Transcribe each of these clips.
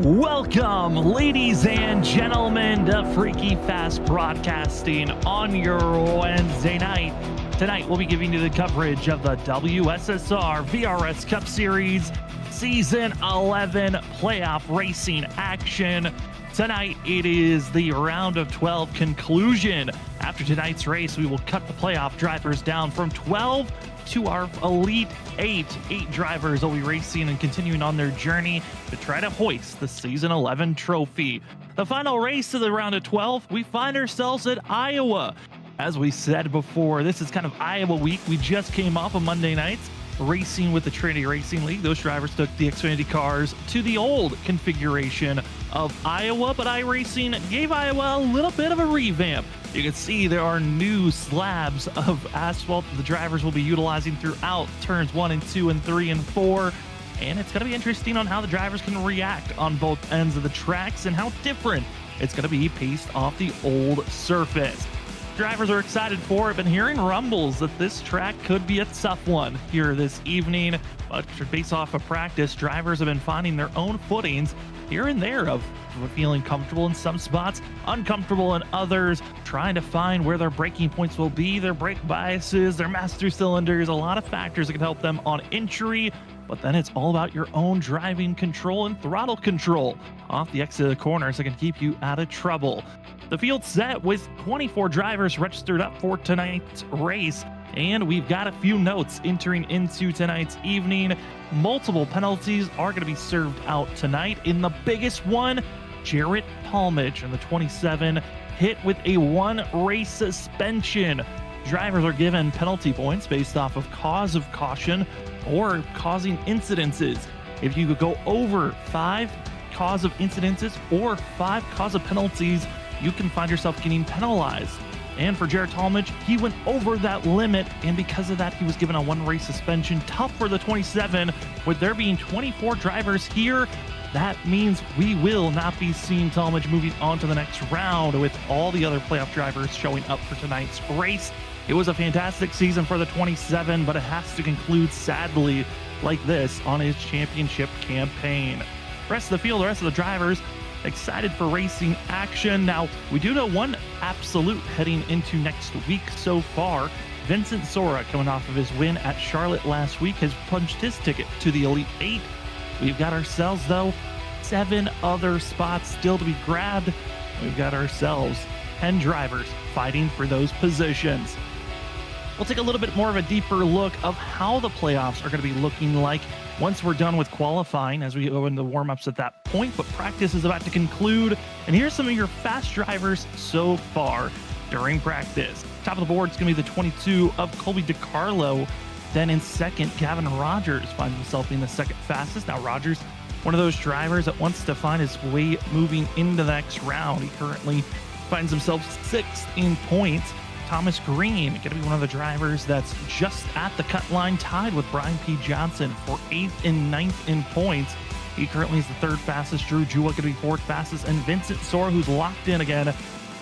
Welcome, ladies and gentlemen, to Freaky Fast Broadcasting on your Wednesday night. Tonight, we'll be giving you the coverage of the WSSR VRS Cup Series Season 11 playoff racing action. Tonight, it is the round of 12 conclusion. After tonight's race, we will cut the playoff drivers down from 12 to our elite eight. 8 drivers will be racing and continuing on their journey to try to hoist the Season 11 trophy. The final race of the round of 12, we find ourselves at Iowa. As we said before, this is kind of Iowa week. We just came off of Monday nights racing with the Trinity Racing League. Those drivers took the Xfinity cars to the old configuration of Iowa, but iRacing gave Iowa a little bit of a revamp. You can see there are new slabs of asphalt that the drivers will be utilizing throughout turns 1 and 2 and 3 and 4. And it's going to be interesting on how the drivers can react on both ends of the tracks and how different it's going to be based off the old surface. Drivers are excited for it. Been hearing rumbles that this track could be a tough one here this evening, but based off of practice, drivers have been finding their own footings here and there of feeling comfortable in some spots, uncomfortable in others, trying to find where their braking points will be, their brake biases, their master cylinders, a lot of factors that can help them on entry. But then it's all about your own driving control and throttle control off the exit of the corners that can keep you out of trouble. The field's set with 24 drivers registered up for tonight's race, and we've got a few notes entering into tonight's evening. Multiple penalties are going to be served out tonight. In the biggest one, Jarrett Palmage in the 27 hit with a 1 race suspension. Drivers are given penalty points based off of cause of caution or causing incidences. If you could go over 5 cause of incidences or 5 cause of penalties, you can find yourself getting penalized. And for Jarrett Talmadge, he went over that limit, and because of that, he was given a 1 race suspension. Tough for the 27. With there being 24 drivers here, that means we will not be seeing Talmadge moving on to the next round with all the other playoff drivers showing up for tonight's race. It was a fantastic season for the 27, but it has to conclude sadly like this on his championship campaign. Rest of the field, the rest of the drivers, excited for racing action. Now, we do know one absolute heading into next week so far. Vincent Sora, coming off of his win at Charlotte last week, has punched his ticket to the Elite 8. We've got ourselves, though, 7 other spots still to be grabbed. We've got ourselves 10 drivers fighting for those positions. We'll take a little bit more of a deeper look of how the playoffs are going to be looking like once we're done with qualifying as we go into warm-ups at that point, but practice is about to conclude. And here's some of your fast drivers so far during practice. Top of the board is going to be the 22 of Colby DiCarlo. Then in second, Gavin Rogers finds himself being the second fastest. Now Rogers, one of those drivers that wants to find his way moving into the next round. He currently finds himself 6th in points. Thomas Green, going to be one of the drivers that's just at the cut line, tied with Brian P. Johnson for 8th and 9th in points. He currently is the 3rd fastest. Drew Jua going to be 4th fastest. And Vincent Sora, who's locked in again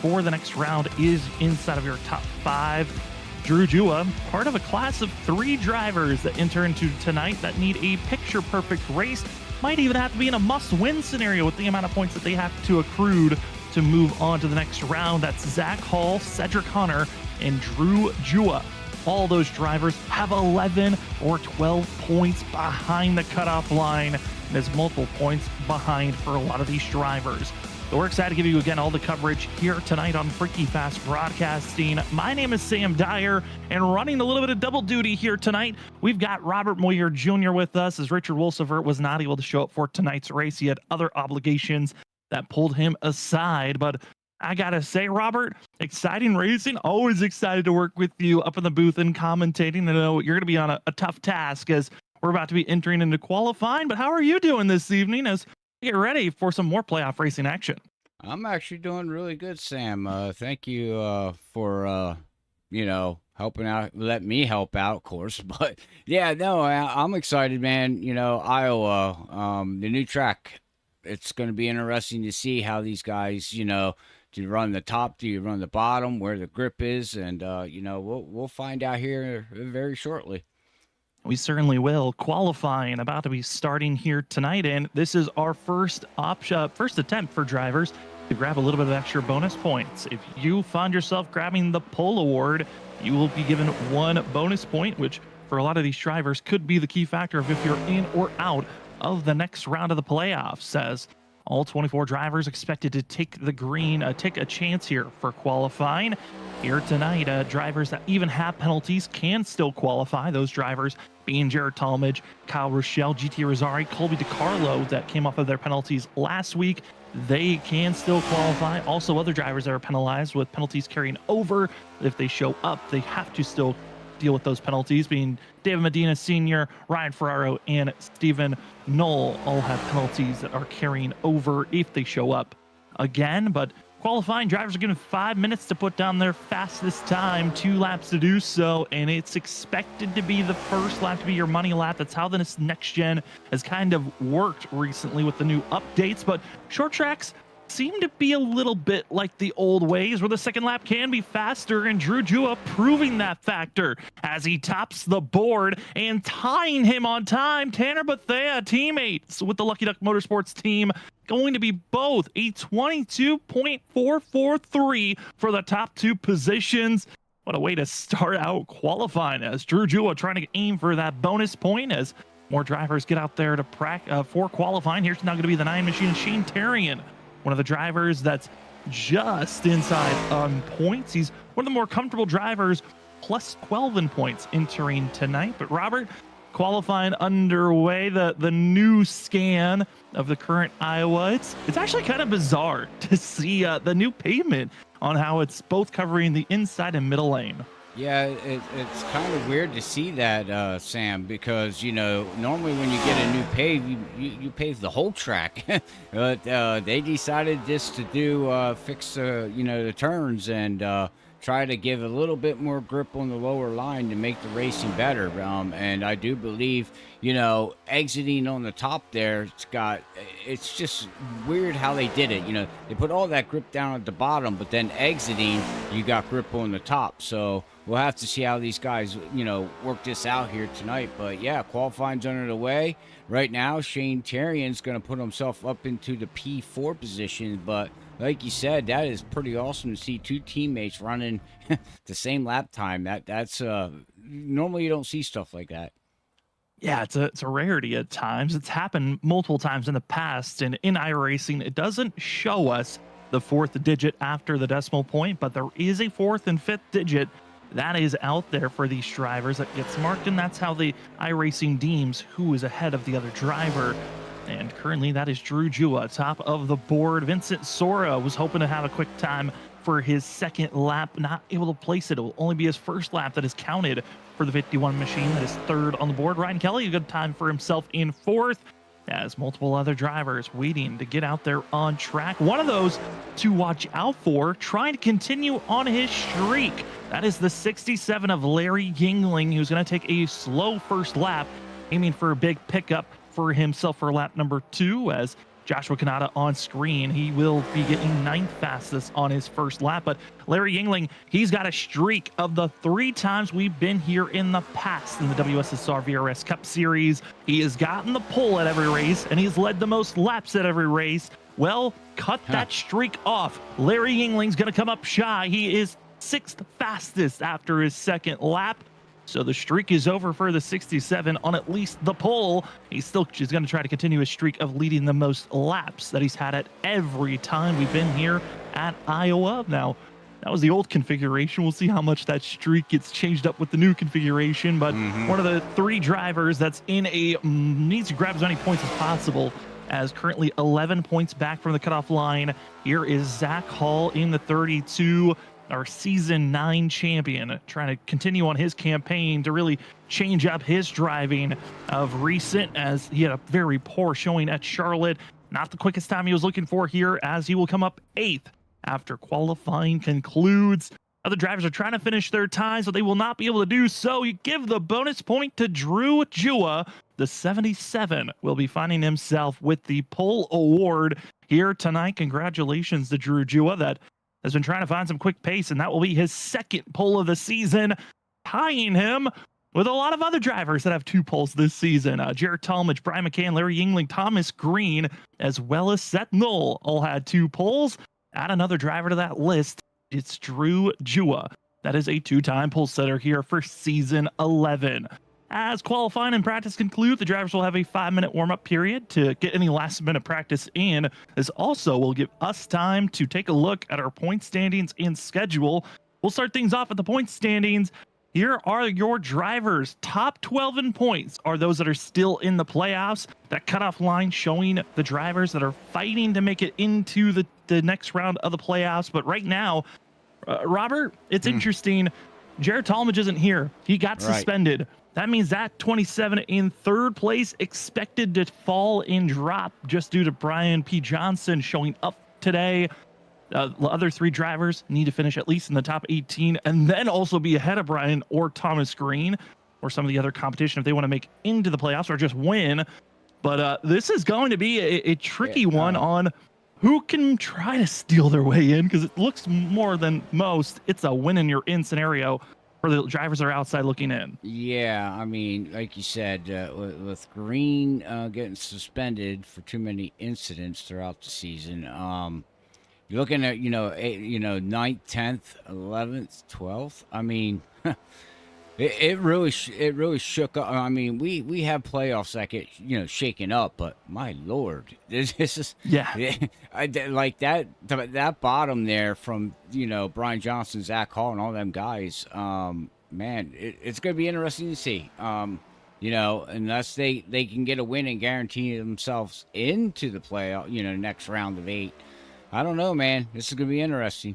for the next round, is inside of your top 5. Drew Jua, part of a class of 3 drivers that enter into tonight that need a picture-perfect race. Might even have to be in a must-win scenario with the amount of points that they have to accrue to move on to the next round. That's Zach Hall, Cedric Hunter, and Drew Jua. All those drivers have 11 or 12 points behind the cutoff line. And there's multiple points behind for a lot of these drivers. So we're excited to give you again all the coverage here tonight on Freaky Fast Broadcasting. My name is Sam Dyer, and running a little bit of double duty here tonight, we've got Robert Moyer Jr. with us, as Richard Wolsever was not able to show up for tonight's race. He had other obligations that pulled him aside. But I gotta say, Robert, exciting racing. Always excited to work with you up in the booth and commentating. I know you're gonna be on a tough task as we're about to be entering into qualifying, but how are you doing this evening as we get ready for some more playoff racing action? I'm actually doing really good, Sam. Thank you for helping out, let me help out, of course. But yeah, no, I'm excited, man. Iowa, the new track. It's going to be interesting to see how these guys, do you run the top, do you run the bottom, where the grip is, and we'll find out here very shortly. We certainly will. Qualifying about to be starting here tonight, and this is our first option, first attempt for drivers to grab a little bit of extra bonus points. If you find yourself grabbing the pole award, you will be given 1 bonus point, which for a lot of these drivers could be the key factor of if you're in or out of the next round of the playoffs. As all 24 drivers expected to take the green, take a chance here for qualifying. Here tonight, drivers that even have penalties can still qualify. Those drivers being Jared Talmadge, Kyle Rochelle, GT Rosari, Colby DiCarlo that came off of their penalties last week. They can still qualify. Also, other drivers that are penalized with penalties carrying over. If they show up, they have to still deal with those penalties, being David Medina Sr., Ryan Ferraro, and Stephen Knoll all have penalties that are carrying over if they show up again. But qualifying drivers are given 5 minutes to put down their fastest time, 2 laps to do so, and it's expected to be the first lap to be your money lap. That's how this next gen has kind of worked recently with the new updates. But short tracks seem to be a little bit like the old ways where the second lap can be faster, and Drew Jua proving that factor as he tops the board and tying him on time. Tanner Bethea, teammates with the Lucky Duck Motorsports team, going to be both a 22.443 for the top 2 positions. What a way to start out qualifying, as Drew Jua trying to aim for that bonus point as more drivers get out there to practice for qualifying. Here's now going to be the 9 machine, Shane Tarian, one of the drivers that's just inside on points. He's one of the more comfortable drivers, plus 12 in points entering tonight. But Robert, qualifying underway, the new scan of the current Iowa. It's actually kind of bizarre to see the new pavement on how it's both covering the inside and middle lane. Yeah, it's kind of weird to see that, Sam, because, you know, normally when you get a new pave, you pave the whole track. But they decided just to do fix, the turns and try to give a little bit more grip on the lower line to make the racing better. And I do believe, exiting on the top there, it's just weird how they did it. They put all that grip down at the bottom, but then exiting, you got grip on the top. So we'll have to see how these guys, work this out here tonight. But yeah, qualifying's under the way. Right now, Shane Tarian's going to put himself up into the P4 position. But like you said, that is pretty awesome to see 2 teammates running the same lap time. That's normally you don't see stuff like that. Yeah, it's a rarity at times. It's happened multiple times in the past, and in iRacing, it doesn't show us the 4th digit after the decimal point, but there is a 4th and 5th digit that is out there for these drivers that gets marked, and that's how the iRacing deems who is ahead of the other driver. And currently that is Drew Jua, top of the board. Vincent Sora was hoping to have a quick time for his second lap, not able to place it. It will only be his first lap that is counted for the 51 machine. That is 3rd on the board. Ryan Kelly, a good time for himself in 4th, as multiple other drivers waiting to get out there on track. One of those to watch out for, trying to continue on his streak. That is the 67 of Larry Yingling, who's going to take a slow first lap, aiming for a big pickup for himself for lap number 2, as Joshua Kanata on screen. He will be getting 9th fastest on his first lap. But Larry Yingling, he's got a streak of the 3 times we've been here in the past in the WSSR VRS Cup Series. He has gotten the pole at every race, and he's led the most laps at every race. Well, cut that streak off. Larry Yingling's going to come up shy. He is 6th fastest after his second lap. So the streak is over for the 67 on at least the pole. He's going to try to continue his streak of leading the most laps that he's had at every time we've been here at Iowa. Now, that was the old configuration. We'll see how much that streak gets changed up with the new configuration. But one of the 3 drivers that's needs to grab as many points as possible, as currently 11 points back from the cutoff line. Here is Zach Hall in the 32. Our season 9 champion, trying to continue on his campaign to really change up his driving of recent, as he had a very poor showing at Charlotte. Not the quickest time he was looking for here, as he will come up 8th after qualifying concludes. Other drivers are trying to finish their times, but they will not be able to do so. You give the bonus point to Drew Jua. The 77 will be finding himself with the pole award here tonight. Congratulations to Drew Jua, that has been trying to find some quick pace, and that will be his 2nd pole of the season, tying him with a lot of other drivers that have 2 poles this season. Jared Talmadge, Brian McCann, Larry Yingling, Thomas Green, as well as Seth Knoll all had 2 poles. Add another driver to that list. It's Drew Jua. That is a 2-time pole setter here for season 11. As qualifying and practice conclude, the drivers will have a 5-minute warm-up period to get any last-minute practice in. This also will give us time to take a look at our point standings and schedule. We'll start things off at the point standings. Here are your drivers. Top 12 in points are those that are still in the playoffs. That cutoff line showing the drivers that are fighting to make it into the next round of the playoffs. But right now, Robert, it's interesting. Jared Talmadge isn't here. He got suspended. That means that 27 in third place expected to fall and drop just due to Brian P. Johnson showing up today. The other 3 drivers need to finish at least in the top 18 and then also be ahead of Brian or Thomas Green or some of the other competition if they want to make into the playoffs or just win. But this is going to be a tricky one on who can try to steal their way in, because it looks more than most it's a win and you're in scenario for the drivers that are outside looking in. Yeah, I mean, like you said, with Green getting suspended for too many incidents throughout the season, you're looking at 9th, 10th, 11th, 12th. I mean, it really shook up. I mean, we have playoffs that get shaken up, but my lord, this is like that bottom there from Brian Johnson, Zach Hall, and all them guys. Man, it's going to be interesting to see. Unless they can get a win and guarantee themselves into the playoff, next round of 8. I don't know, man. This is going to be interesting.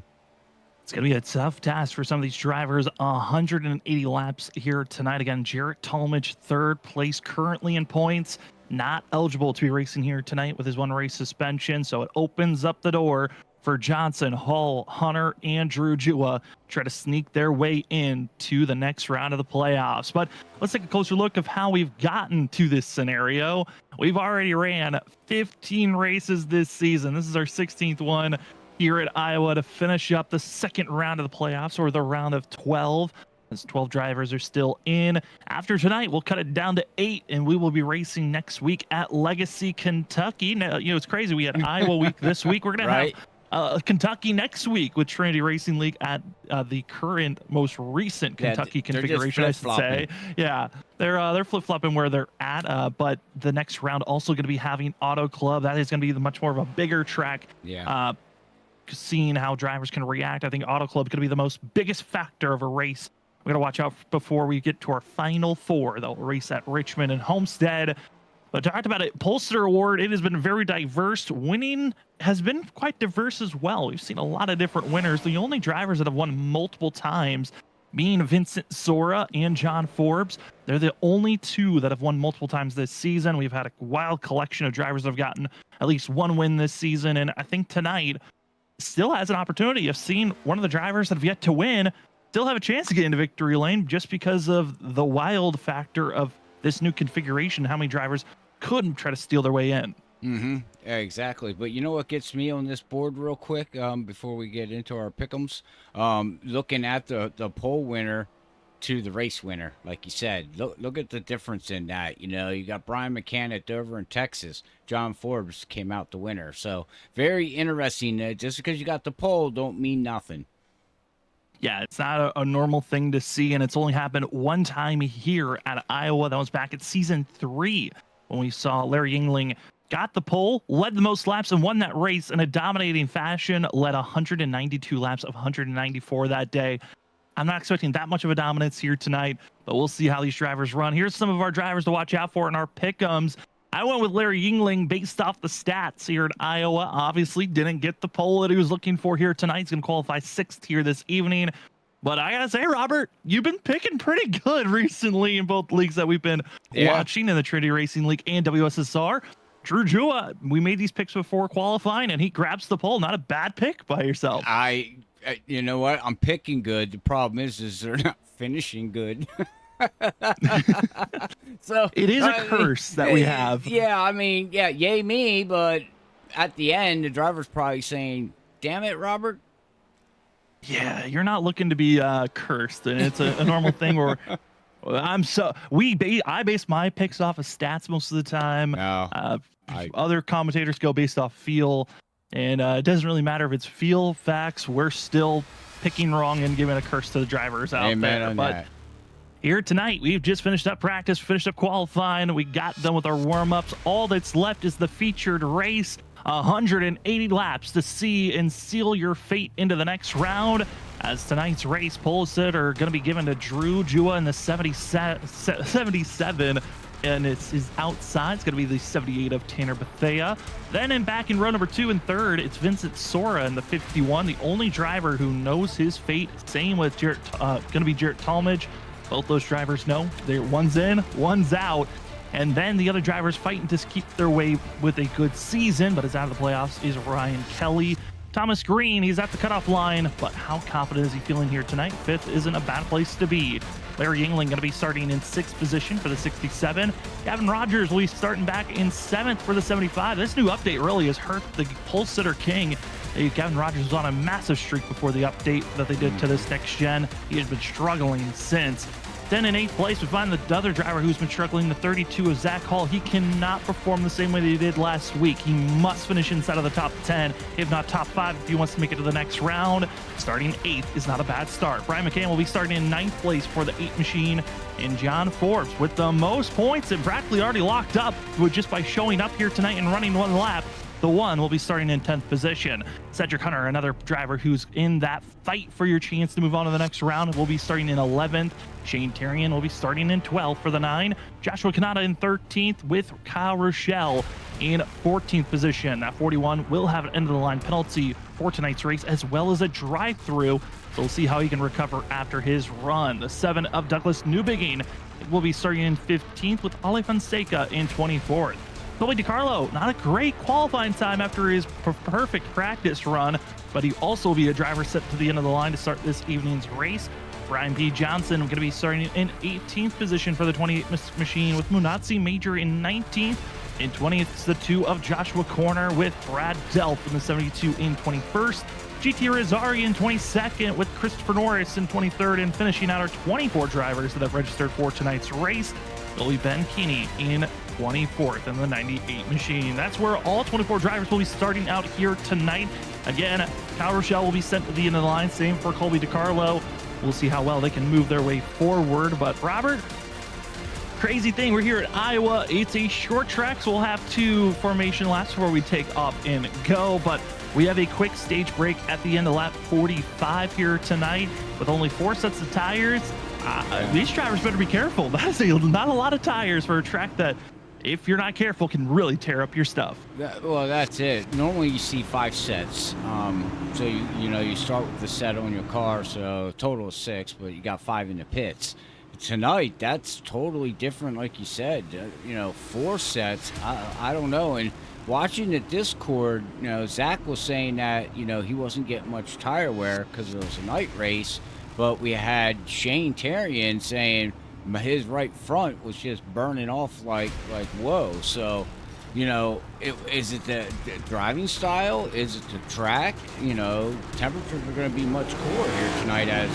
It's going to be a tough task for some of these drivers. 180 laps here tonight. Again, Jarrett Talmadge, 3rd place currently in points. Not eligible to be racing here tonight with his 1 race suspension. So it opens up the door for Johnson, Hall, Hunter, and Drew Jua try to sneak their way into the next round of the playoffs. But let's take a closer look of how we've gotten to this scenario. We've already ran 15 races this season. This is our 16th one here at Iowa to finish up the 2nd round of the playoffs, or the round of 12. As 12 drivers are still in. After tonight, we'll cut it down to 8, and we will be racing next week at Legacy, Kentucky. Now, it's crazy. We had Iowa week this week. We're going to have Kentucky next week with Trinity Racing League at the current, most recent Kentucky configuration, I should say. Yeah, they're flip-flopping where they're at, but the next round also going to be having Auto Club. That is going to be much more of a bigger track. Yeah. Seeing how drivers can react, I think Auto Club could be the biggest factor of a race. We got to watch out before we get to our final 4. They'll race at Richmond and Homestead. But talked about it, Polster Award, it has been very diverse. Winning has been quite diverse as well. We've seen a lot of different winners. The only drivers that have won multiple times being Vincent Sora and John Forbes. They're the only 2 that have won multiple times this season. We've had a wild collection of drivers that have gotten at least 1 win this season. And I think tonight still has an opportunity of seeing one of the drivers that have yet to win still have a chance to get into victory lane, just because of the wild factor of this new configuration, how many drivers could try to steal their way in. Yeah, exactly. But you know what gets me on this board real quick before we get into our pick'ems? Looking at the pole winner to the race winner, like you said. Look at the difference in that. You got Brian McCann at Dover in Texas. John Forbes came out the winner. So very interesting. Just because you got the pole don't mean nothing. Yeah, it's not a normal thing to see, and it's only happened 1 time here at Iowa. That was back at season 3 when we saw Larry Yingling got the pole, led the most laps, and won that race in a dominating fashion, led 192 laps of 194 that day. I'm not expecting that much of a dominance here tonight, but we'll see how these drivers run. Here's some of our drivers to watch out for in our pick'ems. I went with Larry Yingling based off the stats here at Iowa. Obviously, didn't get the pole that he was looking for here tonight. He's going to qualify 6th here this evening. But I got to say, Robert, you've been picking pretty good recently in both leagues that we've been watching, in the Trinity Racing League and WSSR. Drew Jua, we made these picks before qualifying, and he grabs the pole. Not a bad pick by yourself. You know what? I'm picking good. The problem is they're not finishing good. So it is a curse that we have. Yeah, I mean, yay me, but at the end, the driver's probably saying, "Damn it, Robert." Yeah, you're not looking to be cursed, and it's a normal thing where I base my picks off of stats most of the time. No, Other commentators go based off feel, and it doesn't really matter if it's feel, facts. We're still picking wrong and giving a curse to the drivers out amen there. on But that. here tonight, we've just finished up practice, finished up qualifying. We got done with our warm-ups. All that's left is the featured race. 180 laps to see and seal your fate into the next round. As tonight's race polls are going to be given to Drew Jua in the 77, and it's outside. It's going to be the 78 of Tanner Bethea. Then back in row number 2 and 3rd, it's Vincent Sora in the 51, the only driver who knows his fate. Same with going to be Jarrett Talmadge. Both those drivers know one's in, one's out. And then the other drivers fighting to keep their way with a good season, but is out of the playoffs, is Ryan Kelly. Thomas Green, he's at the cutoff line, but how confident is he feeling here tonight? 5th isn't a bad place to be. Larry Yingling going to be starting in 6th position for the 67. Gavin Rogers will be starting back in 7th for the 75. This new update really has hurt the pole sitter king. Gavin Rogers was on a massive streak before the update that they did to this next gen. He has been struggling since. Then in 8th place, we find the other driver who's been struggling, the 32 of Zach Hall. He cannot perform the same way that he did last week. He must finish inside of the top 10, if not top 5, if he wants to make it to the next round. Starting 8th is not a bad start. Brian McCann will be starting in 9th place for the 8 machine. And John Forbes with the most points, and practically already locked up just by showing up here tonight and running one lap. The one will be starting in 10th position. Cedric Hunter, another driver who's in that fight for your chance to move on to the next round, will be starting in 11th. Shane Terrian will be starting in 12th for the 9. Joshua Kanata in 13th with Kyle Rochelle in 14th position. That 41 will have an end-of-the-line penalty for tonight's race, as well as a drive-through. So we'll see how he can recover after his run. The 7 of Douglas Newbigging will be starting in 15th with Ale Fonseca in 24th. Colby DiCarlo, not a great qualifying time after his perfect practice run, but he also will be a driver set to the end of the line to start this evening's race. Brian P. Johnson going to be starting in 18th position for the 28 machine with Munatsi Major in 19th. In 20th is the 2 of Joshua Corner with Brad Delp in the 72 in 21st. GT Rizzari in 22nd with Christopher Norris in 23rd, and finishing out our 24 drivers that have registered for tonight's race, Billy Ben Keeney in 24th in the 98 machine. That's where all 24 drivers will be starting out here tonight. Again, Kyle Rochelle will be sent to the end of the line. Same for Colby DiCarlo. We'll see how well they can move their way forward. But Robert, crazy thing, we're here at Iowa. It's a short track, so we'll have 2 formation laps before we take off and go. But we have a quick stage break at the end of lap 45 here tonight with only 4 sets of tires. These drivers better be careful. That is not a lot of tires for a track that, if you're not careful, can really tear up your stuff. Well, that's it. Normally you see 5 sets. So you start with the set on your car, so total of 6, but you got 5 in the pits. Tonight, that's totally different, like you said. 4 sets. I don't know. And watching the Discord, Zach was saying that he wasn't getting much tire wear because it was a night race. But we had Shane Terrian saying his right front was just burning off like whoa. So, is it the driving style? Is it the track? Temperatures are going to be much cooler here tonight as,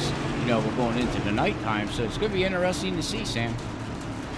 we're going into the nighttime. So it's going to be interesting to see, Sam.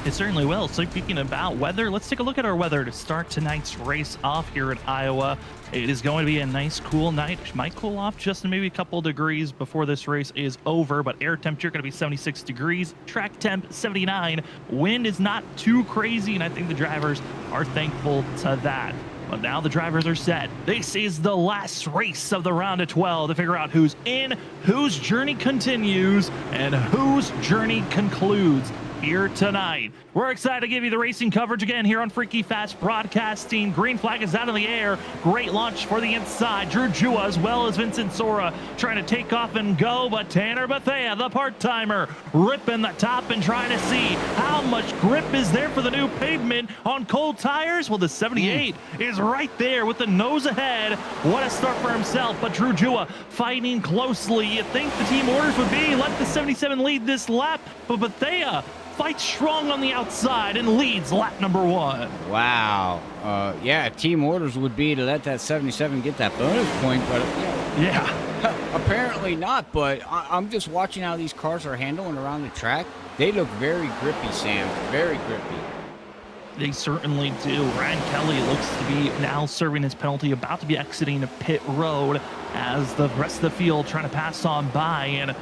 It certainly will. So speaking about weather, let's take a look at our weather to start tonight's race off here at Iowa. It is going to be a nice, cool night. It might cool off just maybe a couple degrees before this race is over, but air temperature going to be 76 degrees, track temp 79. Wind is not too crazy, and I think the drivers are thankful to that. But now the drivers are set. This is the last race of the round of 12 to figure out who's in, whose journey continues, and whose journey concludes here tonight. We're excited to give you the racing coverage again here on Freaky Fast Broadcasting. Green flag is out in the air. Great launch for the inside. Drew Jua as well as Vincent Sora trying to take off and go, but Tanner Bethea, the part-timer, ripping the top and trying to see how much grip is there for the new pavement on cold tires. Well, the 78 is right there with the nose ahead. What a start for himself, but Drew Jua fighting closely. You'd think the team orders would be let the 77 lead this lap, but Bethea fights strong on the outside and leads lap number 1. Wow. Yeah, team orders would be to let that 77 get that bonus point, but yeah. Apparently not. But I'm just watching how these cars are handling around the track. they look very grippy, Sam. Very grippy. They certainly do. Ryan Kelly looks to be now serving his penalty, about to be exiting pit road as the rest of the field trying to pass on by. And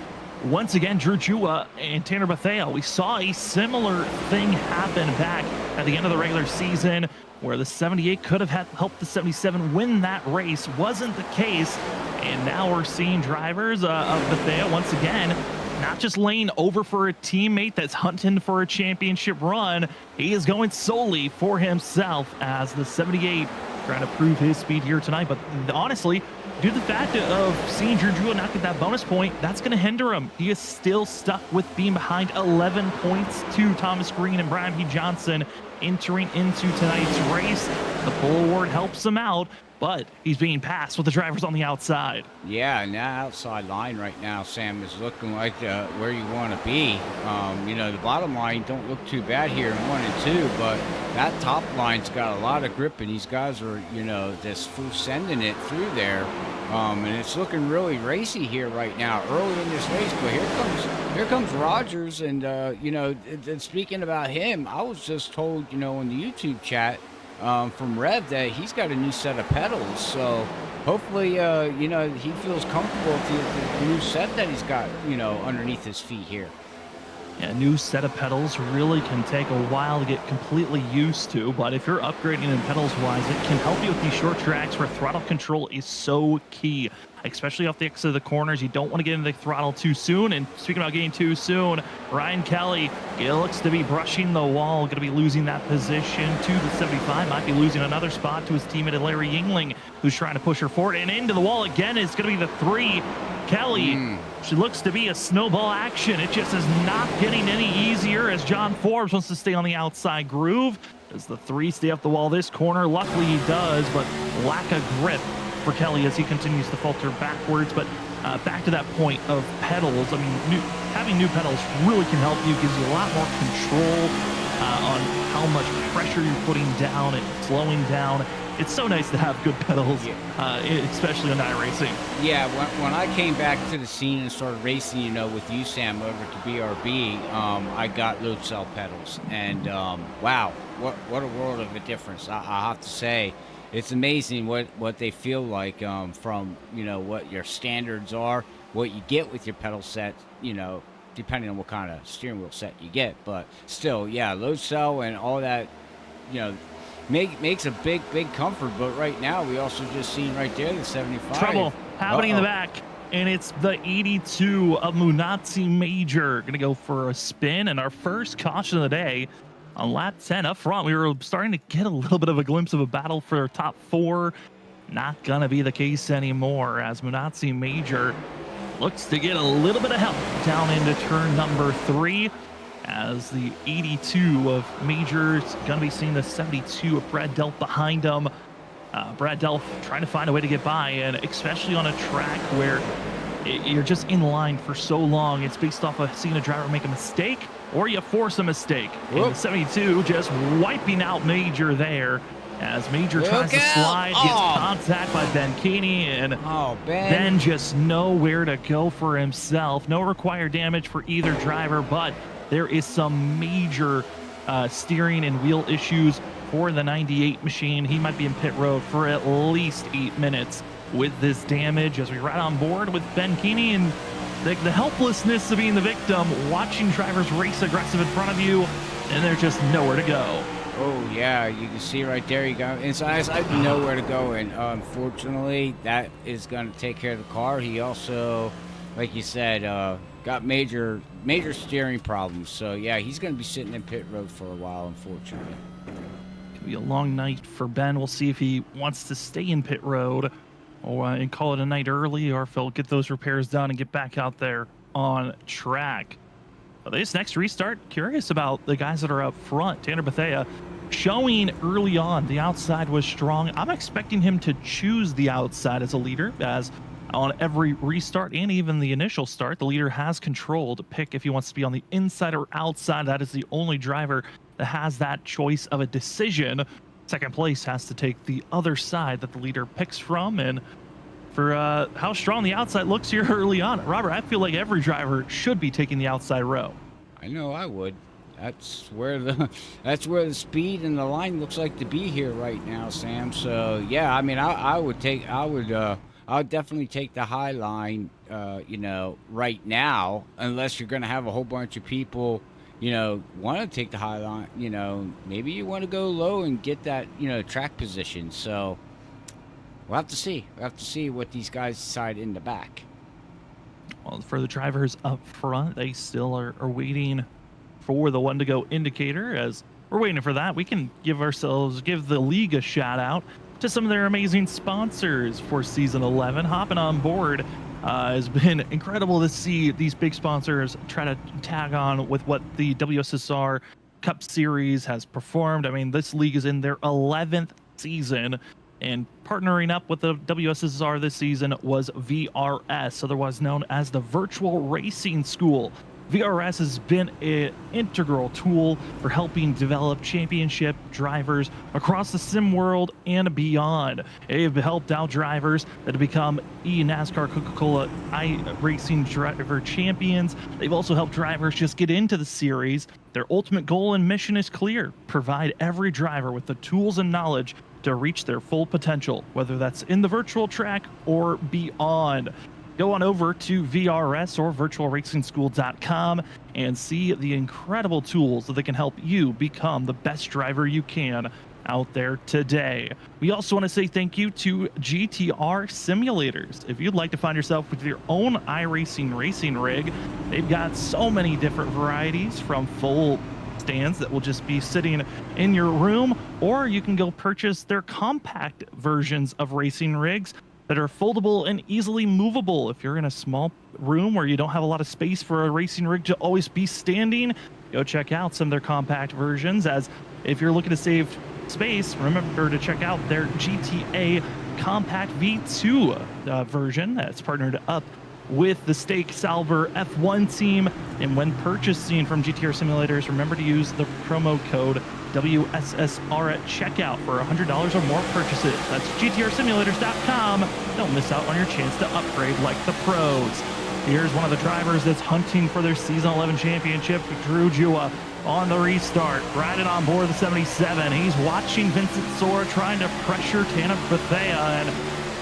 once again, Drew Jua and Tanner Bethea, we saw a similar thing happen back at the end of the regular season where the 78 could have helped the 77 win that race. Wasn't the case. And now we're seeing drivers of Bethea once again not just laying over for a teammate that's hunting for a championship run. He is going solely for himself as the 78 trying to prove his speed here tonight. But honestly, due to the fact of seeing Drew Jewell not get that bonus point, that's going to hinder him. He is still stuck with being behind 11 points to Thomas Green and Brian P. Johnson entering into tonight's race. The pole award helps him out, but he's being passed with the drivers on the outside. Yeah, and that outside line right now, Sam, is looking like where you want to be. You know, the bottom line don't look too bad here in 1 and 2, but that top line's got a lot of grip, and these guys are, you know, just sending it through there. And it's looking really racy here right now, early in this race. But here comes Rogers, and you know, speaking about him, I was just told, you know, in the YouTube chat from Rev that he's got a new set of pedals. So hopefully, you know, he feels comfortable with the new set that he's got, you know, underneath his feet here. Yeah, new set of pedals really can take a while to get completely used to, but if you're upgrading in pedals wise, it can help you with these short tracks where throttle control is so key, especially off the exit of the corners. You don't want to get into the throttle too soon. And speaking about getting too soon, Ryan Kelly, it looks to be brushing the wall, going to be losing that position to the 75, might be losing another spot to his teammate Larry Yingling, who's trying to push her forward, and into the wall again is going to be the 3. Kelly, she looks to be a snowball action. It just is not getting any easier as John Forbes wants to stay on the outside groove. Does the 3 stay up the wall this corner? Luckily he does, but lack of grip for Kelly as he continues to falter backwards. But back to that point of pedals, I mean, having new pedals really can help you, gives you a lot more control on how much pressure you're putting down and slowing down. It's so nice to have good pedals, especially on iRacing. Yeah, when I came back to the scene and started racing, you know, with you, Sam, over to BRB, I got load cell pedals. And wow, what a world of a difference. I have to say, it's amazing what they feel like from, you know, what your standards are, what you get with your pedal set, you know, depending on what kind of steering wheel set you get. But still, yeah, load cell and all that, you know, makes a big comfort. But right now we also just seen right there the 75 trouble happening in the back, and it's the 82 of Munatzi Major gonna go for a spin, and our first caution of the day on lap 10 up front. We were starting to get a little bit of a glimpse of a battle for top 4. Not gonna be the case anymore as Munatzi Major looks to get a little bit of help down into turn number 3. As the 82 of Major's going to be seeing the 72 of Brad Delp behind him. Brad Delp trying to find a way to get by, and especially on a track where you're just in line for so long. It's based off of seeing a driver make a mistake or you force a mistake. And the 72 just wiping out Major there as Major tries to slide, gets contact by Ben Keeney, and Ben just nowhere to go for himself. No required damage for either driver, but there is some major steering and wheel issues for the 98 machine. He might be in pit road for at least 8 minutes with this damage as we ride on board with Ben Keeney and the helplessness of being the victim, watching drivers race aggressive in front of you, and there's just nowhere to go. Oh, yeah, you can see right there, you got inside. I know where to go, and unfortunately, that is going to take care of the car. He also, like you said, got major steering problems. So, yeah, he's going to be sitting in pit road for a while, unfortunately. Could be a long night for Ben. We'll see if he wants to stay in pit road or and call it a night early, or if he'll get those repairs done and get back out there on track. Well, this next restart, curious about the guys that are up front. Tanner Bethea showing early on the outside was strong. I'm expecting him to choose the outside as a leader, as on every restart and even the initial start, the leader has control to pick if he wants to be on the inside or outside. That is the only driver that has that choice of a decision. Second place has to take the other side that the leader picks from. And for how strong the outside looks here early on, Robert, I feel like every driver should be taking the outside row. I know I would. That's where the that's where the speed and the line looks like to be here right now, Sam. So yeah, I mean, I would definitely take the high line. Right now, unless you're going to have a whole bunch of people, want to take the high line. Maybe you want to go low and get that, track position. So we'll have to see. We'll have to see what these guys decide in the back. Well, for the drivers up front, they still are waiting for the one to go indicator. As we're waiting for that, we can give the league a shout out to some of their amazing sponsors for season 11. Hopping on board has been incredible to see these big sponsors try to tag on with what the WSSR Cup Series has performed. I mean, this league is in their 11th season, and partnering up with the WSSR this season was VRS, otherwise known as the Virtual Racing School. VRS has been an integral tool for helping develop championship drivers across the sim world and beyond. They have helped out drivers that have become NASCAR Coca-Cola iRacing driver champions. They've also helped drivers just get into the series. Their ultimate goal and mission is clear: provide every driver with the tools and knowledge to reach their full potential, whether that's in the virtual track or beyond. Go on over to VRS or virtualracingschool.com and see the incredible tools that can help you become the best driver you can out there today. We also want to say thank you to GTR Simulators. If you'd like to find yourself with your own iRacing racing rig, they've got so many different varieties, from full stands that will just be sitting in your room, or you can go purchase their compact versions of racing rigs that are foldable and easily movable. If you're in a small room where you don't have a lot of space for a racing rig to always be standing, go check out some of their compact versions. As if you're looking to save space, remember to check out their GTA Compact V2 version that's partnered up with the Stake Salver F1 team. And when purchasing from GTR Simulators, remember to use the promo code WSSR at checkout for $100 or more purchases. That's GTRsimulators.com. Don't miss out on your chance to upgrade like the pros. Here's one of the drivers that's hunting for their Season 11 championship, Drew Jua, on the restart, riding on board the 77. He's watching Vincent Sora trying to pressure Tanner Bethea, and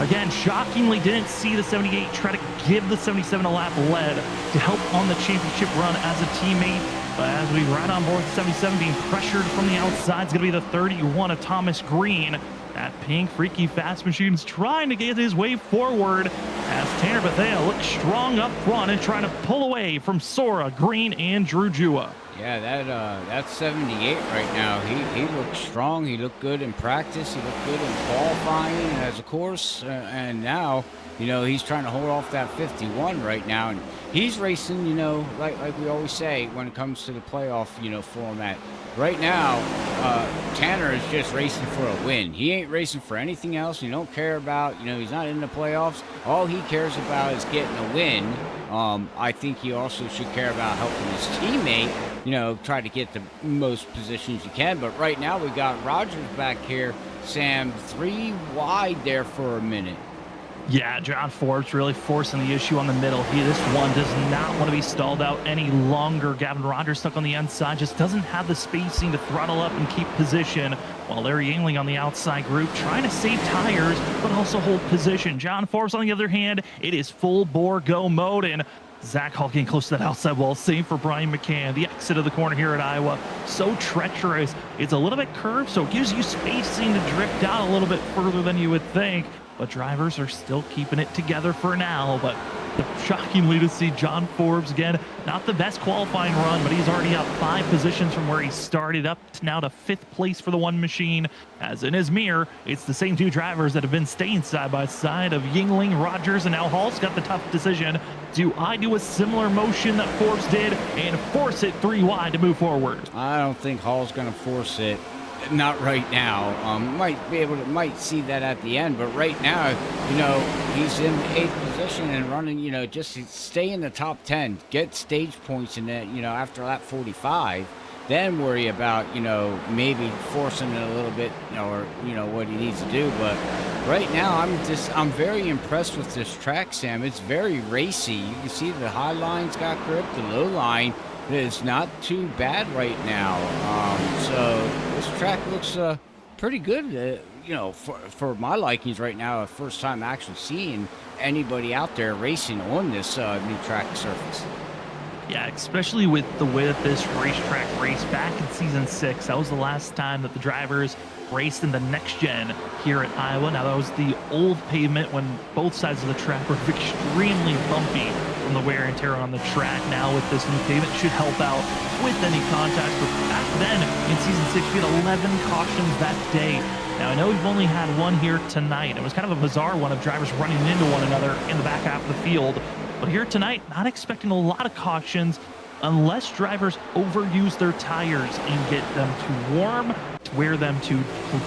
again, shockingly didn't see the 78 try to give the 77 a lap lead to help on the championship run as a teammate. But as we ride on board the 77, being pressured from the outside, is going to be the 31 of Thomas Green. That pink freaky fast machine's trying to get his way forward as Tanner Bethea looks strong up front and trying to pull away from Sora, Green, and Drew Jua. Yeah, that's 78 right now. He looked strong. He looked good in practice. He looked good in qualifying as a course, and now he's trying to hold off that 51 right now, and he's racing. Like we always say when it comes to the playoff format. Right now, Tanner is just racing for a win. He ain't racing for anything else. He don't care about he's not in the playoffs. All he cares about is getting a win. I think he also should care about helping his teammate, try to get the most positions you can. But right now we got Rogers back here, Sam, 3 wide there for a minute. Yeah, John Forbes really forcing the issue on the middle. This one does not want to be stalled out any longer. Gavin Rogers stuck on the inside, just doesn't have the spacing to throttle up and keep position, while Larry Yingling on the outside group trying to save tires, but also hold position. John Forbes, on the other hand, it is full bore go mode, and Zach Hall getting close to that outside wall. Same for Brian McCann. The exit of the corner here at Iowa, so treacherous. It's a little bit curved, so it gives you spacing to drift out a little bit further than you would think. But drivers are still keeping it together for now. But shockingly to see John Forbes again, not the best qualifying run, but he's already up 5 positions from where he started, up to now to 5th place for the one machine. As in his mirror, it's the same 2 drivers that have been staying side by side of Yingling, Rogers, and now Hall's got the tough decision. Do I do a similar motion that Forbes did and force it 3 wide to move forward? I don't think Hall's going to force it. Not right now. Might see that at the end, but right now, he's in 8th position and running, just to stay in the top 10, get stage points in that, after lap 45, then worry about, maybe forcing it a little bit, or, what he needs to do. But right now, I'm very impressed with this track, Sam. It's very racy. You can see the high line's got grip, the low line It's not too bad right now. So this track looks pretty good. For my likings right now. First time actually seeing anybody out there racing on this new track surface. Yeah, especially with the way that this racetrack raced back in season 6. That was the last time that the drivers raced in the next gen here at Iowa. Now, that was the old pavement when both sides of the track were extremely bumpy from the wear and tear on the track. Now, with this new pavement, it should help out with any contact. But back then, in season 6, we had 11 cautions that day. Now, I know we've only had one here tonight. It was kind of a bizarre one of drivers running into one another in the back half of the field. But here tonight, not expecting a lot of cautions unless drivers overuse their tires and get them too warm, to wear them too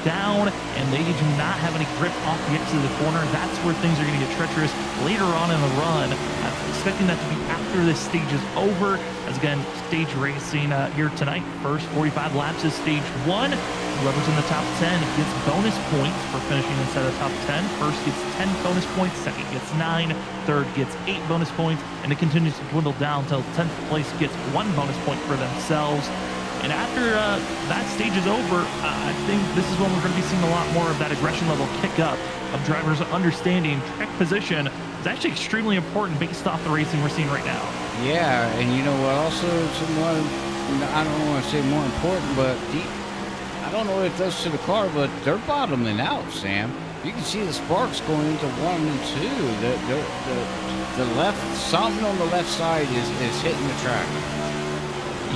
down, and they do not have any grip off the exit of the corner. That's where things are going to get treacherous later on in the run. I'm expecting that to be after this stage is over. As again, stage racing here tonight. First 45 laps is stage 1. Whoever's in the top 10 gets bonus points for finishing inside the top 10. First gets 10 bonus points, second gets 9, third gets 8 bonus points, and it continues to dwindle down until 10th place gets 1 bonus point for themselves. And after that stage is over, I think this is when we're going to be seeing a lot more of that aggression level kick up, of drivers understanding track position is actually extremely important based off the racing we're seeing right now. Yeah, and you know what? Also, I don't want to say more important, but I don't know what it does to the car, but they're bottoming out, Sam. You can see the sparks going into 1 and 2. The left, something on the left side is hitting the track.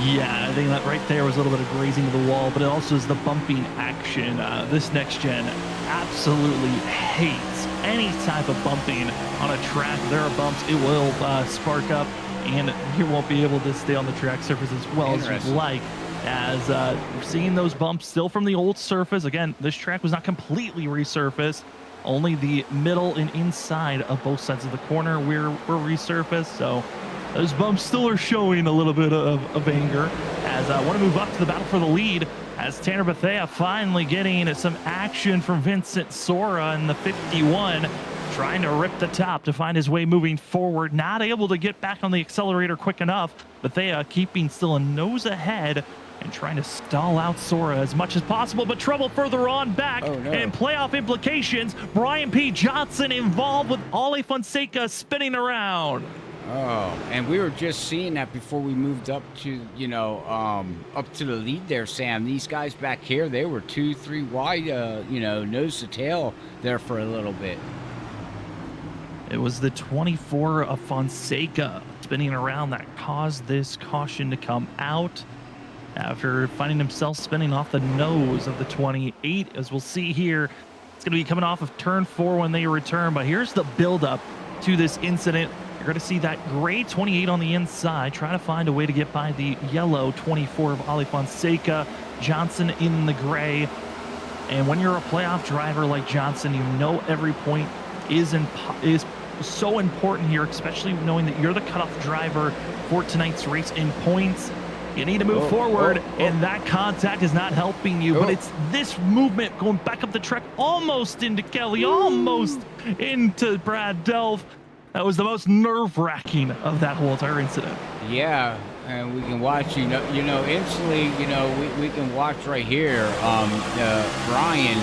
Yeah, I think that right there was a little bit of grazing of the wall, but it also is the bumping action. This next gen absolutely hates any type of bumping on a track. There are bumps, it will spark up, and you won't be able to stay on the track surface as well as you'd like. As we're seeing those bumps still from the old surface. Again, this track was not completely resurfaced. Only the middle and inside of both sides of the corner were resurfaced. So those bumps still are showing a little bit of anger. As I want to move up to the battle for the lead, as Tanner Bethea finally getting some action from Vincent Sora in the 51. Trying to rip the top to find his way moving forward. Not able to get back on the accelerator quick enough. Bethea keeping still a nose ahead and trying to stall out Sora as much as possible, but trouble further on back. Oh, no. And playoff implications. Brian P. Johnson involved with Ale Fonseca spinning around. Oh, and we were just seeing that before we moved up to, up to the lead there, Sam. These guys back here, they were 2-3 wide, nose to tail there for a little bit. It was the 24 of Fonseca spinning around that caused this caution to come out after finding himself spinning off the nose of the 28. As we'll see here, it's going to be coming off of turn 4 when they return. But here's the buildup to this incident. You're going to see that gray 28 on the inside, trying to find a way to get by the yellow 24 of Ale Fonseca. Johnson in the gray. And when you're a playoff driver like Johnson, you know every point is so important here, especially knowing that you're the cutoff driver for tonight's race in points. You need to move forward, and that contact is not helping you. But it's this movement going back up the track, almost into Kelly, almost into Brad Delph. That was the most nerve-wracking of that whole entire incident. Yeah, and we can watch, instantly, we can watch right here, Brian.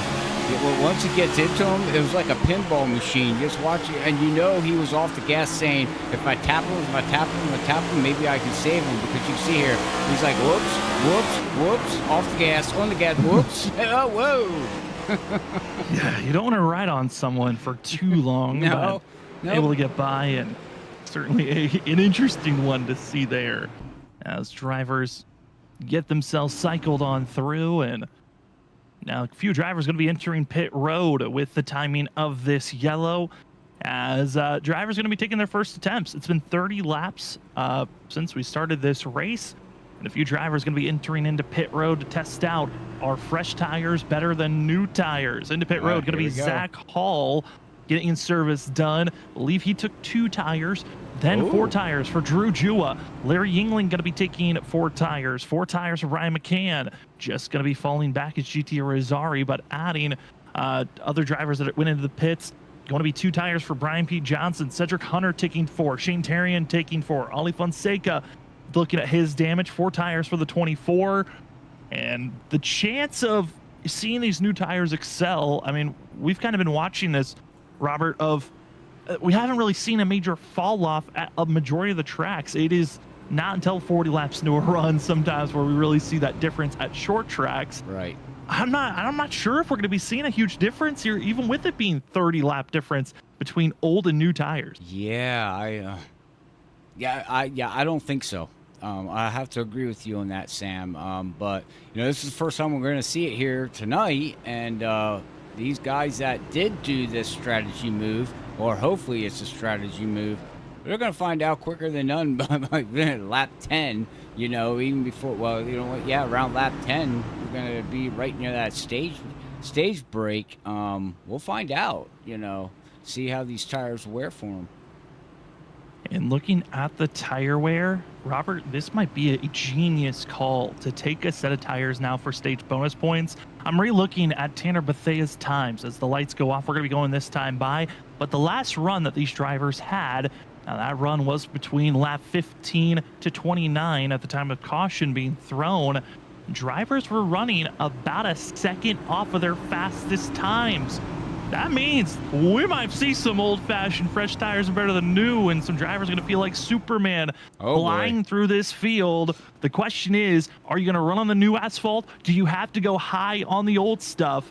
Once he gets into him, it was like a pinball machine. Just watch it, and he was off the gas saying, if I tap him, maybe I can save him. Because you see here, he's like, whoops, off the gas, on the gas, whoops, oh, whoa. Yeah, you don't want to ride on someone for too long. No. Able to get by, and certainly an interesting one to see there as drivers get themselves cycled on through. And now a few drivers going to be entering pit road with the timing of this yellow, as drivers going to be taking their first attempts. It's been 30 laps since we started this race, and a few drivers going to be entering into pit road to test out, are fresh tires better than new tires? Into pit road going to be Zach Hall getting service done. I believe he took 2 tires, then 4 tires for Drew Jua. Larry Yingling going to be taking 4 tires. 4 tires for Ryan McCann. Just going to be falling back is GT Rosari, but adding other drivers that went into the pits. Going to be 2 tires for Brian P. Johnson. Cedric Hunter taking 4. Shane Tarian taking 4. Ali Fonseca looking at his damage, 4 tires for the 24, and the chance of seeing these new tires excel. I mean, we've kind of been watching this, Robert, of we haven't really seen a major fall off at a majority of the tracks. It is not until 40 laps into a run sometimes where we really see that difference at short tracks. Right. I'm not sure if we're going to be seeing a huge difference here, even with it being 30 lap difference between old and new tires. Yeah, I don't think so. I have to agree with you on that, Sam. But this is the first time we're going to see it here tonight, and these guys that did do this strategy move, or hopefully it's a strategy move, they're going to find out quicker than none by lap 10. Even before. Well, you know what? Yeah, around lap 10, we're going to be right near that stage break. We'll find out. See how these tires wear for them. And looking at the tire wear, Robert, this might be a genius call to take a set of tires now for stage bonus points. I'm re-looking at Tanner Bethea's times as the lights go off. We're going to be going this time by, but the last run that these drivers had, now that run was between lap 15 to 29 at the time of caution being thrown. Drivers were running about a second off of their fastest times. That means we might see some old-fashioned fresh tires are better than new, and some drivers are going to feel like Superman flying through this field. The question is, are you going to run on the new asphalt? Do you have to go high on the old stuff?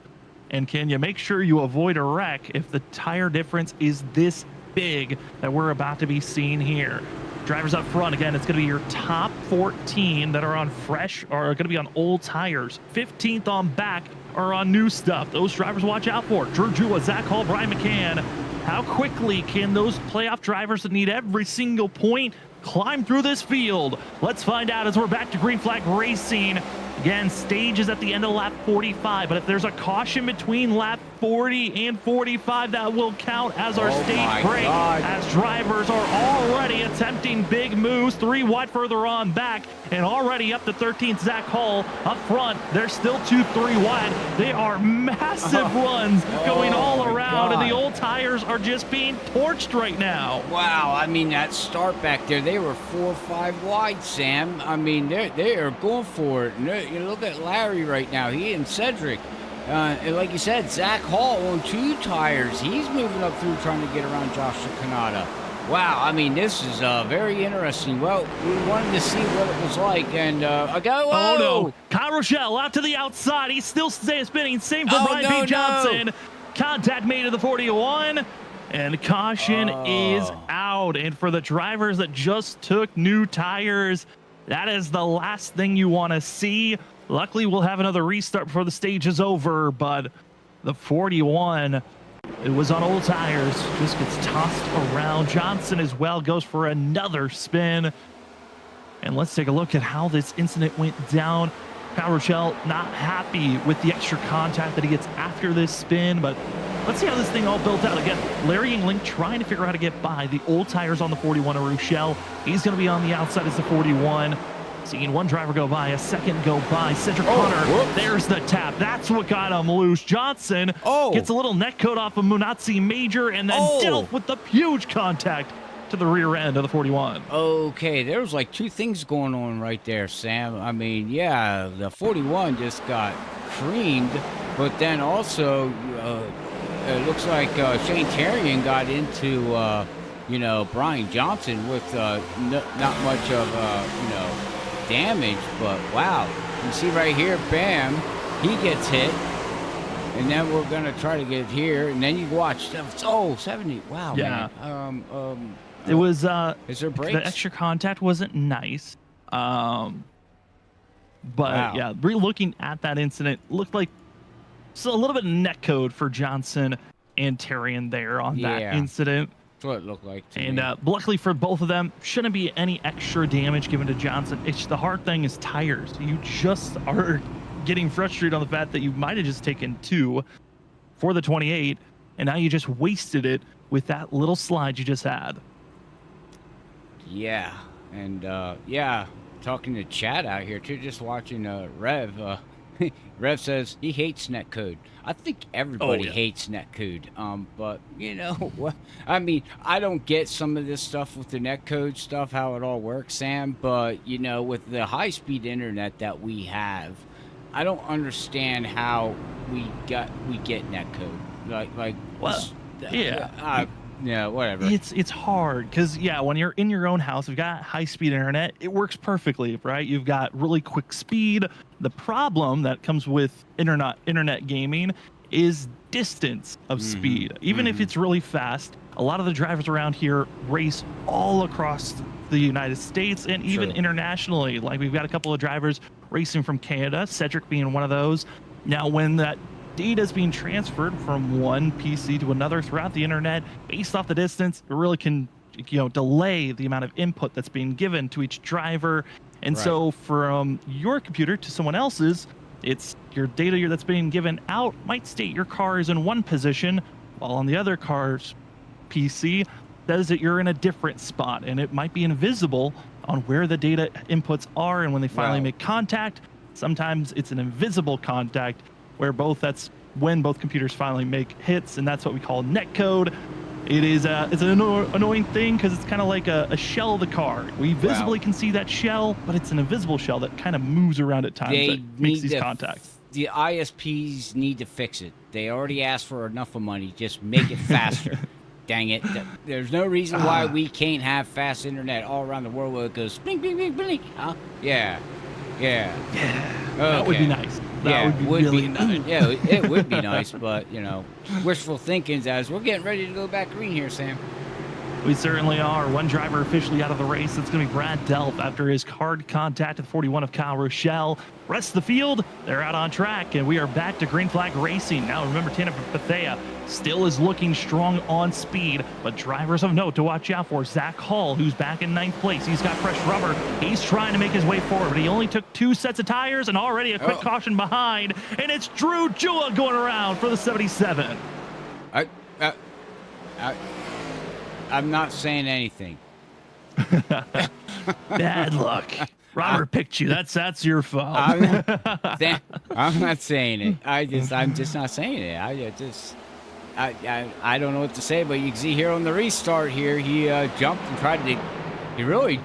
And can you make sure you avoid a wreck if the tire difference is this big that we're about to be seeing here? Drivers up front, again, it's going to be your top 14 that are on fresh or are going to be on old tires. 15th on back are on new stuff. Those drivers watch out for. Drew Jua, Zach Hall, Brian McCann. How quickly can those playoff drivers that need every single point climb through this field? Let's find out as we're back to green flag racing. Again, stage is at the end of lap 45, but if there's a caution between lap 40 and 45, that will count as our stage break, as drivers are already attempting big moves, 3 wide further on back, and already up to 13th, Zach Hall up front. They're still 2-3 wide. They are massive runs going all around, and the old tires are just being torched right now. Wow, I mean, that start back there, they were 4 or 5 wide, Sam. I mean, they are going for it. And look at Larry right now. He and Cedric. And like you said, Zach Hall on 2 tires. He's moving up through trying to get around Joshua Kanata. Wow, I mean, this is very interesting. Well, we wanted to see what it was like, and oh no, Kyle Rochelle out to the outside. He's still spinning. Same for Brian P. Johnson. Contact made to the 41, and caution is out. And for the drivers that just took new tires, that is the last thing you want to see. Luckily, we'll have another restart before the stage is over, but the 41, it was on old tires, just gets tossed around. Johnson as well goes for another spin. And let's take a look at how this incident went down. Kyle Rochelle not happy with the extra contact that he gets after this spin, but let's see how this thing all built out. Again, Larry Yingling trying to figure out how to get by the old tires on the 41 of Rochelle. He's going to be on the outside as the 41. Seeing one driver go by, a second go by. Cedric Hunter, there's the tap. That's what got him loose. Johnson gets a little neck coat off of Munatsi Major and then dealt with the huge contact to the rear end of the 41. Okay, there was like 2 things going on right there, Sam. I mean, yeah, the 41 just got creamed, but then also it looks like Shane Terrian got into, Brian Johnson with not much of, damage, but wow, you see right here, bam, he gets hit, and then we're gonna try to get here, and then you watch 70. Wow. Yeah, man. It was is there brakes? The extra contact wasn't nice, but yeah, re-looking at that incident, looked like a little bit of neck code for Johnson and Terrian there on that incident. That's what it looked like to and me. Luckily for both of them, shouldn't be any extra damage given to Johnson. It's the hard thing is tires. You just are getting frustrated on the fact that you might have just taken 2 for the 28, and now you just wasted it with that little slide you just had. Yeah, and talking to Chad out here too, just watching Rev. Rev says he hates netcode. I think everybody hates netcode. But you know what? I mean, I don't get some of this stuff with the netcode stuff, how it all works, Sam. But you know, with the high-speed internet that we have, I don't understand how we get netcode. Well, yeah. Yeah, whatever. It's hard because when you're in your own house, you've got high speed internet. It works perfectly, right? You've got really quick speed. The problem that comes with internet gaming is distance of speed. Even if it's really fast, a lot of the drivers around here race all across the United States and even internationally. Like we've got a couple of drivers racing from Canada, Cedric being one of those. Now, when that data is being transferred from one PC to another throughout the internet based off the distance, it really can delay the amount of input that's being given to each driver. And so from your computer to someone else's, it's your data that's being given out might state your car is in one position, while on the other car's PC says that you're in a different spot, and it might be invisible on where the data inputs are. And when they finally make contact, sometimes it's an invisible contact where that's when both computers finally make hits, and that's what we call netcode. It is it's an annoying thing because it's kind of like a shell of the car. We visibly can see that shell, but it's an invisible shell that kind of moves around at times that makes these contacts. The ISPs need to fix it. They already asked for enough of money. Just make it faster. Dang it. There's no reason why we can't have fast internet all around the world where it goes blink, blink, blink, blink. Huh? Yeah. Okay. That would be nice. That would be really nice. Yeah, it would be nice, but, wishful thinking as we're getting ready to go back green here, Sam. We certainly are. One driver officially out of the race. It's going to be Brad Delp after his hard contact at 41 of Kyle Rochelle. Rest of the field, they're out on track, and we are back to green flag racing. Now, remember, Tanner Bethea still is looking strong on speed, but drivers of note to watch out for. Zach Hall, who's back in 9th place. He's got fresh rubber. He's trying to make his way forward, but he only took 2 sets of tires and already a quick caution behind, and it's Drew Jua going around for the 77. I'm not saying anything. Bad luck. Robert picked you. That's your fault. I'm not saying it. I'm just not saying it. I don't know what to say, but you can see here on the restart here, he really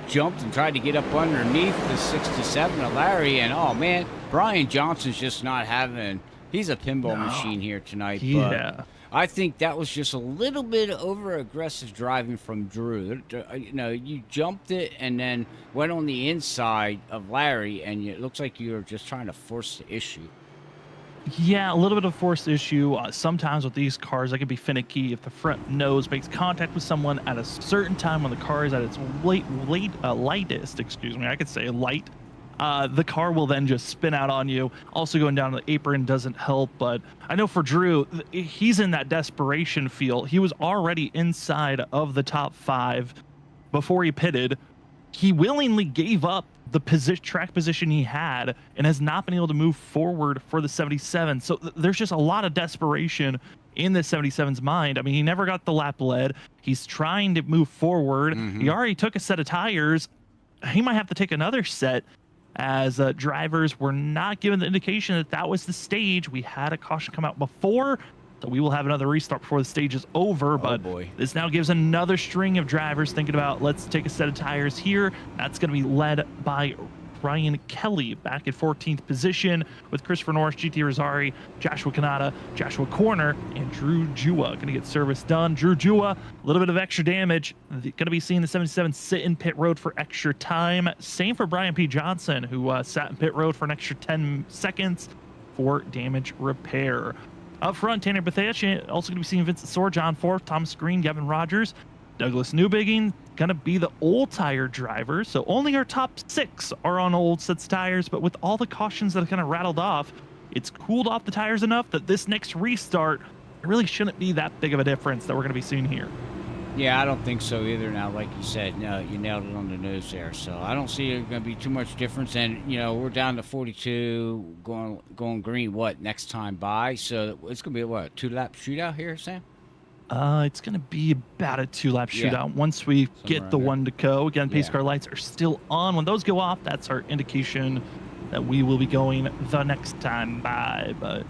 jumped and tried to get up underneath the 67 of Larry, and oh man, Brian Johnson's just not having. He's a pinball machine here tonight. Yeah. But I think that was just a little bit over-aggressive driving from Drew. You jumped it and then went on the inside of Larry, and it looks like you were just trying to force the issue. Yeah, a little bit of forced issue. Sometimes with these cars, that can be finicky. If the front nose makes contact with someone at a certain time when the car is at its lightest, I could say light, the car will then just spin out on you. Also going down the apron doesn't help, but I know for Drew, he's in that desperation feel. He was already inside of the top 5 before he pitted. He willingly gave up the track position he had and has not been able to move forward for the 77. So there's just a lot of desperation in the 77's mind. I mean, he never got the lap led. He's trying to move forward. He already took a set of tires. He might have to take another set, as drivers were not given the indication that was the stage. We had a caution come out before, so we will have another restart before the stage is over. But this now gives another string of drivers thinking about, let's take a set of tires here. That's going to be led by Ryan Kelly back at 14th position, with Christopher Norris, GT Rosari, Joshua Kanata, Joshua Corner, and Drew Jua going to get service done. Drew Jua, a little bit of extra damage. Going to be seeing the 77 sit in pit road for extra time. Same for Brian P. Johnson, who sat in pit road for an extra 10 seconds for damage repair. Up front, Tanner Bethea also going to be seeing Vincent Soar, John Forth, Thomas Green, Gavin Rogers, Douglas Newbigging, going to be the old tire drivers. So only our top 6 are on old sets of tires, but with all the cautions that have kind of rattled off, it's cooled off the tires enough that this next restart, it really shouldn't be that big of a difference that we're going to be seeing here. Yeah, I don't think so either. Now, like you said, no, you nailed it on the nose there. So I don't see it going to be too much difference. And, we're down to 42 going green, next time by. So it's going to be a 2-lap shootout here, Sam? It's going to be about a 2-lap shootout once we get the one to go. Again, pace car lights are still on. When those go off, that's our indication that we will be going the next time by. But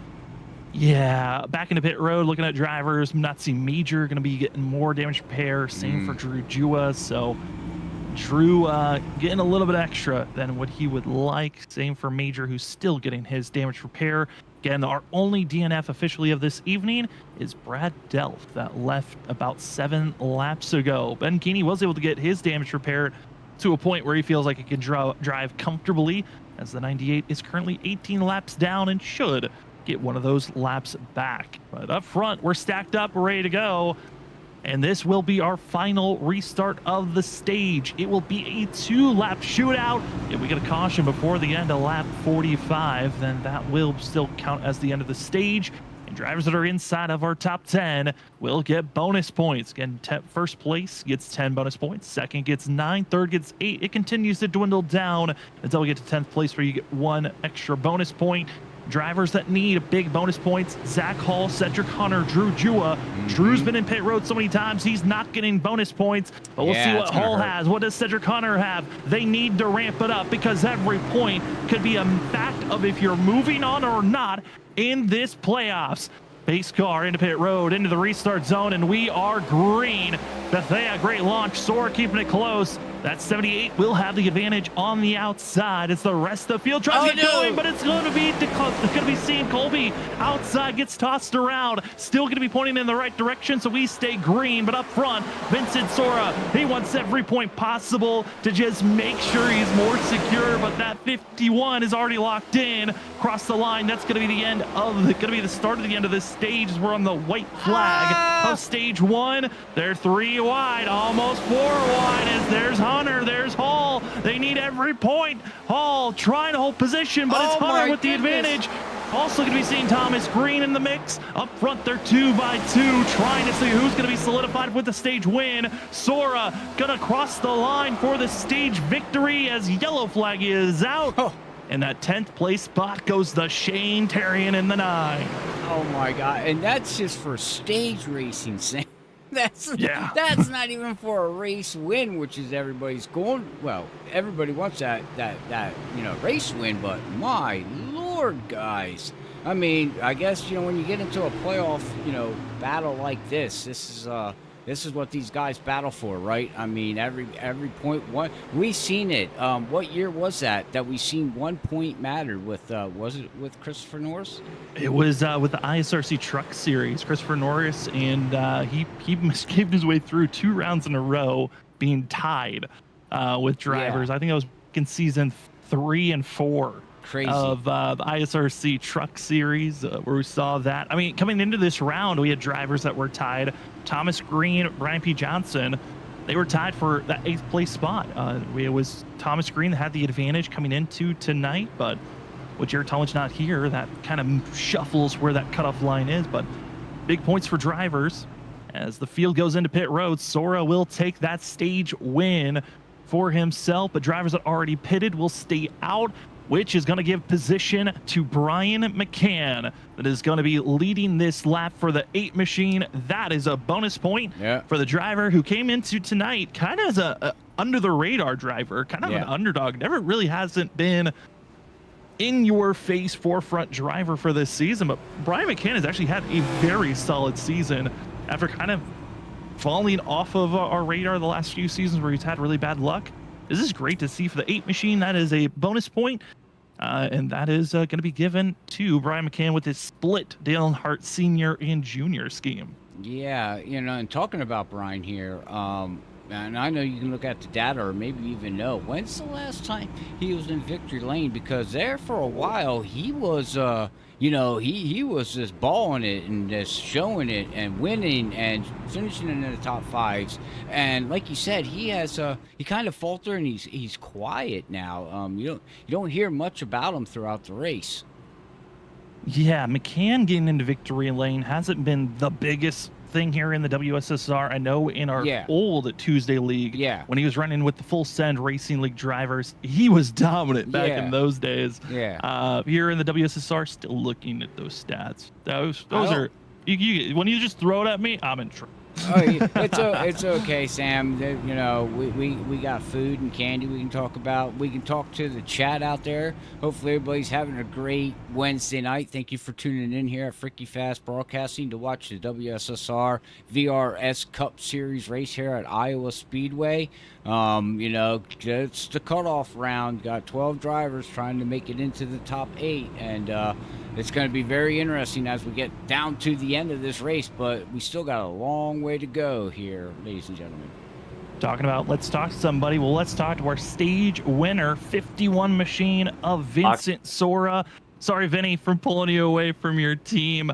yeah, back into pit road, looking at drivers. Nazi Major going to be getting more damage repair. Same for Drew Jua. So Drew getting a little bit extra than what he would like. Same for Major, who's still getting his damage repair. Again, our only DNF officially of this evening is Brad Delph that left about 7 laps ago. Ben Keeney was able to get his damage repaired to a point where he feels like he can drive comfortably, as the 98 is currently 18 laps down and should get one of those laps back. But up front, we're stacked up, we're ready to go. And this will be our final restart of the stage. It will be a 2-lap shootout. If we get a caution before the end of lap 45, then that will still count as the end of the stage. And drivers that are inside of our top 10 will get bonus points. Again, first place gets 10 bonus points. Second gets 9. Third gets 8. It continues to dwindle down until we get to 10th place, where you get 1 extra bonus point. Drivers that need big bonus points: Zach Hall, Cedric Hunter, Drew Jua. Drew's been in pit road so many times, he's not getting bonus points. But we'll see what Hall has. What does Cedric Hunter have? They need to ramp it up, because every point could be a fact of if you're moving on or not in this playoffs. Base car into pit road, into the restart zone, and we are green. Bethea, great launch. Sora keeping it close. That 78 will have the advantage on the outside. It's the rest of the field trying to get going, but it's going to be seeing Colby outside, gets tossed around. Still going to be pointing in the right direction, so we stay green. But up front, Vincent Sora, he wants every point possible to just make sure he's more secure. But that 51 is already locked in. Cross the line. That's going to be the end of the start of the end of this stage. As we're on the white flag of stage 1. They're 3 wide, almost 4 wide. As there's Hunter, there's Hall. They need every point. Hall trying to hold position, but it's Hunter with the advantage. Also going to be seeing Thomas Green in the mix. Up front, they're 2 by 2, trying to see who's going to be solidified with the stage win. Sora going to cross the line for the stage victory, as yellow flag is out. And that 10th place spot goes to Shane Terrian in the 9. Oh my God. And that's just for stage racing, Sam. That's not even for a race win, which is everybody's going. Well, everybody wants that race win, but my Lord, guys. I mean, I guess when you get into a playoff battle like this is what these guys battle for, right? I mean, every point one. We seen it. What year was that we seen 1 point mattered with? Was it with Christopher Norris? It was with the ISRC Truck Series. Christopher Norris, and he misgave his way through 2 rounds in a row, being tied with drivers. I think that was in season 3 and 4. Crazy. Of the ISRC Truck Series, where we saw that. I mean, coming into this round, we had drivers that were tied. Thomas Green, Brian P. Johnson, they were tied for that 8th place spot. It was Thomas Green that had the advantage coming into tonight, but with Jared Talmadge not here, that kind of shuffles where that cutoff line is. But big points for drivers. As the field goes into pit road, Sora will take that stage win for himself, but drivers that already pitted will stay out, which is going to give position to Brian McCann, that is going to be leading this lap for the 8 machine. That is a bonus point for the driver who came into tonight kind of as a under the radar driver, kind of an underdog. Never really hasn't been in your face forefront driver for this season, but Brian McCann has actually had a very solid season after kind of falling off of our radar the last few seasons where he's had really bad luck. This is great to see for the 8 machine. That is a bonus point, and that is going to be given to Brian McCann with his split Dale Hart Sr. and Junior scheme. Yeah, and talking about Brian here, and I know you can look at the data or maybe even know, when's the last time he was in victory lane? Because there for a while, he was, he was just balling it and just showing it and winning and finishing in the top 5s. And like you said, he has he kind of faltered and he's quiet now. You don't hear much about him throughout the race. Yeah, McCann getting into victory lane hasn't been the biggest thing here in the WSSR. I know in our old Tuesday league, when he was running with the Full Send Racing League drivers, he was dominant back in those days. Here in the WSSR, still looking at those stats. Those are when you just throw it at me, I'm in trouble. Oh, it's okay, Sam. You know, we got food and candy we can talk about. We can talk to the chat out there. Hopefully, everybody's having a great Wednesday night. Thank you for tuning in here at Freaky Fast Broadcasting to watch the WSSR VRS Cup Series race here at Iowa Speedway. You know, it's the cutoff round. Got 12 drivers trying to make it into the top 8, and it's going to be very interesting as we get down to the end of this race, but we still got a long way to go here, ladies and gentlemen. Talking about let's talk to somebody. Well, let's talk to our stage winner, 51 machine of Vincent Sora. Sorry, Vinny, for pulling you away from your team.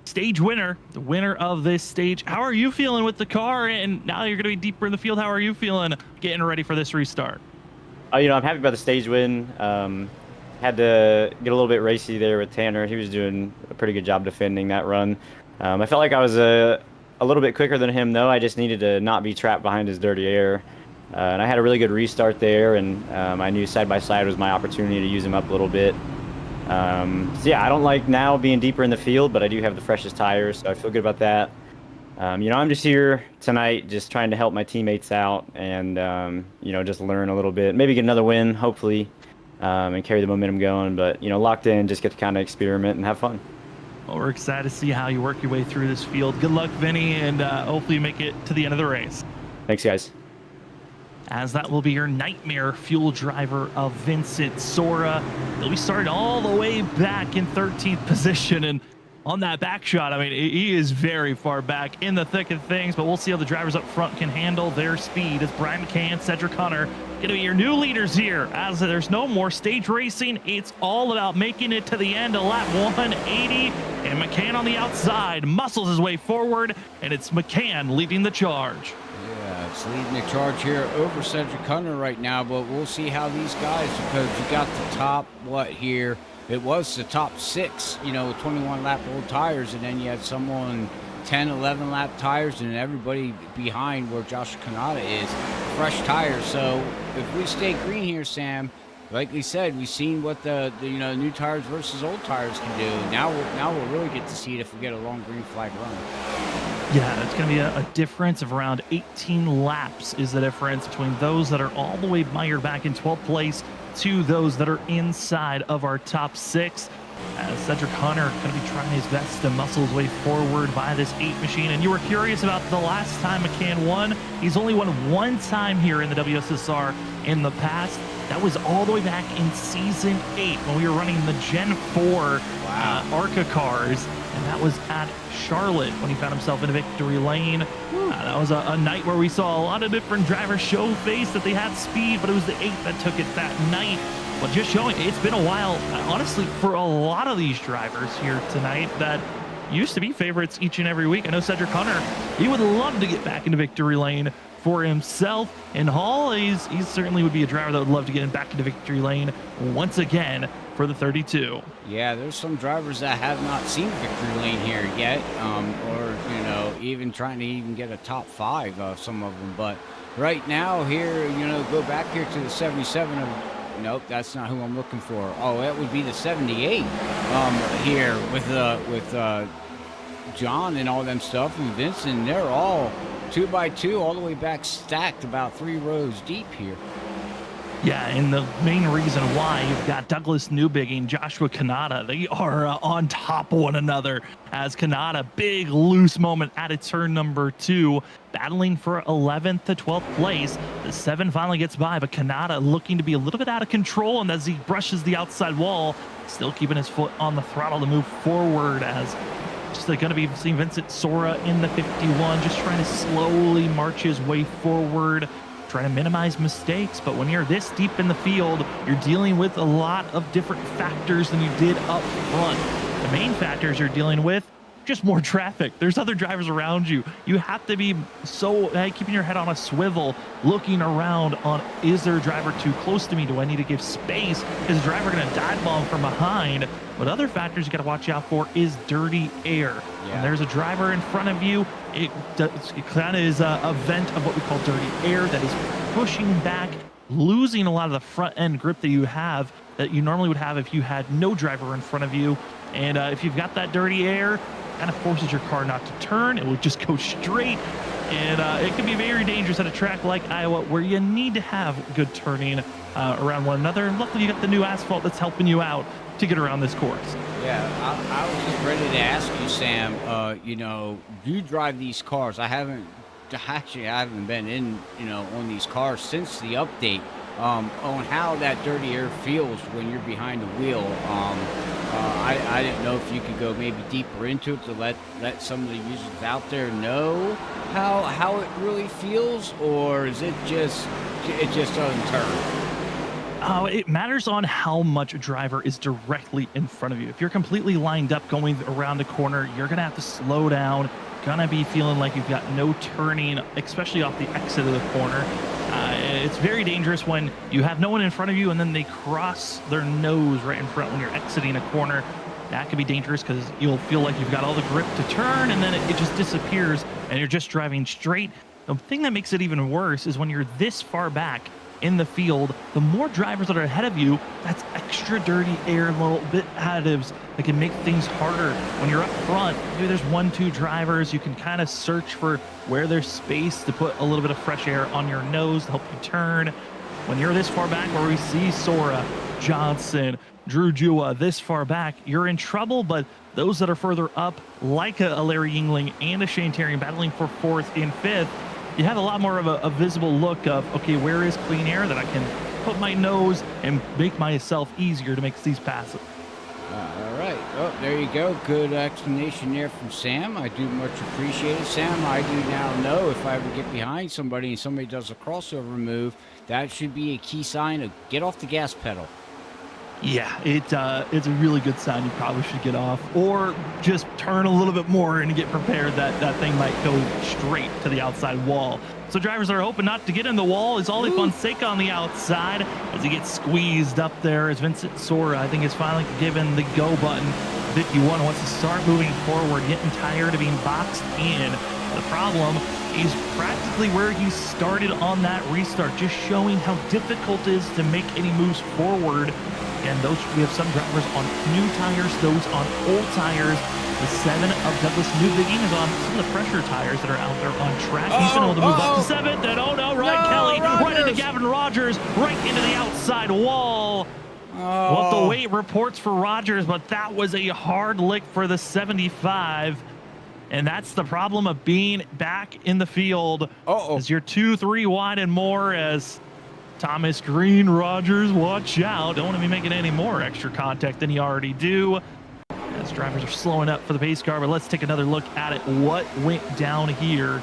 Stage winner, the winner of this stage. How are you feeling with the car? And now you're going to be deeper in the field. How are you feeling getting ready for this restart? You know, I'm happy about the stage win. Had to get a little bit racy there with Tanner. He was doing a pretty good job defending that run. I felt like I was a little bit quicker than him, though. I just needed to not be trapped behind his dirty air. And I had a really good restart there, and I knew side-by-side was my opportunity to use him up a little bit. So, yeah, I don't like now being deeper in the field, but I do have the freshest tires, so I feel good about that. You know, I'm just here tonight just trying to help my teammates out and, you know, just learn a little bit. Maybe get another win, hopefully. And carry the momentum going, but you know, locked in, just get to kind of experiment and have fun. Well, we're excited to see how you work your way through this field. Good luck, Vinny, and hopefully you make it to the end of the race. Thanks, guys. As that will be your nightmare fuel driver of Vincent Sora. He'll be starting all the way back in 13th position, and on that back shot, I mean, he is very far back in the thick of things, but we'll see how the drivers up front can handle their speed as Brian McCann and Cedric Hunter going to be your new leaders here. As there's no more stage racing, it's all about making it to the end of lap 180, and McCann on the outside muscles his way forward, and it's McCann leading the charge. Yeah, it's leading the charge here over Cedric Hunter right now, but we'll see how these guys, because you got the top, what here? It was the top 6, you know, 21 lap old tires, and then you had someone 10, 11 lap tires, and everybody behind where Josh Kanata is, fresh tires. So if we stay green here, Sam, like we said, we've seen what the you know, new tires versus old tires can do. Now we'll really get to see it if we get a long green flag run. Yeah, it's going to be a difference of around 18 laps is the difference between those that are all the way mired back in 12th place to those that are inside of our top 6. As Cedric Hunter going to be trying his best to muscle his way forward by this 8 machine. And you were curious about the last time McCann won. He's only won one time here in the WSSR in the past. That was all the way back in season 8 when we were running the Gen 4 ARCA cars. And that was at Charlotte when he found himself in victory lane. That was a night where we saw a lot of different drivers show face that they had speed, but it was the 8 that took it that night. But just showing, it's been a while, honestly, for a lot of these drivers here tonight that used to be favorites each and every week. I know Cedric Hunter, he would love to get back into victory lane for himself. And Hall, he certainly would be a driver that would love to get him back into victory lane once again for the 32. Yeah, there's some drivers that have not seen victory lane here yet, or, you know, even trying to even get a top 5, some of them. But right now here, you know, go back here to the 77 of, nope, that's not who I'm looking for. Oh, that would be the 78 here with John and all them stuff, and Vincent. They're all 2x2 all the way back, stacked about 3 rows deep here. Yeah, and the main reason why you've got Douglas Newbig and Joshua Kanata, they are on top of one another, as Kanata, big loose moment at a turn number 2, battling for 11th to 12th place. The 7 finally gets by, but Kanata looking to be a little bit out of control, and as he brushes the outside wall, still keeping his foot on the throttle to move forward, as just going to be seeing Vincent Sora in the 51, just trying to slowly march his way forward, trying to minimize mistakes. But when you're this deep in the field, you're dealing with a lot of different factors than you did up front. The main factors you're dealing with, just more traffic. There's other drivers around you. You have to be so keeping your head on a swivel, looking around on, is there a driver too close to me? Do I need to give space? Is the driver going to dive bomb from behind? But other factors you got to watch out for is dirty air. Yeah. When there's a driver in front of you, it kind of is a vent of what we call dirty air that is pushing back, losing a lot of the front end grip that you have, that you normally would have if you had no driver in front of you. And if you've got that dirty air, kind of forces your car not to turn. It will just go straight. And it can be very dangerous at a track like Iowa where you need to have good turning around one another. And luckily, you got the new asphalt that's helping you out to get around this course. Yeah, I was just ready to ask you, Sam. You know, you drive these cars. I haven't been in, you know, on these cars since the update. On how that dirty air feels when you're behind the wheel. I didn't know if you could go maybe deeper into it to let some of the users out there know how it really feels, or is it just doesn't turn? It matters on how much a driver is directly in front of you. If you're completely lined up going around a corner, you're gonna have to slow down. Gonna be feeling like you've got no turning, especially off the exit of the corner. It's very dangerous when you have no one in front of you and then they cross their nose right in front when you're exiting a corner. That could be dangerous because you'll feel like you've got all the grip to turn and then it just disappears and you're just driving straight. The thing that makes it even worse is when you're this far back in the field, the more drivers that are ahead of you, that's extra dirty air, little bit additives that can make things harder. When you're up front, maybe there's 1-2 drivers, you can kind of search for where there's space to put a little bit of fresh air on your nose to help you turn. When you're this far back where we see Sora, Johnson, Drew Jua this far back, you're in trouble, but those that are further up, like a Larry Yingling and a Shane Terry battling for 4th and 5th, you have a lot more of a visible look of, okay, where is clean air that I can put my nose and make myself easier to make these passes. All right. Oh, there you go. Good explanation there from Sam. I do much appreciate it. Sam, I do now know if I ever get behind somebody and somebody does a crossover move, that should be a key sign of get off the gas pedal. Yeah, it's a really good sign. You probably should get off or just turn a little bit more and get prepared that that thing might go straight to the outside wall. So drivers are hoping not to get in the wall. Is Ollie Fonseca on the outside as he gets squeezed up there as Vincent Sora, I think, is finally given the go button. 51 wants to start moving forward, getting tired of being boxed in. The problem is practically where he started on that restart, just showing how difficult it is to make any moves forward. And those, we have some drivers on new tires, those on old tires. The 7 of Douglas Newbegin is on some of the pressure tires that are out there on track. He's been able to move up to 7th, and oh no, Ryan Kelly right into Gavin Rogers, right into the outside wall. We'll have to wait reports for Rogers, but that was a hard lick for the 75. And that's the problem of being back in the field. As you're 2-3 wide and more, as Thomas Green, Rogers, watch out. Don't want to be making any more extra contact than you already do. As drivers are slowing up for the pace car, but let's take another look at it. What went down here?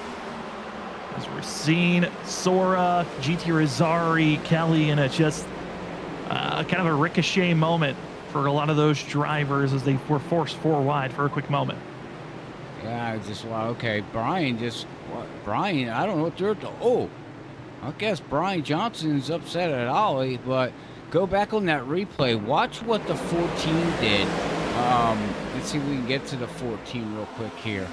As we're seeing Sora, GT Rozzari, Kelly, and it's just kind of a ricochet moment for a lot of those drivers as they were forced 4 wide for a quick moment. Yeah, just, well, okay, Brian, I don't know what they're doing. I guess Brian Johnson's upset at Ollie, but go back on that replay. Watch what the 14 did. Let's see if we can get to the 14 real quick here.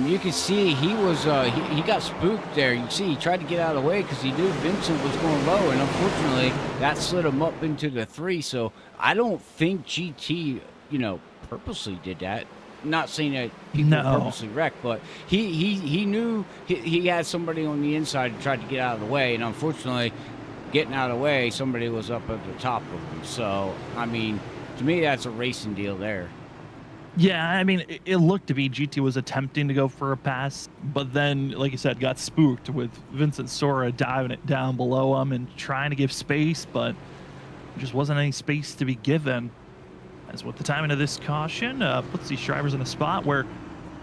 You can see he was he got spooked there. You can see he tried to get out of the way because he knew Vincent was going low, and unfortunately that slid him up into the 3. So I don't think GT, purposely did that. Not saying that people purposely wrecked, but he knew he had somebody on the inside and tried to get out of the way, and unfortunately, getting out of the way, somebody was up at the top of him. So, I mean, to me, that's a racing deal there. Yeah, I mean, it looked to be GT was attempting to go for a pass, but then, like you said, got spooked with Vincent Sora diving it down below him and trying to give space, but there just wasn't any space to be given. As with the timing of this caution, puts these drivers in a spot where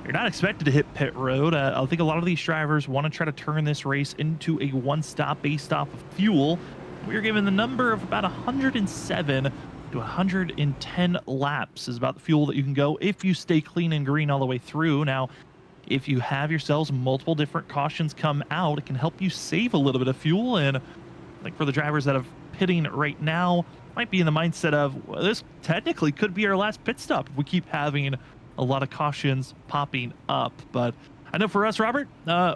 you're not expected to hit pit road. I think a lot of these drivers want to try to turn this race into a one-stop based off of fuel. We're given the number of about 107 to 110 laps is about the fuel that you can go if you stay clean and green all the way through. Now, if you have yourselves multiple different cautions come out, it can help you save a little bit of fuel. And I think for the drivers that are pitting right now, might be in the mindset of, well, this technically could be our last pit stop if we keep having a lot of cautions popping up. But I know for us, Robert,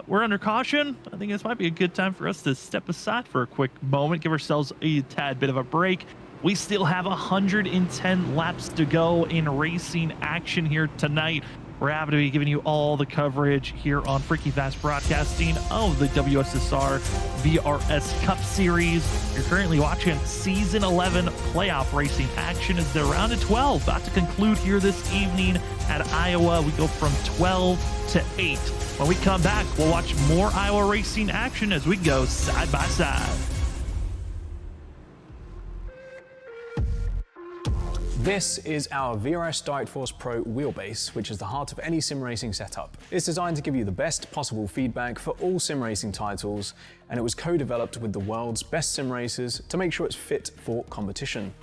we're under caution. I think this might be a good time for us to step aside for a quick moment, give ourselves a tad bit of a break. We still have 110 laps to go in racing action here tonight. We're happy to be giving you all the coverage here on Freaky Fast Broadcasting of the WSSR VRS Cup Series. You're currently watching Season 11 playoff racing action as the round of 12 about to conclude here this evening at Iowa. We go from 12 to 8. When we come back, we'll watch more Iowa racing action as we go side by side. This is our VRS Direct Force Pro wheelbase, which is the heart of any sim racing setup. It's designed to give you the best possible feedback for all sim racing titles, and it was co-developed with the world's best sim racers to make sure it's fit for competition.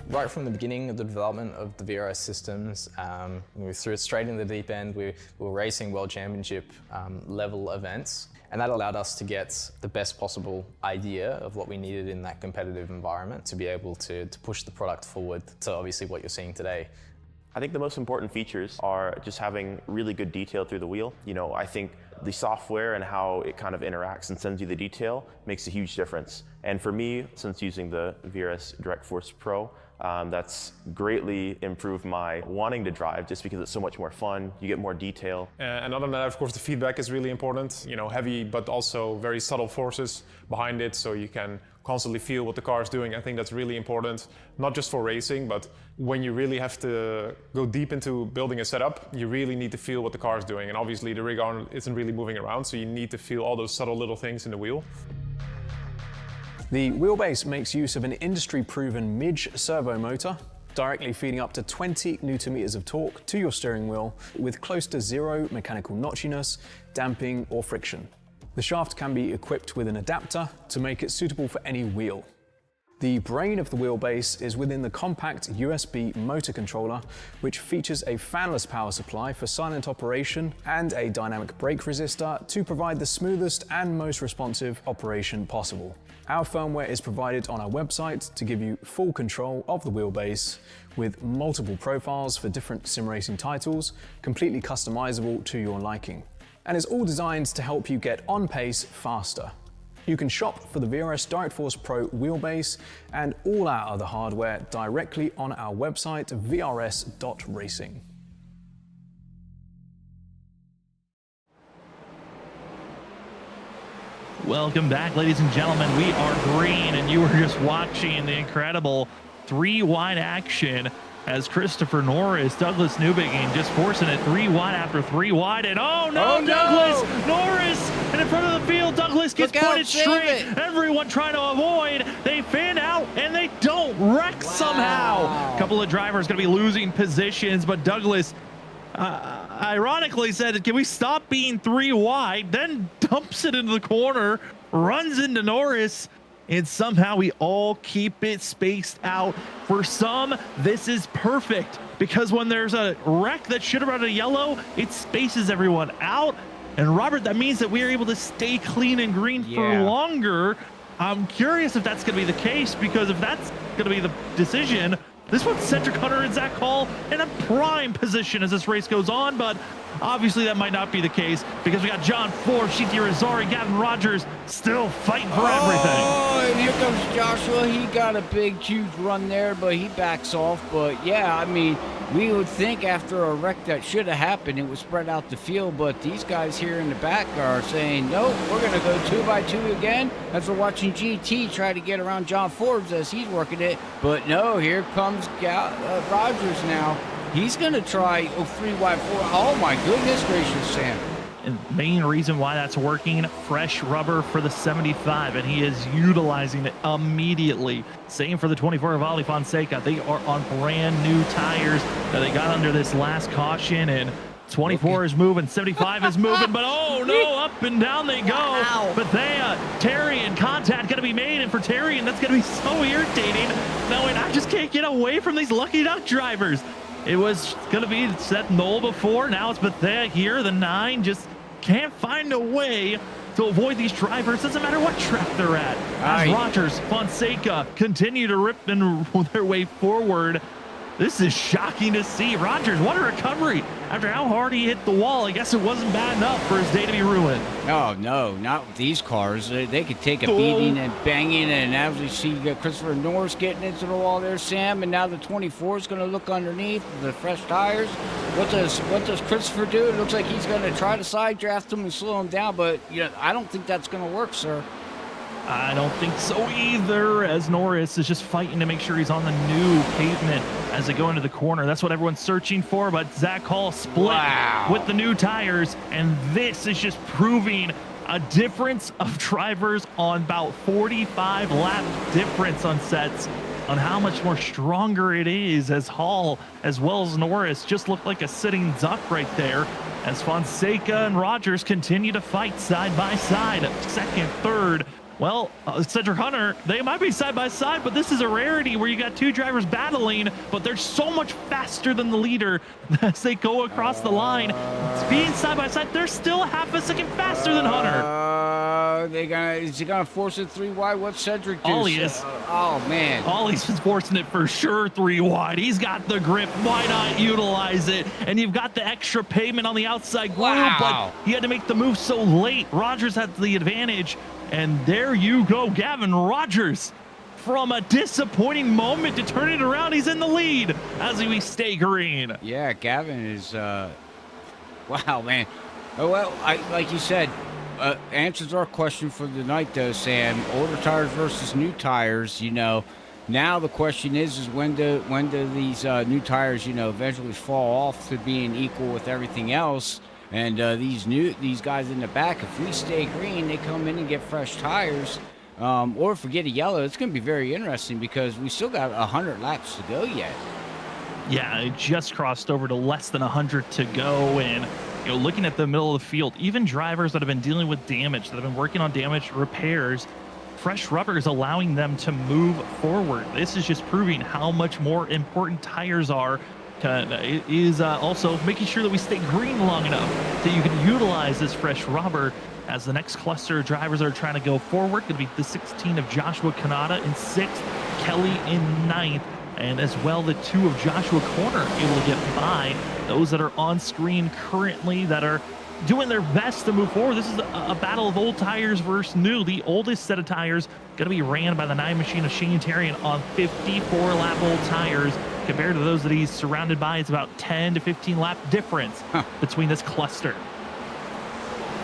Right from the beginning of the development of the VRS systems, we threw it straight in the deep end. We were racing World Championship level events, and that allowed us to get the best possible idea of what we needed in that competitive environment to be able to push the product forward to obviously what you're seeing today. I think the most important features are just having really good detail through the wheel. You know, I think the software and how it kind of interacts and sends you the detail makes a huge difference. And for me, since using the VRS Direct Force Pro, that's greatly improved my wanting to drive just because it's so much more fun, you get more detail. And other than that, of course, the feedback is really important. You know, heavy but also very subtle forces behind it, so you can constantly feel what the car is doing. I think that's really important, not just for racing, but when you really have to go deep into building a setup, you really need to feel what the car is doing. And obviously the rig arm isn't really moving around, so you need to feel all those subtle little things in the wheel. The wheelbase makes use of an industry-proven Midge servo motor, directly feeding up to 20 Newton meters of torque to your steering wheel with close to zero mechanical notchiness, damping, or friction. The shaft can be equipped with an adapter to make it suitable for any wheel. The brain of the wheelbase is within the compact USB motor controller, which features a fanless power supply for silent operation and a dynamic brake resistor to provide the smoothest and most responsive operation possible. Our firmware is provided on our website to give you full control of the wheelbase with multiple profiles for different sim racing titles, completely customizable to your liking. And it's all designed to help you get on pace faster. You can shop for the VRS Direct Force Pro wheelbase and all our other hardware directly on our website, vrs.racing. Welcome back, ladies and gentlemen. We are green, and you are just watching the incredible three-wide action as Christopher Norris, Douglas Newbegin just forcing it three wide after three wide, and oh no, Douglas Norris and in front of the field. Douglas gets pointed straight. Everyone trying to avoid. They fan out and they don't wreck somehow. A couple of drivers going to be losing positions, but Douglas ironically said, "Can we stop being three wide?" Then dumps it into the corner, runs into Norris. And somehow we all keep it spaced out. For some, this is perfect because when there's a wreck that should have run a yellow, it spaces everyone out. And Robert, that means that we are able to stay clean and green for longer. I'm curious if that's going to be the case, because if that's going to be the decision, this puts Cedric Hunter and Zach Hall in a prime position as this race goes on, but obviously that might not be the case because we got John Ford, Shiti Razari, Gavin Rogers still fighting for everything. Oh, and here comes Joshua. He got a big, huge run there, but he backs off. But yeah, I mean, we would think after a wreck that should have happened, it would spread out the field, but these guys here in the back are saying, nope, we're going to go 2 by 2 again, as we're watching GT try to get around John Forbes as he's working it. But no, here comes Rogers now. He's going to try 3 wide 4. Oh my goodness gracious, Sam. And main reason why that's working, fresh rubber for the 75, and he is utilizing it immediately. Same for the 24 of Ali Fonseca. They are on brand new tires that they got under this last caution, and 24 is moving, 75 is moving, but oh no, up and down they go. Wow. Bethea, Terry, and contact going to be made, and for Terry, and that's going to be so irritating, knowing I just can't get away from these Lucky Duck drivers. It was going to be Seth Knoll before. Now it's Bethea here. The 9 just can't find a way to avoid these drivers. Doesn't matter what track they're at. As Rogers, Fonseca continue to rip and their way forward. This is shocking to see. Rogers, what a recovery after how hard he hit the wall. I guess it wasn't bad enough for his day to be ruined. Oh, no, not with these cars. They could take a beating and banging, and as we see Christopher Norris getting into the wall there, Sam, and now the 24 is going to look underneath the fresh tires. What does Christopher do? It looks like he's going to try to side draft him and slow him down, but I don't think that's going to work, sir. I don't think so either, as Norris is just fighting to make sure he's on the new pavement as they go into the corner. That's what everyone's searching for, but Zach Hall split with the new tires, and this is just proving a difference of drivers on about 45 lap difference on sets on how much more stronger it is, as Hall as well as Norris just look like a sitting duck right there as Fonseca and Rogers continue to fight side by side, second, third. Well, Cedric Hunter, they might be side by side, but this is a rarity where you got two drivers battling, but they're so much faster than the leader as they go across the line. Being side by side, they're still half a second faster than Hunter. Is he gonna force it 3 wide? What's Cedric do? Ollie is. Oh man. Ollie's forcing it for sure 3 wide. He's got the grip. Why not utilize it? And you've got the extra pavement on the outside group, but he had to make the move so late. Rogers had the advantage. And there you go, Gavin Rogers, from a disappointing moment to turn it around. He's in the lead as we stay green. Yeah, Gavin is, wow, man. Oh, well, like you said, answers our question for the night, though, Sam. Older tires versus new tires, Now the question is when do these new tires, eventually fall off to being equal with everything else? And these guys in the back, if we stay green, they come in and get fresh tires. Or if we get a yellow, it's going to be very interesting because we still got 100 laps to go yet. Yeah, it just crossed over to less than 100 to go. And, looking at the middle of the field, even drivers that have been dealing with damage, that have been working on damage repairs, fresh rubber is allowing them to move forward. This is just proving how much more important tires are. It is also making sure that we stay green long enough that you can utilize this fresh rubber as the next cluster of drivers are trying to go forward. Going to be the 16 of Joshua Kanata in 6th, Kelly in 9th, and as well the 2 of Joshua Corner able to get by those that are on screen currently that are doing their best to move forward. This is a battle of old tires versus new. The oldest set of tires going to be ran by the 9 machine of Shane Tarian on 54 lap old tires. Compared to those that he's surrounded by, it's about 10 to 15 lap difference between this cluster.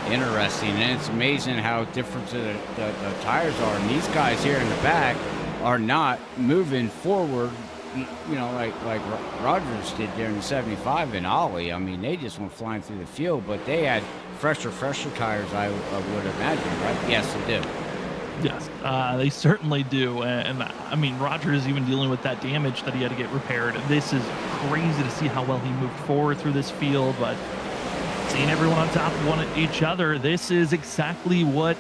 Interesting, and it's amazing how different the tires are. And these guys here in the back are not moving forward, like Rogers did there in the 75 and Ollie. I mean, they just went flying through the field, but they had fresher tires, I would imagine, right? Yes, they do. Yes, they certainly do. And I mean, Rogers is even dealing with that damage that he had to get repaired. This is crazy to see how well he moved forward through this field, but seeing everyone on top of each other, this is exactly what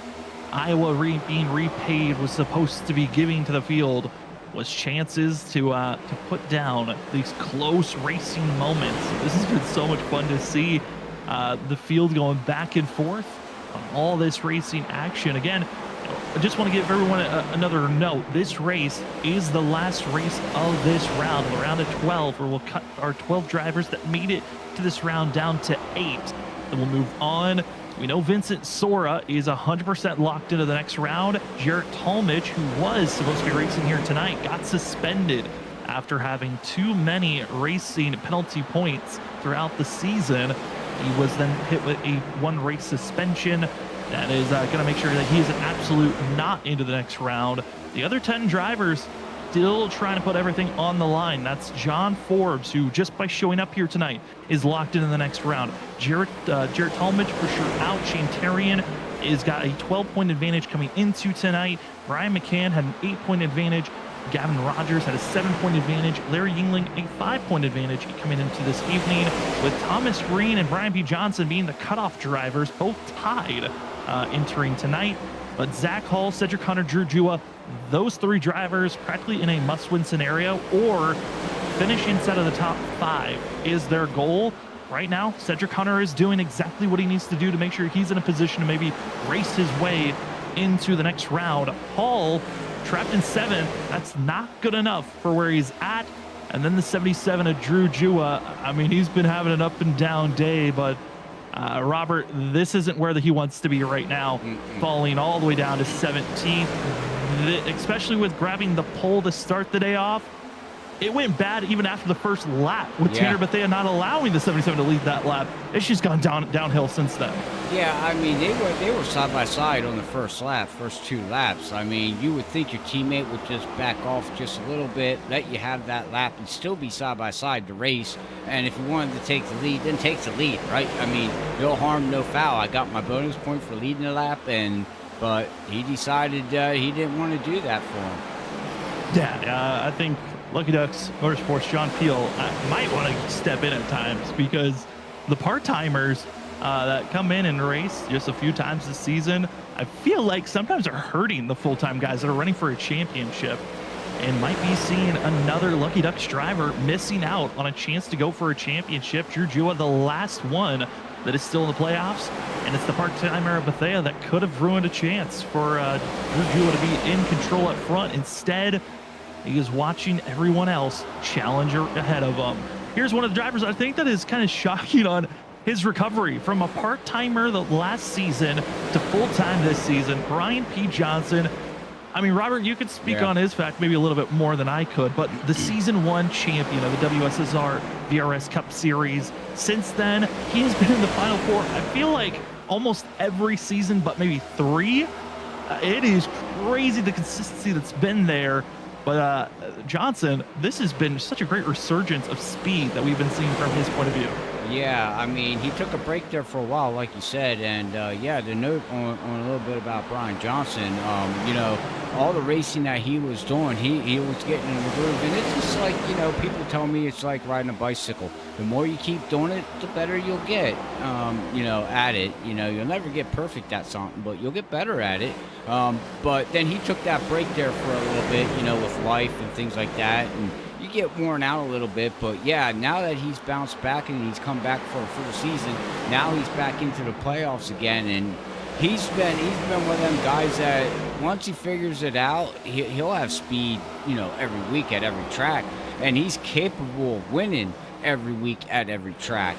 Iowa being repaid was supposed to be giving to the field, was chances to put down these close racing moments. This has been so much fun to see the field going back and forth on all this racing action. Again, I just want to give everyone another note. This race is the last race of this round, the round of 12, where we'll cut our 12 drivers that made it to this round down to 8. Then we'll move on. We know Vincent Sora is 100% locked into the next round. Jarrett Talmadge, who was supposed to be racing here tonight, got suspended after having too many racing penalty points throughout the season. He was then hit with a 1-race suspension. That is going to make sure that he is an absolute not into the next round. The other 10 drivers still trying to put everything on the line. That's John Forbes, who just by showing up here tonight is locked into the next round. Jarrett Talmadge for sure out. Shane Tarian has got a 12-point advantage coming into tonight. Brian McCann had an 8-point advantage. Gavin Rogers had a 7-point advantage. Larry Yingling, a 5-point advantage coming into this evening, with Thomas Green and Brian P. Johnson being the cutoff drivers, both tied entering tonight. But Zach Hall, Cedric Hunter, Drew Jua, those 3 drivers practically in a must-win scenario, or finish inside of the top 5 is their goal. Right now, Cedric Hunter is doing exactly what he needs to do to make sure he's in a position to maybe race his way into the next round. Hall trapped in 7th. That's not good enough for where he's at. And then the 77 of Drew Jua. I mean, he's been having an up and down day, but Robert, this isn't where he wants to be right now, falling all the way down to 17th, especially with grabbing the pole to start the day off. It went bad even after the first lap with Tanner Bethea not allowing the 77 to lead that lap. It's just gone downhill since then. Yeah, I mean, they were side by side on the first 2 laps. I mean, you would think your teammate would just back off just a little bit, let you have that lap, and still be side by side to race. And if you wanted to take the lead, then take the lead, right? I mean, no harm, no foul. I got my bonus point for leading the lap, but he decided he didn't want to do that for him. Yeah, I think Lucky Ducks Motorsports, John Peel, might want to step in at times, because the part-timers that come in and race just a few times this season, I feel like sometimes are hurting the full-time guys that are running for a championship, and might be seeing another Lucky Ducks driver missing out on a chance to go for a championship. Drew Jua, the last one that is still in the playoffs, and it's the part-timer of Bethea that could have ruined a chance for Drew Jua to be in control up front. Instead, he is watching everyone else challenge ahead of him. Here's one of the drivers I think that is kind of shocking on his recovery from a part-timer the last season to full-time this season. Brian P. Johnson. I mean, Robert, you could speak on his fact maybe a little bit more than I could, but the season 1 champion of the WSSR VRS Cup Series. Since then, he has been in the Final 4, I feel like almost every season, but maybe 3. It is crazy the consistency that's been there. But Johnson, this has been such a great resurgence of speed that we've been seeing from his point of view. Yeah, I mean, he took a break there for a while, like you said, and the note on a little bit about Brian Johnson, you know, all the racing that he was doing, he was getting in the groove, and it's just like, you know, people tell me it's like riding a bicycle. The more you keep doing it, the better you'll get, you know, at it. You know, you'll never get perfect at something, but you'll get better at it. But then he took that break there for a little bit, you know, with life and things like that, and you get worn out a little bit. But yeah, now that he's bounced back and he's come back for a full season, now he's back into the playoffs again, and he's been one of them guys that once he figures it out, he'll have speed, you know, every week at every track, and he's capable of winning every week at every track.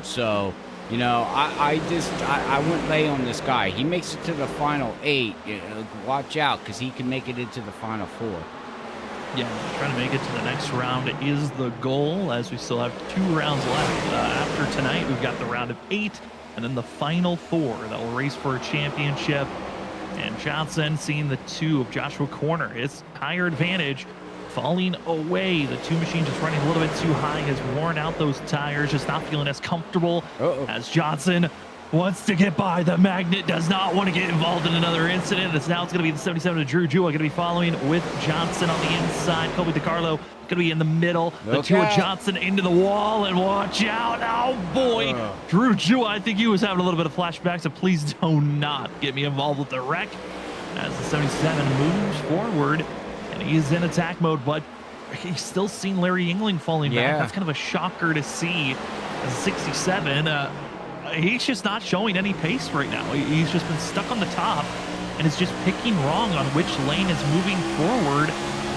So, you know, I wouldn't lay on this guy. He makes it to the final 8. You know, watch out, because he can make it into the final 4. Yeah, trying to make it to the next round is the goal, as we still have 2 rounds left. After tonight, we've got the round of 8, and then the final 4 that will race for a championship. And Johnson seeing the 2 of Joshua Corner, his higher advantage, falling away. The 2 machine just running a little bit too high, has worn out those tires, just not feeling as comfortable as Johnson wants to get by. The Magnet does not want to get involved in another incident. It's going to be the 77 of Drew Jua going to be following with Johnson on the inside. Colby DiCarlo going to be in the middle. The 2 of Johnson into the wall, and watch out. Oh boy, Drew Jua, I think he was having a little bit of flashbacks, so please do not get me involved with the wreck as the 77 moves forward. He's in attack mode, but he's still seen Larry Yingling falling back. That's kind of a shocker to see. As a 67, he's just not showing any pace right now. He's just been stuck on the top, and is just picking wrong on which lane is moving forward.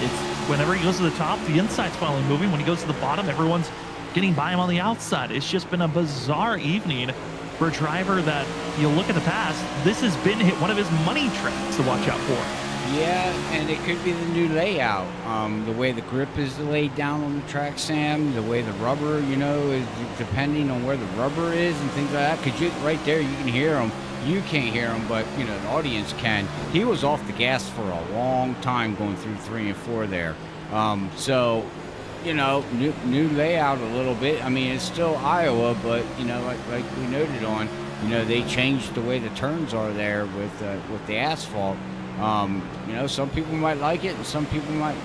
It's whenever he goes to the top, the inside's finally moving. When he goes to the bottom, everyone's getting by him on the outside. It's just been a bizarre evening for a driver that, you look at the past, this has been one of his money tracks to watch out for. Yeah, and it could be the new layout. The way the grip is laid down on the track, Sam, the way the rubber, you know, is depending on where the rubber is and things like that. Because right there, you can hear him. You can't hear him, but, you know, the audience can. He was off the gas for a long time going through 3 and 4 there. So, you know, new layout a little bit. I mean, it's still Iowa, but, you know, like we noted on, you know, they changed the way the turns are there with the asphalt. You know, some people might like it and some people might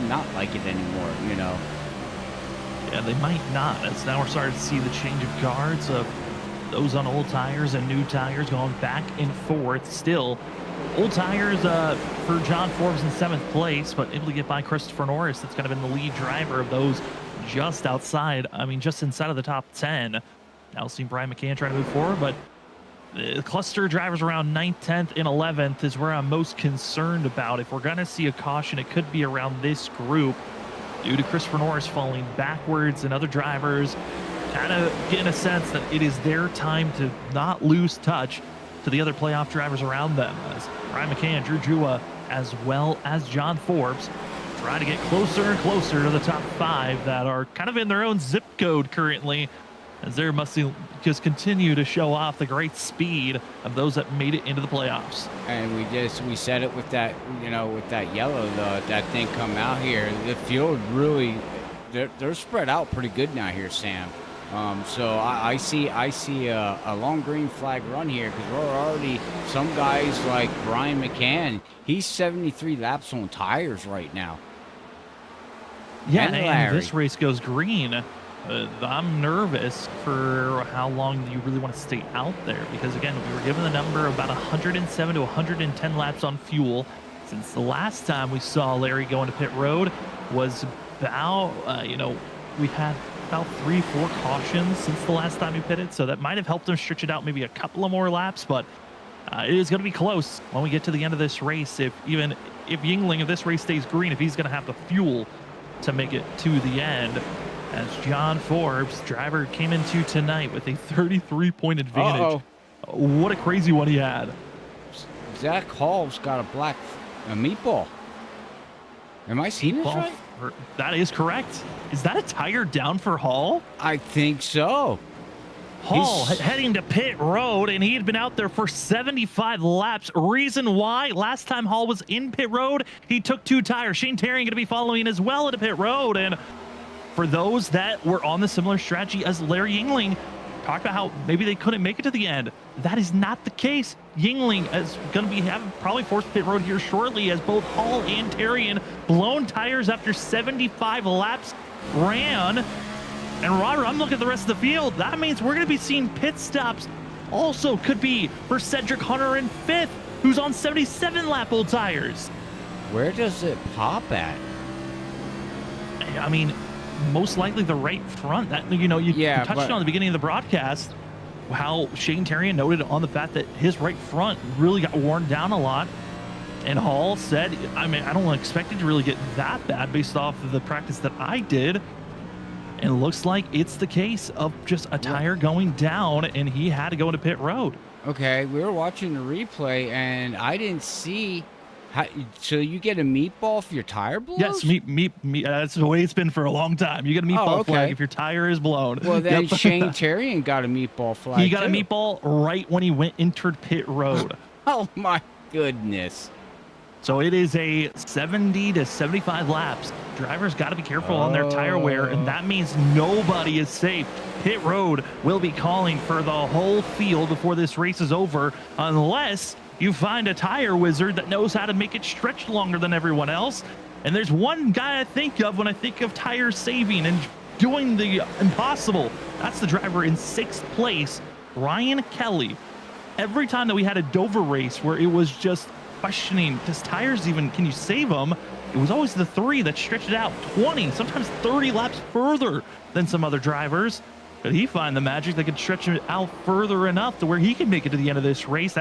not like it anymore, you know. Yeah, they might not, as now we're starting to see the change of guards of those on old tires and new tires going back and forth. Still, old tires for John Forbes in 7th place, but able to get by Christopher Norris. That's kind of been the lead driver of those just outside, I mean, just inside of the top 10. Now seeing Brian McCann trying to move forward, but the cluster drivers around 9th, 10th, and 11th is where I'm most concerned about. If we're going to see a caution, it could be around this group. due to Christopher Norris falling backwards and other drivers kind of getting a sense that it is their time to not lose touch to the other playoff drivers around them, as Ryan McCann, Drew Jua, as well as John Forbes try to get closer and closer to the top 5 that are kind of in their own zip code currently, as they must just continue to show off the great speed of those that made it into the playoffs. And we said it with that, with that yellow, that thing come out here. The field really, they're spread out pretty good now here, Sam. So I see a long green flag run here, because we're already, some guys like Brian McCann, he's 73 laps on tires right now. Yeah, and this race goes green. I'm nervous for how long you really want to stay out there, because again, we were given the number of about 107 to 110 laps on fuel, since the last time we saw Larry go into pit road was about, we had about 3-4 cautions since the last time he pitted, so that might have helped him stretch it out maybe a couple of more laps, but it is going to be close when we get to the end of this race. If Yingling, if this race stays green, if he's going to have the fuel to make it to the end, as John Forbes, driver, came into tonight with a 33-point advantage. What a crazy one he had. Zach Hall's got a meatball. Am I seeing this right? That is correct. Is that a tire down for Hall? I think so. Hall heading to pit road, and he had been out there for 75 laps. Reason why? Last time Hall was in pit road, he took 2 tires. Shane Terry going to be following as well into pit road. And for those that were on the similar strategy as Larry Yingling, talked about how maybe they couldn't make it to the end. That is not the case. Yingling is going to be probably forced pit road here shortly, as both Hall and Terrian blown tires after 75 laps ran. And Robert, I'm looking at the rest of the field. That means we're going to be seeing pit stops. Also could be for Cedric Hunter in 5th, who's on 77 lap old tires. Where does it pop at? I mean, most likely the right front. That you touched on the beginning of the broadcast how Shane Terrian noted on the fact that his right front really got worn down a lot, and Hall said, I mean, I don't expect it to really get that bad based off of the practice that I did, and it looks like it's the case of just a tire going down, and he had to go into pit road. Okay, we were watching the replay, and I didn't see. So you get a meatball if your tire blows? Yes, meat. That's the way it's been for a long time. You get a meatball flag if your tire is blown. Well, then Shane Terrian got a meatball flag. He got a meatball right when he entered pit road. Oh my goodness! So it is a 70 to 75 laps. Drivers got to be careful on their tire wear, and that means nobody is safe. Pit road will be calling for the whole field before this race is over, unless you find a tire wizard that knows how to make it stretch longer than everyone else. And there's one guy I think of when I think of tire saving and doing the impossible. That's the driver in 6th place, Ryan Kelly. Every time that we had a Dover race where it was just questioning, does tires even, can you save them? It was always the 3 that stretched it out 20, sometimes 30 laps further than some other drivers. Could he find the magic that could stretch it out further enough to where he can make it to the end of this race?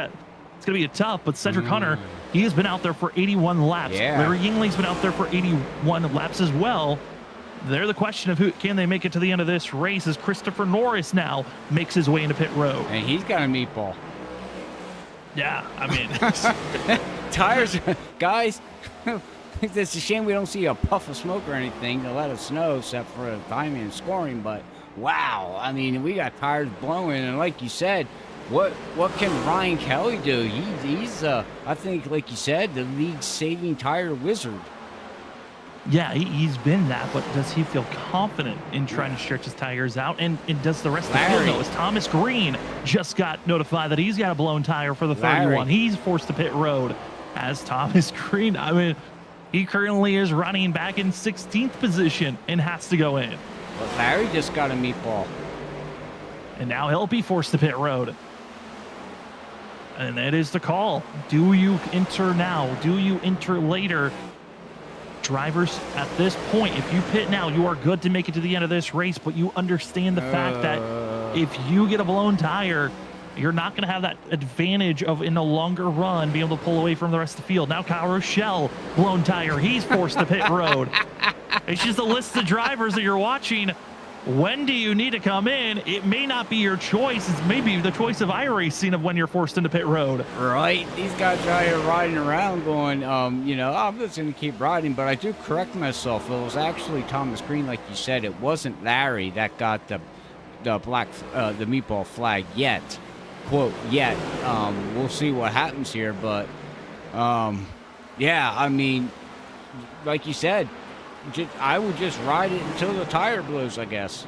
It's going to be tough, but Cedric Hunter, he has been out there for 81 laps. Yeah. Larry Yingling's been out there for 81 laps as well. They're the question of who can they make it to the end of this race, as Christopher Norris now makes his way into pit road. And he's got a meatball. Yeah, I mean. Tires, guys, it's a shame we don't see a puff of smoke or anything to let us know, except for the timing and scoring, but wow, I mean, we got tires blowing, and like you said, what can Ryan Kelly do? He's I think, like you said, the league's saving tire wizard. Yeah, he's been that, but does he feel confident in trying to stretch his tires out? And does the rest of the field know? As Thomas Green just got notified that he's got a blown tire for the 31. He's forced to pit road. As Thomas Green, I mean, he currently is running back in 16th position and has to go in. But Larry just got a meatball. And now he'll be forced to pit road. And that is the call. Do you enter now? Do you enter later? Drivers, at this point, if you pit now, you are good to make it to the end of this race, but you understand the fact that if you get a blown tire, you're not going to have that advantage of, in a longer run, being able to pull away from the rest of the field. Now Kyle Rochelle, blown tire. He's forced to pit road. It's just a list of drivers that you're watching. When do you need to come in? It may not be your choice. It's maybe the choice of iRacing of when you're forced into pit road. Right. These guys out here riding around going, you know, I'm just going to keep riding. But I do correct myself. It was actually Thomas Green, like you said. It wasn't Larry that got the meatball flag yet. Quote, yet. We'll see what happens here. But, yeah, I mean, like you said, I would just ride it until the tire blows, I guess.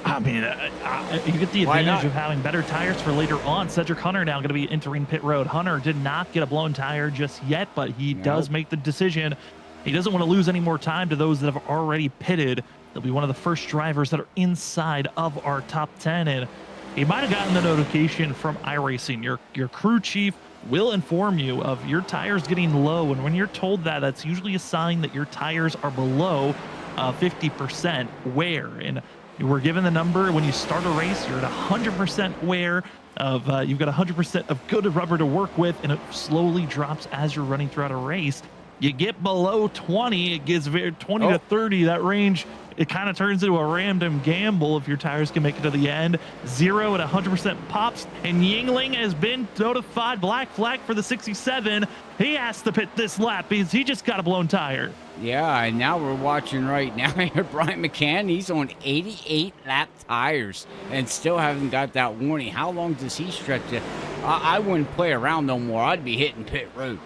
I mean, you get the advantage of having better tires for later on. Cedric Hunter now going to be entering pit road. Hunter did not get a blown tire just yet, but he does make the decision. He doesn't want to lose any more time to those that have already pitted. He'll be one of the first drivers that are inside of our top 10. And he might have gotten the notification from iRacing. Your crew chief will inform you of your tires getting low, and when you're told that, that's usually a sign that your tires are below 50% wear. And we're given the number when you start a race, you're at 100% wear of you've got 100% of good rubber to work with, and it slowly drops as you're running throughout a race. You get below 20, it gets 20 to 30, that range, it kind of turns into a random gamble if your tires can make it to the end. 0 at 100% pops, and Yingling has been notified. Black flag for the 67. He has to pit this lap because he just got a blown tire. Yeah, and now we're watching right now here, Brian McCann, he's on 88 lap tires and still haven't got that warning. How long does he stretch it? I wouldn't play around no more. I'd be hitting pit road.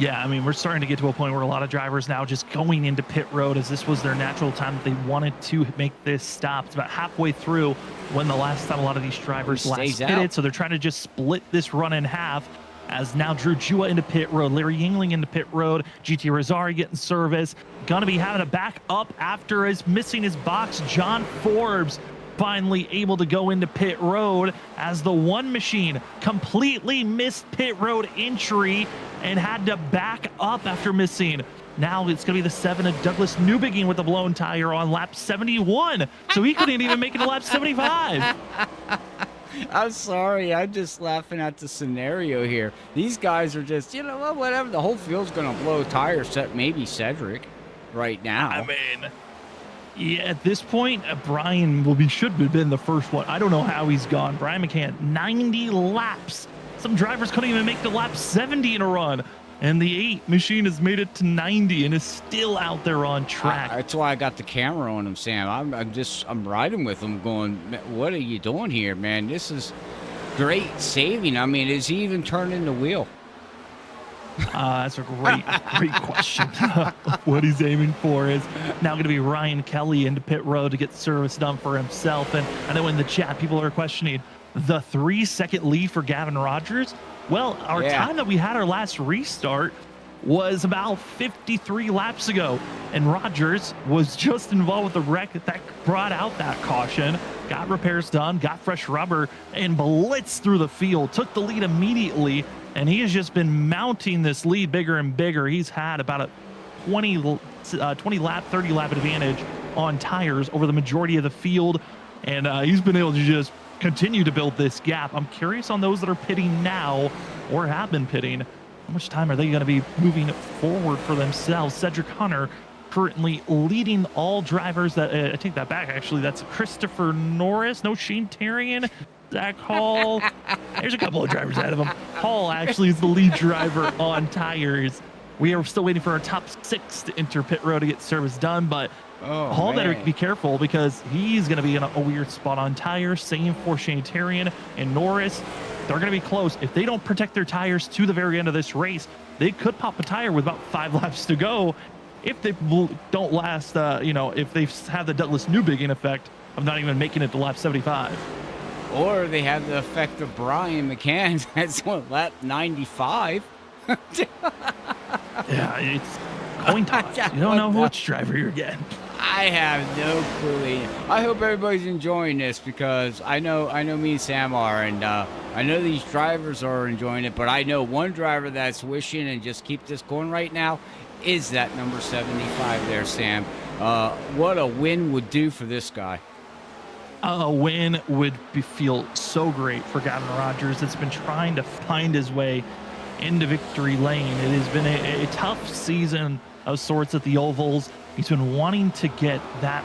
Yeah, I mean, we're starting to get to a point where a lot of drivers now just going into pit road as this was their natural time that they wanted to make this stop. It's about halfway through when the last time a lot of these drivers last pitted, so they're trying to just split this run in half as now Drew Jua into pit road, Larry Yingling into pit road, GT Rosari getting service, gonna be having to back up after missing his box. John Forbes finally able to go into pit road as the one machine completely missed pit road entry and had to back up after missing. Now it's going to be the 7 of Douglas Newbegin with a blown tire on lap 71. So he couldn't even make it to lap 75. I'm sorry. I'm just laughing at the scenario here. These guys are just, you know, whatever. The whole field's going to blow tires, except maybe Cedric right now. I mean, yeah, at this point, Brian should have been the first one. I don't know how he's gone. Brian McCann, 90 laps. Some drivers couldn't even make the lap 70 in a run. And the 8 machine has made it to 90 and is still out there on track. That's why I got the camera on him, Sam. I'm riding with him going, what are you doing here, man? This is great saving. I mean, is he even turning the wheel? That's a great question. What he's aiming for is now going to be Ryan Kelly into pit road to get service done for himself. And I know in the chat, people are questioning the 3-second lead for Gavin Rogers. Well, our time that we had our last restart was about 53 laps ago, and Rogers was just involved with the wreck that brought out that caution, got repairs done, got fresh rubber, and blitzed through the field, took the lead immediately, and he has just been mounting this lead bigger and bigger. He's had about a 20 lap, 30 lap advantage on tires over the majority of the field, and he's been able to just continue to build this gap. I'm curious on those that are pitting now or have been pitting. How much time are they going to be moving forward for themselves? Cedric Hunter currently leading all drivers. That I take that back, actually. That's Christopher Norris. No, Shane Tarian. Zach Hall. There's a couple of drivers ahead of him. Hall actually is the lead driver on tires. We are still waiting for our top 6 to enter pit road to get service done, but Hall better be careful because he's going to be in a weird spot on tires. Same for Shane Tarian and Norris. They're going to be close. If they don't protect their tires to the very end of this race, they could pop a tire with about 5 laps to go. If they don't last, if they have the Douglas Newbegin effect of not even making it to lap 75. Or they have the effect of Brian McCann. That's what, lap 95? Yeah, it's coin toss. You don't know which driver you're getting. I have no clue. I hope everybody's enjoying this because I know me and Sam are, and I know these drivers are enjoying it, but I know one driver that's wishing and just keep this going right now is that number 75 there, Sam. What a win would do for this guy. A win would feel so great for Gavin Rogers. It's been trying to find his way into victory lane. It has been a tough season of sorts at the ovals. He's been wanting to get that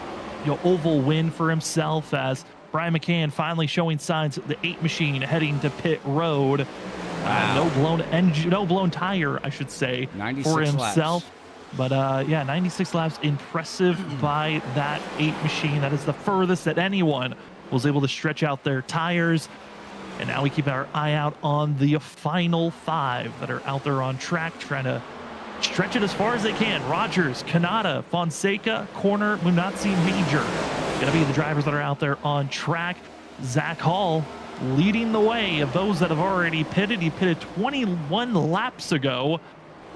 oval win for himself, as Brian McCann finally showing signs of the 8 machine heading to pit road. Wow. No blown tire, I should say, 96 for himself. laps. But yeah, 96 laps, impressive by that 8 machine. That is the furthest that anyone was able to stretch out their tires. And now we keep our eye out on the final 5 that are out there on track, trying to stretch it as far as they can. Rogers, Kanata, Fonseca, Corner, Munatzi, Major. Going to be the drivers that are out there on track. Zach Hall leading the way of those that have already pitted. He pitted 21 laps ago.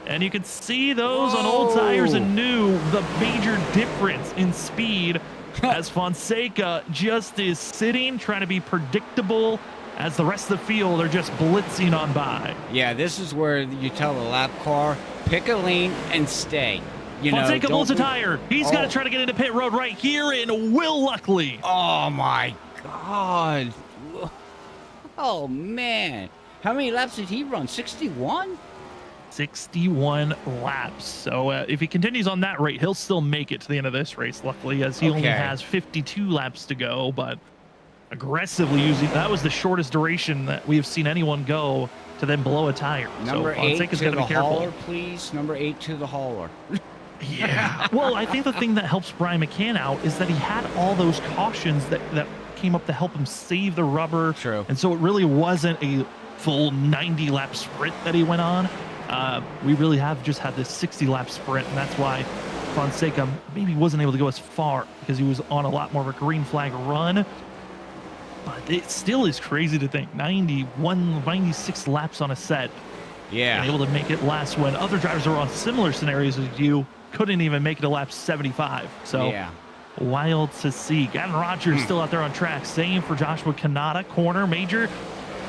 And you can see those on old tires and new, the major difference in speed as Fonseca just is sitting, trying to be predictable as the rest of the field are just blitzing on by. Yeah, this is where you tell the lap car, pick a lane and stay. Fonseca blows a tire. He's got to try to get into pit road right here, and will luckily. Oh, my God. Oh, man. How many laps did he run? 61? 61 laps. So if he continues on that rate, he'll still make it to the end of this race, luckily, as he only has 52 laps to go. But aggressively using, that was the shortest duration that we have seen anyone go to then blow a tire. Number so 8 to the careful. hauler, please. Number 8 to the hauler. Yeah. Well, I think the thing that helps Brian McCann out is that he had all those cautions that came up to help him save the rubber. True. And so it really wasn't a full 90 lap sprint that he went on. We really have just had this 60 lap sprint, and that's why Fonseca maybe wasn't able to go as far, because he was on a lot more of a green flag run. But it still is crazy to think 96 laps on a set. Yeah. And able to make it last when other drivers were on similar scenarios as you couldn't even make it to lap 75. So yeah. Wild to see. Gavin Rogers still out there on track. Same for Joshua Kanata, Corner, Major.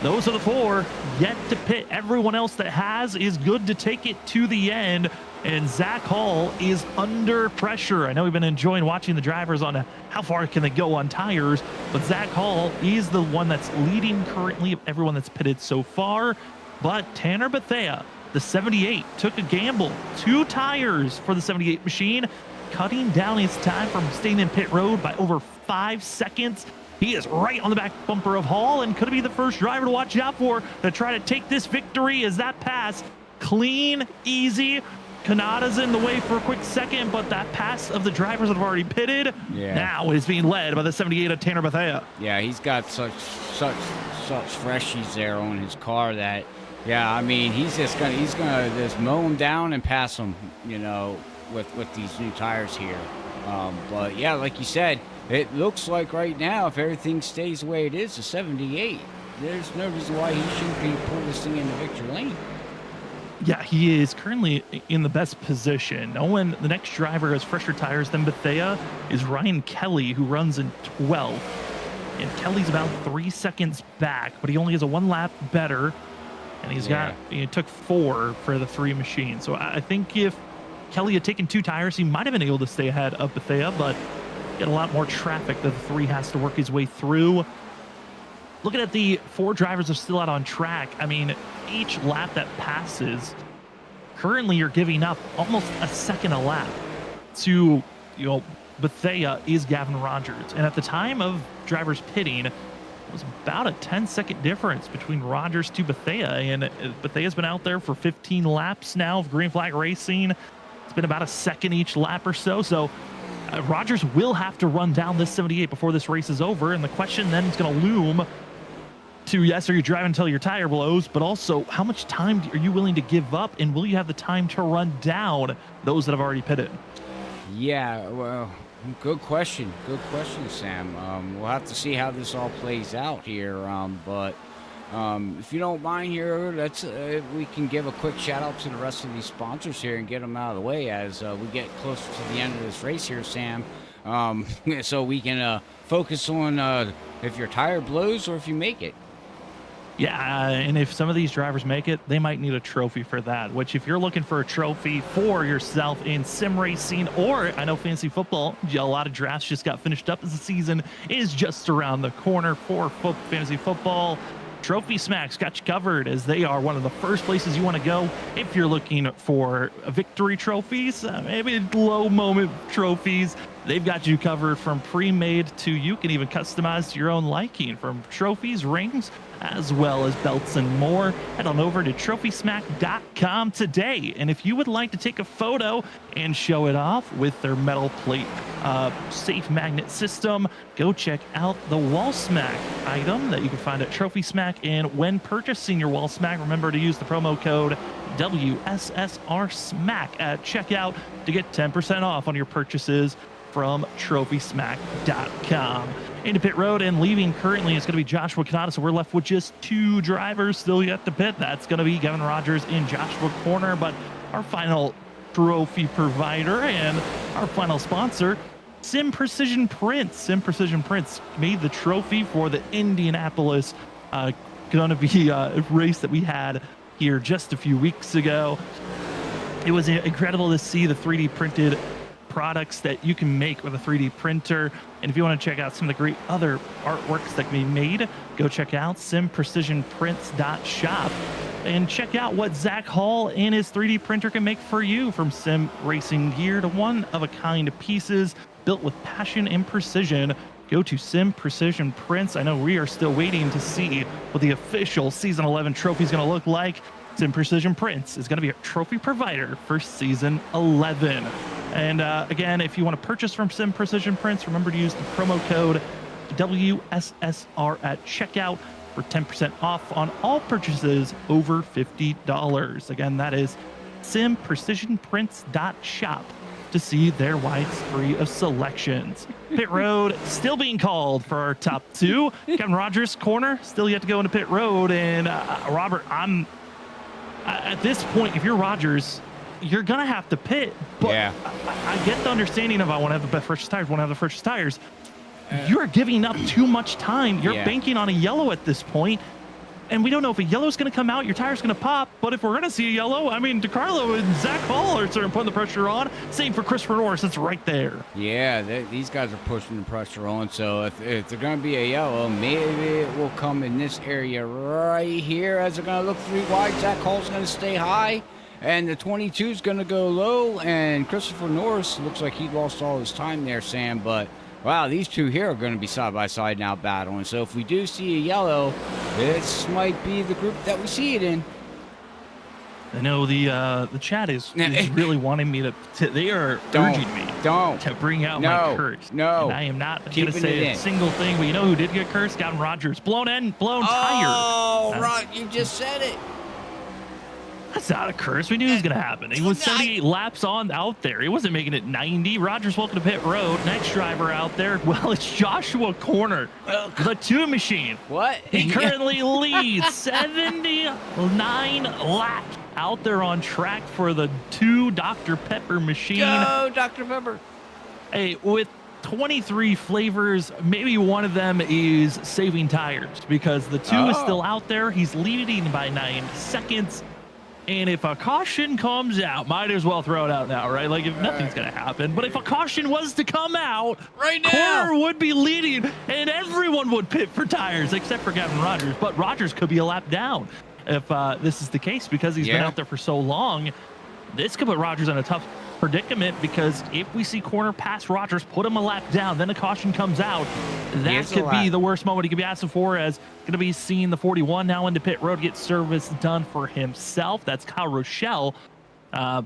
Those are the 4 yet to pit. Everyone else that has is good to take it to the end. And Zach Hall is under pressure. I know we've been enjoying watching the drivers on how far can they go on tires, but Zach Hall is the one that's leading currently of everyone that's pitted so far. But Tanner Bethea, the 78, took a gamble. 2 tires for the 78 machine, cutting down his time from staying in pit road by over 5 seconds. He is right on the back bumper of Hall and could be the first driver to watch out for to try to take this victory as that pass clean, easy. Kanata's in the way for a quick second, but that pass of the drivers that have already pitted now is being led by the 78 of Tanner Bethea. Yeah, he's got such freshies there on his car that, yeah, I mean, he's gonna just mow him down and pass him, with these new tires here. But yeah, like you said, it looks like right now, if everything stays the way it is, a 78, there's no reason why he shouldn't be pulling this thing into victory lane. Yeah, he is currently in the best position. The next driver has fresher tires than Bethea is Ryan Kelly, who runs in 12th. And Kelly's about 3 seconds back, but he only has a 1 lap better. And he took 4 for the 3 machines. So I think if Kelly had taken 2 tires, he might have been able to stay ahead of Bethea, but get a lot more traffic that the 3 has to work his way through. Looking at the 4 drivers that are still out on track, I mean, each lap that passes, currently you're giving up almost a second a lap to, Bethea is Gavin Rogers. And at the time of drivers pitting, it was about a 10-second difference between Rogers to Bethea. And Bethea's been out there for 15 laps now of green flag racing. It's been about a second each lap or so. So Rogers will have to run down this 78 before this race is over. And the question then is going to loom to, yes, are you driving until your tire blows, but also how much time are you willing to give up, and will you have the time to run down those that have already pitted? Yeah, well, good question, Sam. We'll have to see how this all plays out here, but if you don't mind here, let's we can give a quick shout out to the rest of these sponsors here and get them out of the way as we get closer to the end of this race here, Sam, so we can focus on if your tire blows or if you make it. Yeah, and if some of these drivers make it, they might need a trophy for that, which if you're looking for a trophy for yourself in sim racing, or I know fantasy football, a lot of drafts just got finished up as the season is just around the corner for fantasy football. Trophy Smack's got you covered, as they are one of the first places you want to go if you're looking for victory trophies, maybe low moment trophies. They've got you covered from pre-made to you can even customize to your own liking, from trophies, rings, as well as belts and more. Head on over to trophysmack.com today. And if you would like to take a photo and show it off with their metal plate safe magnet system, go check out the Wall Smack item that you can find at Trophy Smack. And when purchasing your Wall Smack, remember to use the promo code WSSR Smack at checkout to get 10% off on your purchases from trophysmack.com. Into pit road and leaving currently is going to be Joshua Kanata, so we're left with just 2 drivers still yet to pit. That's going to be Kevin Rogers and Joshua Corner, but our final trophy provider and our final sponsor, Sim Precision Prints. Sim Precision Prints made the trophy for the Indianapolis going to be a race that we had here just a few weeks ago. It was incredible to see the 3D printed products that you can make with a 3D printer. And if you want to check out some of the great other artworks that can be made, go check out simprecisionprints.shop and check out what Zach Hall and his 3D printer can make for you, from sim racing gear to one-of-a-kind pieces built with passion and precision. Go to Sim Precision Prints. I know we are still waiting to see what the official Season 11 trophy is going to look like. Sim Precision Prints is going to be a trophy provider for Season 11. And again, if you want to purchase from Sim Precision Prints, remember to use the promo code WSSR at checkout for 10% off on all purchases over $50. Again, that is simprecisionprints.shop to see their wide spree of selections. Pit road still being called for our top 2. Kevin Rogers, Corner, still yet to go into pit road. And Robert, I'm at this point, if you're Rogers, you're gonna have to pit. But yeah, I get the understanding of I want to have the freshest tires. You're giving up too much time. You're banking on a yellow at this point, and we don't know if a yellow's going to come out, your tire's going to pop. But if we're going to see a yellow, I mean, DeCarlo and Zach Hall are starting putting the pressure on. Same for Christopher Norris. It's right there. Yeah, these guys are pushing the pressure on. So if they're going to be a yellow, maybe it will come in this area right here as they're going to look 3 wide. Zach Hall's going to stay high, and the 22 is going to go low. And Christopher Norris looks like he lost all his time there, Sam. But wow, these 2 here are going to be side by side now battling. So if we do see a yellow, this might be the group that we see it in. I know the chat is really wanting me to they are urging me to bring out my curse. No, and I am not going to say a single thing. But you know who did get cursed? Gavin Rogers. Blown tire. Oh, right. You just said it. That's not a curse. We knew it was going to happen. He was 78 laps out there. He wasn't making it 90. Rogers, welcome to pit road. Next driver out there, well, it's Joshua Corner, the 2 machine. What? He currently leads 79 laps out there on track for the 2 Dr. Pepper machine. Go, Dr. Pepper. Hey, with 23 flavors, maybe one of them is saving tires, because the 2 is still out there. He's leading by 9 seconds. And if a caution comes out, might as well throw it out now, right? Like, if nothing's going to happen. But if a caution was to come out, right now, Corner would be leading, and everyone would pit for tires, except for Gavin Rogers. But Rogers could be a lap down if this is the case, because he's been out there for so long. This could put Rogers in a tough predicament, because if we see Corner pass Rogers, put him a lap down, then a caution comes out, that could be the worst moment he could be asking for, as going to be seeing the 41 now into pit road get service done for himself. That's Kyle Rochelle.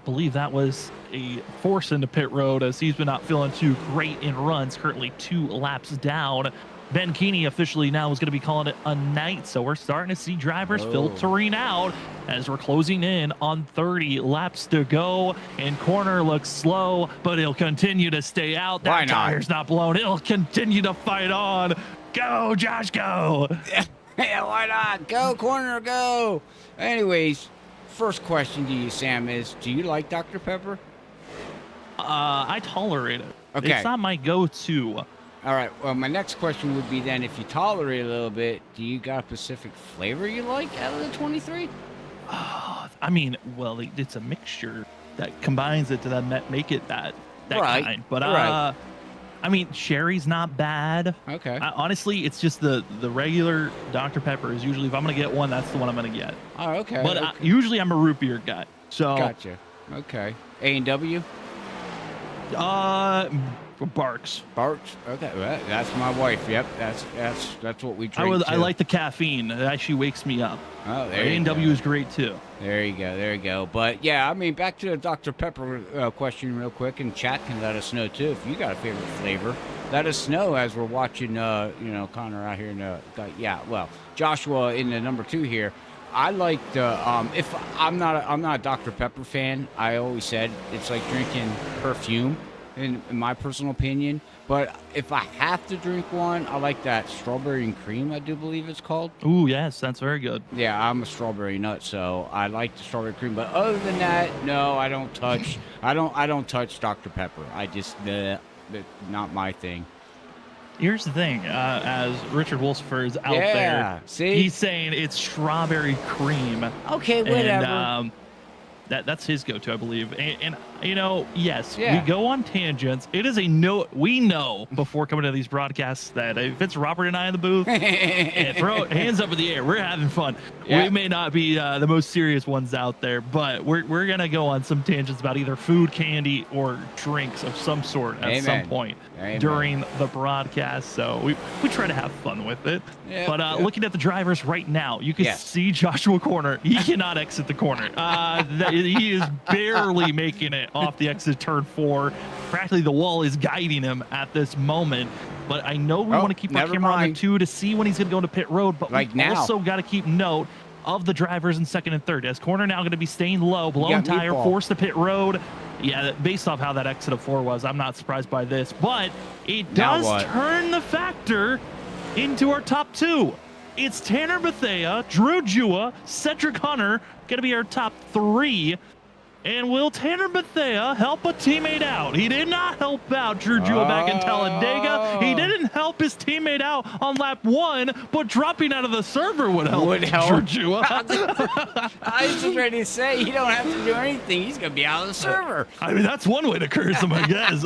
Believe that was a force into pit road, as he's been not feeling too great in runs, currently 2 laps down. Ben Keeney officially now is going to be calling it a night, so we're starting to see drivers filtering out as we're closing in on 30 laps to go. And Corner looks slow, but he'll continue to stay out. That tire's not blown. He'll continue to fight on. Go, Josh, go. Yeah, why not? Go, Corner, go. Anyways, first question to you, Sam, is do you like Dr. Pepper? I tolerate it. Okay. It's not my go-to. All right. Well, my next question would be then, if you tolerate it a little bit, do you got a specific flavor you like out of the 23? I mean, well, it's a mixture that combines it to then make it that kind. But I mean, Sherry's not bad. Okay. Honestly, it's just the regular Dr. Pepper is usually, if I'm going to get one, that's the one I'm going to get. Oh, okay. But okay. usually I'm a root beer guy. So Gotcha. Okay. A&W? Barks. Barks? Okay. Well, that's my wife. Yep. That's what we drink. I like the caffeine. It actually wakes me up. Oh, there you A&W go. is great too. There you go. There you go. But yeah, I mean, back to the Dr. Pepper question real quick, and chat can let us know too if you got a favorite flavor. Let us know as we're watching. Connor out here in the Joshua in the number 2 here. I like the if I'm not a Dr. Pepper fan. I always said it's like drinking perfume, in my personal opinion. But if I have to drink one, I like that strawberry and cream, I do believe it's called. Ooh, yes, that's very good. Yeah, I'm a strawberry nut, so I like the strawberry cream. But other than that, no, I don't touch. I don't touch Dr. Pepper. I just not my thing. Here's the thing, as Richard Wolfer is out Yeah, there, see? he's saying it's strawberry cream. Okay, whatever. And that's his go-to, I believe. And yes, Yeah. we go on tangents. It is we know before coming to these broadcasts that if it's Robert and I in the booth, throw hands up in the air. We're having fun. Yeah. We may not be the most serious ones out there, but we're gonna go on some tangents about either food, candy, or drinks of some sort at some point during the broadcast. So we try to have fun with it. Yeah, But looking at the drivers right now, you can see Joshua Corner. He cannot exit the corner. He is barely making it off the exit turn 4. Practically the wall is guiding him at this moment. But I know we want to keep our camera on the 2 to see when he's going to go to pit road. But we also got to keep note of the drivers in 2nd and 3rd. As Corner now going to be staying low, blown tire, forced to pit road. Yeah, based off how that exit of 4 was, I'm not surprised by this. But it does turn the factor into our top 2. It's Tanner Bethea, Drew Jua, Cedric Hunter, going to be our top 3. And will Tanner Bethea help a teammate out? He did not help out Drew Jua back in Talladega. He didn't help his teammate out on lap 1, but dropping out of the server would help Drew Jua. I was just ready to say, you don't have to do anything. He's going to be out of the server. I mean, that's one way to curse him, I guess.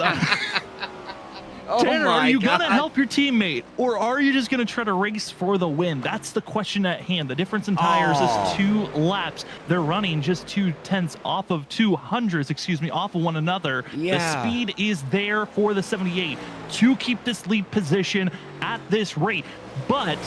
Tanner, are you going to help your teammate, or are you just going to try to race for the win? That's the question at hand. The difference in tires is 2 laps. They're running just 2/10 off of 200s, off of one another. Yeah. The speed is there for the 78 to keep this lead position at this rate. But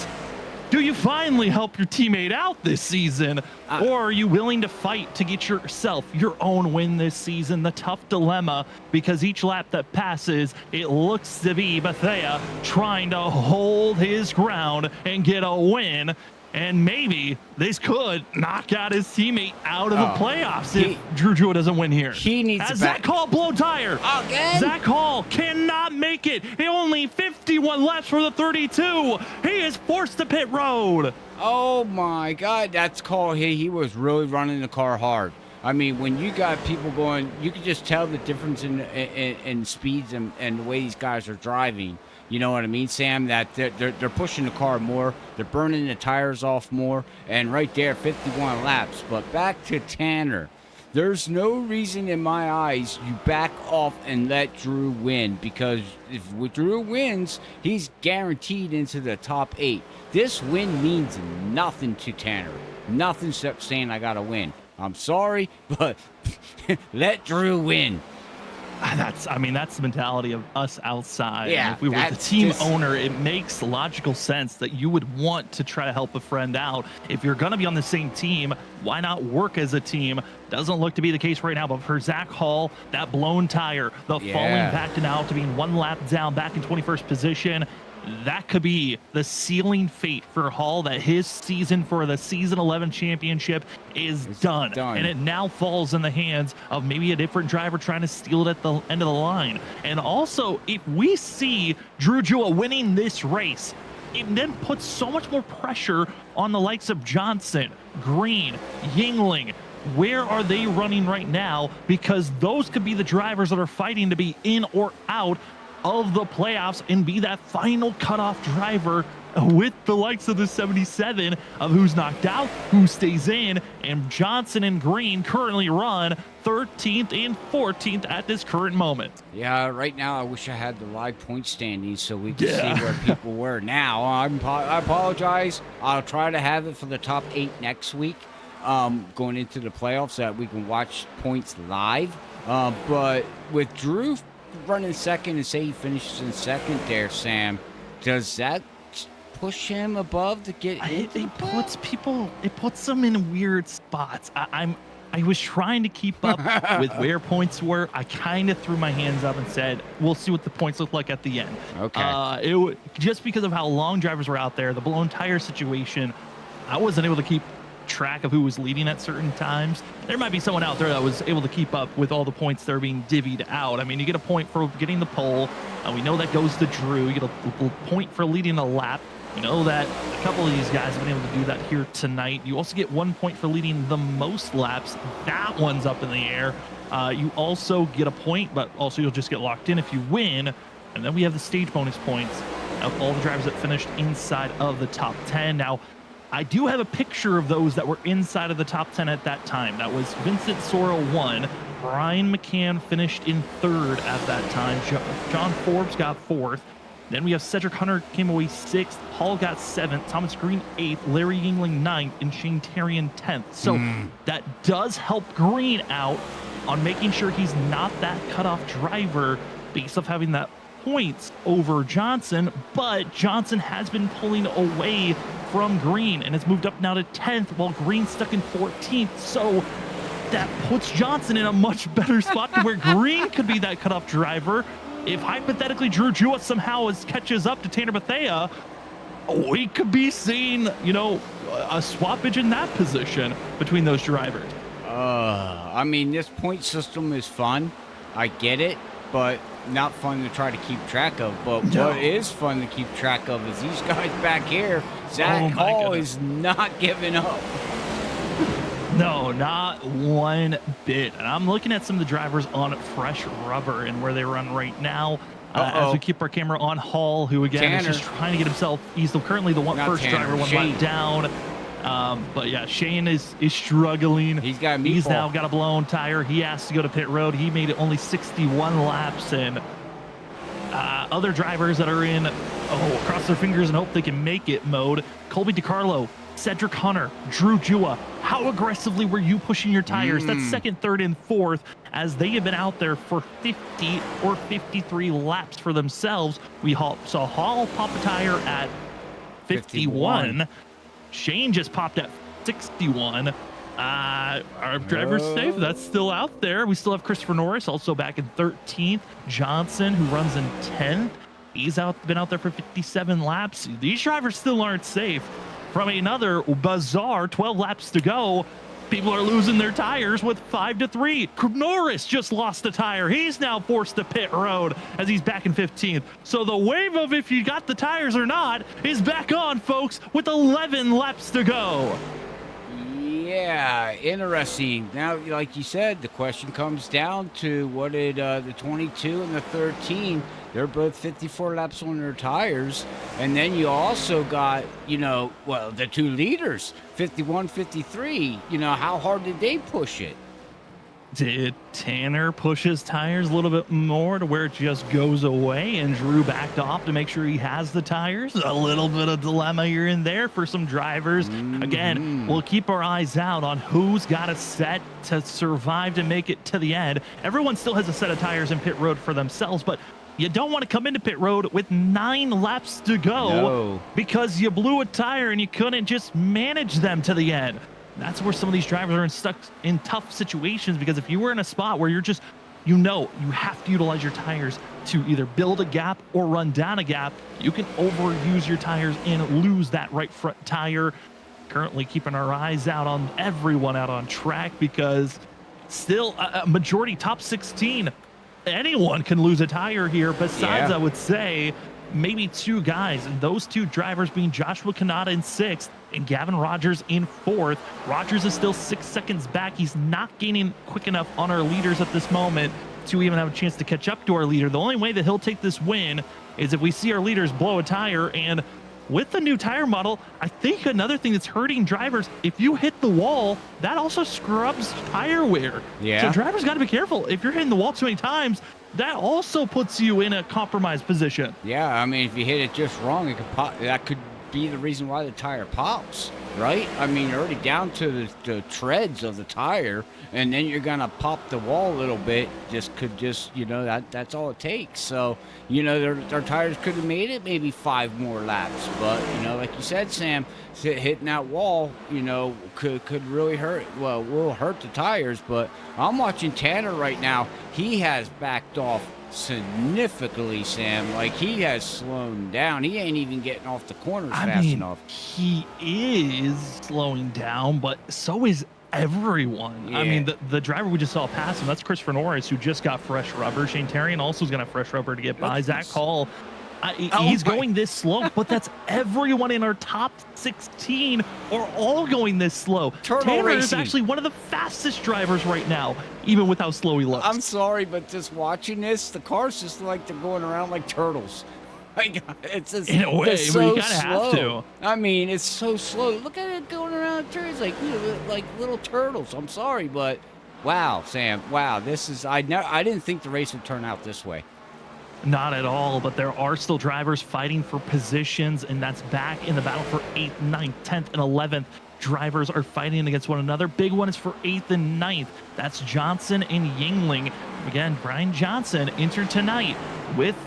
do you finally help your teammate out this season, or are you willing to fight to get yourself your own win this season? The tough dilemma, because each lap that passes, it looks to be Bethea trying to hold his ground and get a win. And maybe this could knock out his teammate out of the playoffs if Drew Jua doesn't win here. He needs As Zach Hall blown tire. Again? Zach Hall cannot make it. Only 51 laps for the 32. He is forced to pit road. Oh my God, that's called. He was really running the car hard. I mean, when you got people going, you could just tell the difference in speeds and the way these guys are driving. You know what I mean, Sam? That they're pushing the car more, they're burning the tires off more, and right there, 51 laps. But back to Tanner. There's no reason in my eyes you back off and let Drew win, because if Drew wins, he's guaranteed into the top 8. This win means nothing to Tanner. Nothing except saying I got to win. I'm sorry, but let Drew win. That's the mentality of us outside. Yeah, And if we were the team owner, it makes logical sense that you would want to try to help a friend out. If you're going to be on the same team, why not work as a team? Doesn't look to be the case right now, but for Zach Hall, that blown tire, the falling back to now to being 1 lap down, back in 21st position, that could be the sealing fate for Hall, that his season for the Season 11 championship is done. And it now falls in the hands of maybe a different driver trying to steal it at the end of the line. And also, if we see Drew Jua winning this race, it then puts so much more pressure on the likes of Johnson, Green, Yingling. Where are they running right now? Because those could be the drivers that are fighting to be in or out of the playoffs and be that final cutoff driver with the likes of the 77 of who's knocked out, who stays in, and Johnson and Green currently run 13th and 14th at this current moment. Yeah, right now I wish I had the live point standings so we could see where people were. Now, I apologize. I'll try to have it for the top 8 next week, going into the playoffs, so that we can watch points live. But with Drew running second and say he finishes in second there, Sam, does that push him above to get into It puts them in weird spots. I was trying to keep up with where points were. I kind of threw my hands up and said, we'll see what the points look like at the end. Okay. Just because of how long drivers were out there, the blown tire situation, I wasn't able to keep track of who was leading at certain times. There might be someone out there that was able to keep up with all the points that are being divvied out. I mean, you get a point for getting the pole. We know that goes to Drew. You get a point for leading a lap. You know that a couple of these guys have been able to do that here tonight. You also get 1 point for leading the most laps. That one's up in the air. You also get a point, but also you'll just get locked in if you win. And then we have the stage bonus points of all the drivers that finished inside of the top 10. Now, I do have a picture of those that were inside of the top 10 at that time. That was Vincent Sorrell won. Brian McCann finished in 3rd at that time. John Forbes got 4th. Then we have Cedric Hunter came away 6th. Hall got 7th. Thomas Green 8th. Larry Yingling 9th. And Shane Terrian 10th. So that does help Green out on making sure he's not that cutoff driver based off having that points over Johnson. But Johnson has been pulling away from Green and has moved up now to 10th while Green's stuck in 14th. So that puts Johnson in a much better spot to where Green could be that cutoff driver. If hypothetically Drew Jewett somehow catches up to Tanner Bethea, we could be seeing, you know, a swappage in that position between those drivers. I mean, this point system is fun. I get it, but not fun to try to keep track of. But what is fun to keep track of is these guys back here. Zach Hall is not giving up. No, not one bit. And I'm looking at some of the drivers on fresh rubber and where they run right now. As we keep our camera on Hall, who again is just trying to get himself. He's currently the first driver, one lap down. But yeah, Shane is struggling. He's now got a blown tire. He has to go to pit road. He made it only 61 laps, and other drivers that are in cross their fingers and hope they can make it mode. Colby DiCarlo, Cedric Hunter, Drew Jua. How aggressively were you pushing your tires? That's 2nd, 3rd, and 4th, as they have been out there for 50 or 53 laps for themselves. We saw Hall pop a tire at 51. Shane just popped at 61. Our driver's safe. That's still out there. We still have Christopher Norris also back in 13th. Johnson, who runs in 10th. He's been out there for 57 laps. These drivers still aren't safe. From another bizarre 12 laps to go, people are losing their tires with 5 to 3. Norris just lost a tire. He's now forced to pit road as he's back in 15th. So the wave of if you got the tires or not is back on, folks, with 11 laps to go. Yeah, interesting. Now, like you said, the question comes down to what did the 22 and the 13, they're both 54 laps on their tires. And then you also got, the 2 leaders, 51, 53. How hard did they push it? Did Tanner push his tires a little bit more to where it just goes away and Drew backed off to make sure he has the tires? A little bit of dilemma here and there for some drivers. Again, we'll keep our eyes out on who's got a set to survive to make it to the end. Everyone still has a set of tires in pit road for themselves, but you don't want to come into pit road with 9 laps to go because you blew a tire and you couldn't just manage them to the end. That's where some of these drivers are stuck in tough situations, because if you were in a spot where you're just, you have to utilize your tires to either build a gap or run down a gap, you can overuse your tires and lose that right front tire. Currently keeping our eyes out on everyone out on track, because still a majority top 16. Anyone can lose a tire here besides, I would say, maybe 2 guys, and those 2 drivers being Joshua Kanata in 6th and Gavin Rogers in 4th. Rogers is still 6 seconds back. He's not gaining quick enough on our leaders at this moment to even have a chance to catch up to our leader. The only way that he'll take this win is if we see our leaders blow a tire, and with the new tire model, I think another thing that's hurting drivers, if you hit the wall, that also scrubs tire wear. Yeah. So drivers got to be careful. If you're hitting the wall too many times, that also puts you in a compromised position. Yeah, I mean, if you hit it just wrong, it could pop. That could be the reason why the tire pops, right? I mean, you're already down to the treads of the tire, and then you're gonna pop the wall a little bit. That's all it takes. So, their tires could have made it maybe 5 more laps, but like you said, Sam, hitting that wall, could really hurt. Well, will hurt the tires. But I'm watching Tanner right now. He has backed off significantly, Sam. Like, he has slowed down. He ain't even getting off the corners fast enough. He is slowing down, but so is everyone. Yeah. I mean, the driver we just saw pass him, that's Christopher Norris, who just got fresh rubber. Shane Terrian also is going to have fresh rubber to get by. Zach Hall, he's going this slow, but that's everyone in our top 16 are all going this slow. Tanner is actually one of the fastest drivers right now, even with how slow he looks. I'm sorry, but just watching this, the cars just like they're going around like turtles. Like, it's just, in a way, it's but so you kind of have to. I mean, it's so slow. Look at it going around turns like little turtles. I'm sorry, but wow, Sam, wow, this is I didn't think the race would turn out this way. Not at all, but there are still drivers fighting for positions, and that's back in the battle for 8th, 9th, 10th, and 11th. Drivers are fighting against one another. Big one is for 8th and 9th. That's Johnson and Yingling. Again, Brian Johnson entered tonight with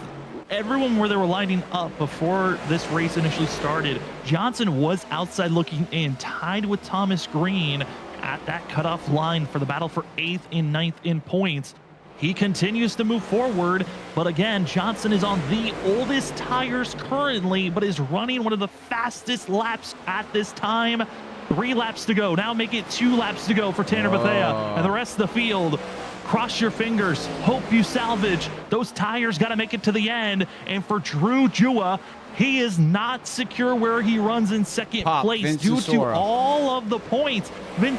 everyone where they were lining up before this race initially started. Johnson was outside looking in, tied with Thomas Green at that cutoff line for the battle for 8th and 9th in points. He continues to move forward, but again, Johnson is on the oldest tires currently, but is running one of the fastest laps at this time. 3 laps to go. Now make it 2 laps to go for Tanner Bethea and the rest of the field. Cross your fingers. Hope you salvage. Those tires got to make it to the end. And for Drew Jua, he is not secure where he runs in second place due to all of the points.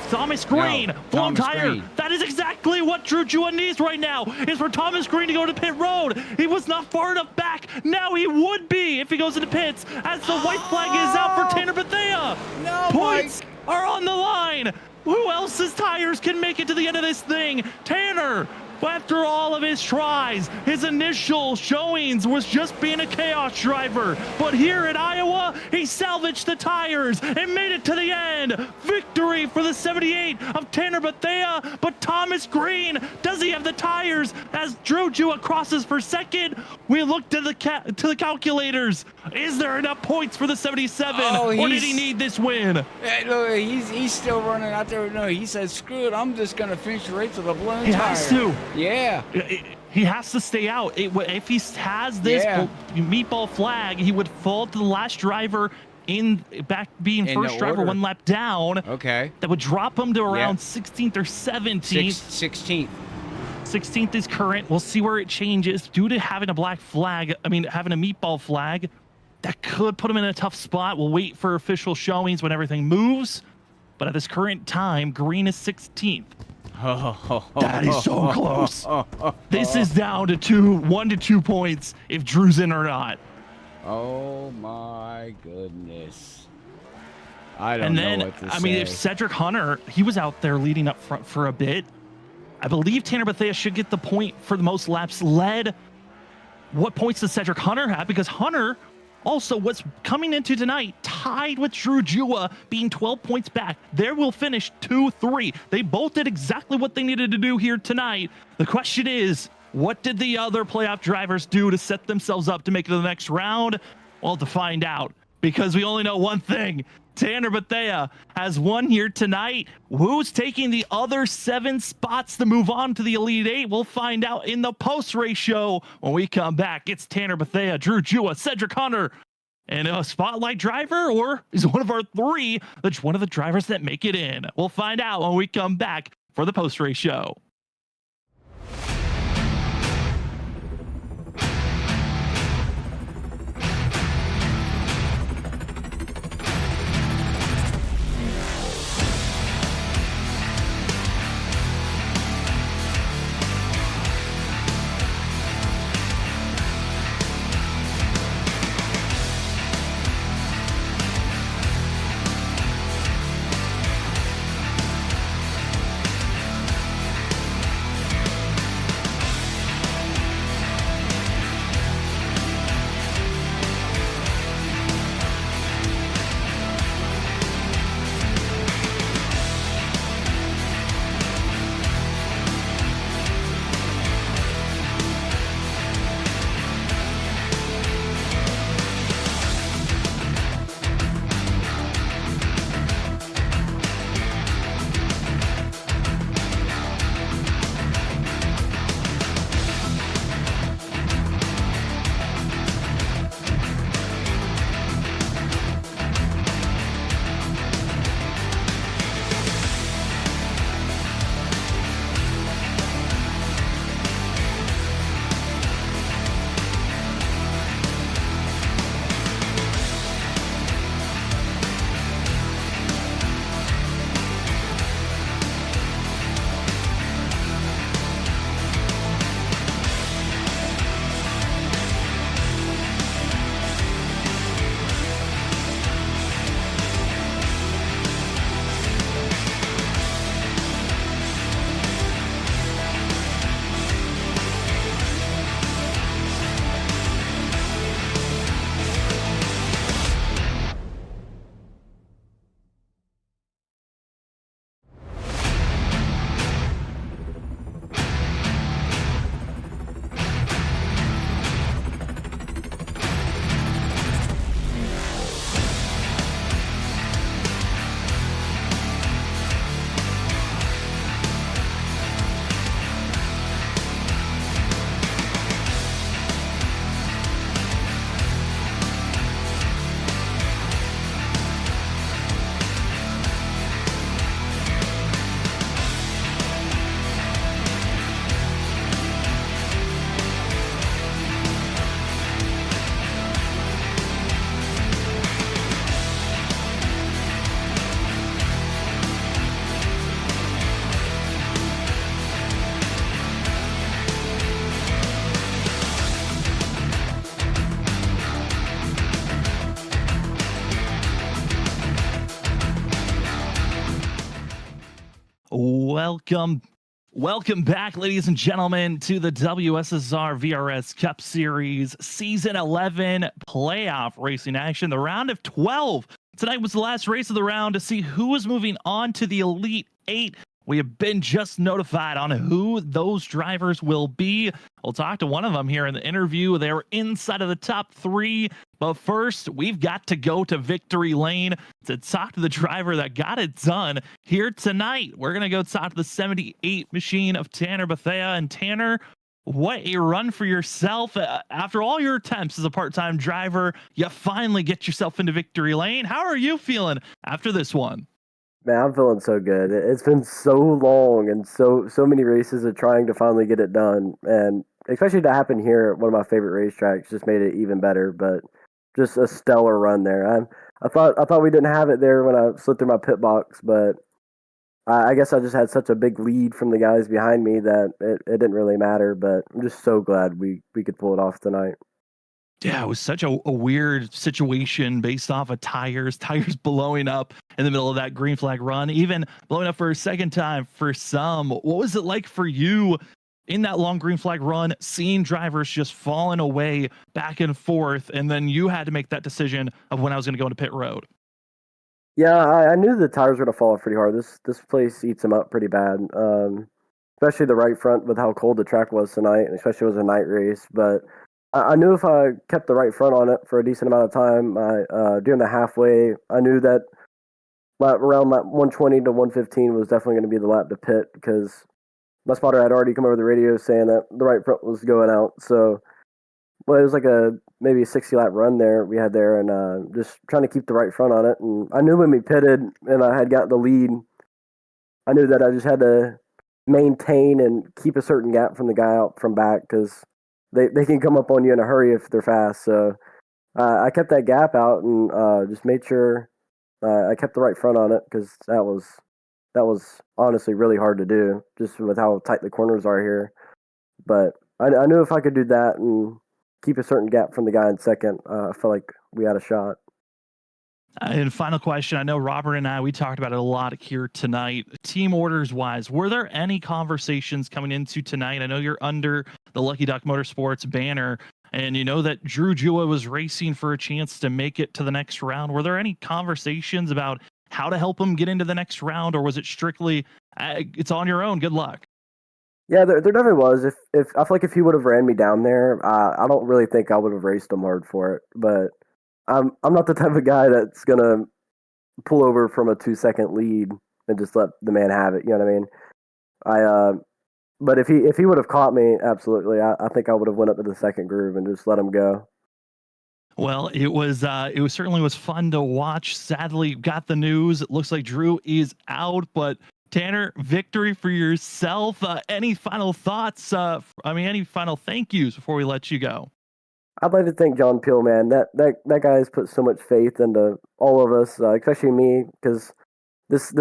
Thomas Green, blown tire. That is exactly what Drew Jua needs right now, is for Thomas Green to go to pit road. He was not far enough back. Now he would be if he goes into pits, as the white flag is out for Tanner Bethea. Points are on the line. Who else's tires can make it to the end of this thing? Tanner, after all of his tries, his initial showings was just being a chaos driver. But here at Iowa, he salvaged the tires and made it to the end. Victory for the 78 of Tanner Bethea. But Thomas Green, does he have the tires? As Drew Jua crosses for second, we look to the calculators. Is there enough points for the 77? Or did he need this win? No, he's still running out there. No, he says, screw it, I'm just going to finish the race with a blown tire. He has to. Yeah. He has to stay out. If he has this meatball flag, he would fall to the last driver being first driver 1 lap down. Okay. That would drop him to around 16th or 17th. 16th. 16th is current. We'll see where it changes. Due to having a black flag, having a meatball flag, that could put him in a tough spot. We'll wait for official showings when everything moves. But at this current time, Green is 16th. That is so close. This is down to 1 to 2 points if Drew's in or not. Oh my goodness. I don't know what to say. If Cedric Hunter, he was out there leading up front for a bit. I believe Tanner Bethea should get the point for the most laps led. What points does Cedric Hunter have? Because Hunter also was coming into tonight tied with Drew Jua, being 12 points back. There will finish 2-3. They both did exactly what they needed to do here tonight. The question is, what did the other playoff drivers do to set themselves up to make it to the next round? Well, to find out, because we only know one thing. Tanner Bethea has won here tonight. Who's taking the other 7 spots to move on to the Elite 8? We'll find out in the post-race show when we come back. It's Tanner Bethea, Drew Jua, Cedric Hunter, and a spotlight driver, or is one of our 3 that's one of the drivers that make it in? We'll find out when we come back for the post-race show. Welcome back, ladies and gentlemen, to the WSSR VRS Cup Series Season 11 playoff racing action, the round of 12. Tonight was the last race of the round to see who was moving on to the Elite 8. We have been just notified on who those drivers will be. We'll talk to one of them here in the interview. They're inside of the top 3. But first, we've got to go to victory lane to talk to the driver that got it done here tonight. We're going to go talk to the 78 machine of Tanner Bethea. And Tanner, what a run for yourself. After all your attempts as a part-time driver, you finally get yourself into victory lane. How are you feeling after this one? Man, I'm feeling so good. It's been so long and so many races of trying to finally get it done, and especially to happen here at one of my favorite racetracks just made it even better. But just a stellar run there. I thought we didn't have it there when I slid through my pit box, but I guess I just had such a big lead from the guys behind me that it didn't really matter. But I'm just so glad we could pull it off tonight. Yeah, it was such a weird situation based off of tires blowing up in the middle of that green flag run, even blowing up for a second time for some. What was it like for you in that long green flag run, seeing drivers just falling away back and forth, and then you had to make that decision of when I was going to go into pit road? Yeah, I knew the tires were going to fall off pretty hard. This place eats them up pretty bad, especially the right front with how cold the track was tonight, and especially it was a night race. But I knew if I kept the right front on it for a decent amount of time, during the halfway, I knew that around that 120 to 115 was definitely going to be the lap to pit, because my spotter had already come over the radio saying that the right front was going out. So, well, it was like maybe a 60 lap run there we had there, and just trying to keep the right front on it. And I knew when we pitted and I had got the lead, I knew that I just had to maintain and keep a certain gap from the guy out from back, because they can come up on you in a hurry if they're fast. So I kept that gap out and just made sure I kept the right front on it, because that was honestly really hard to do just with how tight the corners are here. But I knew if I could do that and keep a certain gap from the guy in second, I felt like we had a shot. And final question, I know Robert and we talked about it a lot here tonight. Team orders wise, were there any conversations coming into tonight? I know you're under the Lucky Duck Motorsports banner, and you know that Drew Jua was racing for a chance to make it to the next round. Were there any conversations about how to help him get into the next round, or was it strictly, it's on your own, good luck? Yeah, there definitely was. If I feel like if he would have ran me down there, I don't really think I would have raced him hard for it. But I'm not the type of guy that's gonna pull over from a 2-second lead and just let the man have it. You know what I mean? But if he would have caught me, absolutely, I think I would have went up to the second groove and just let him go. Well, it was certainly was fun to watch. Sadly, got the news. It looks like Drew is out, but Tanner, victory for yourself. Any final thoughts? Any final thank yous before we let you go? I'd like to thank John Peel, man. That guy has put so much faith into all of us, especially me, because this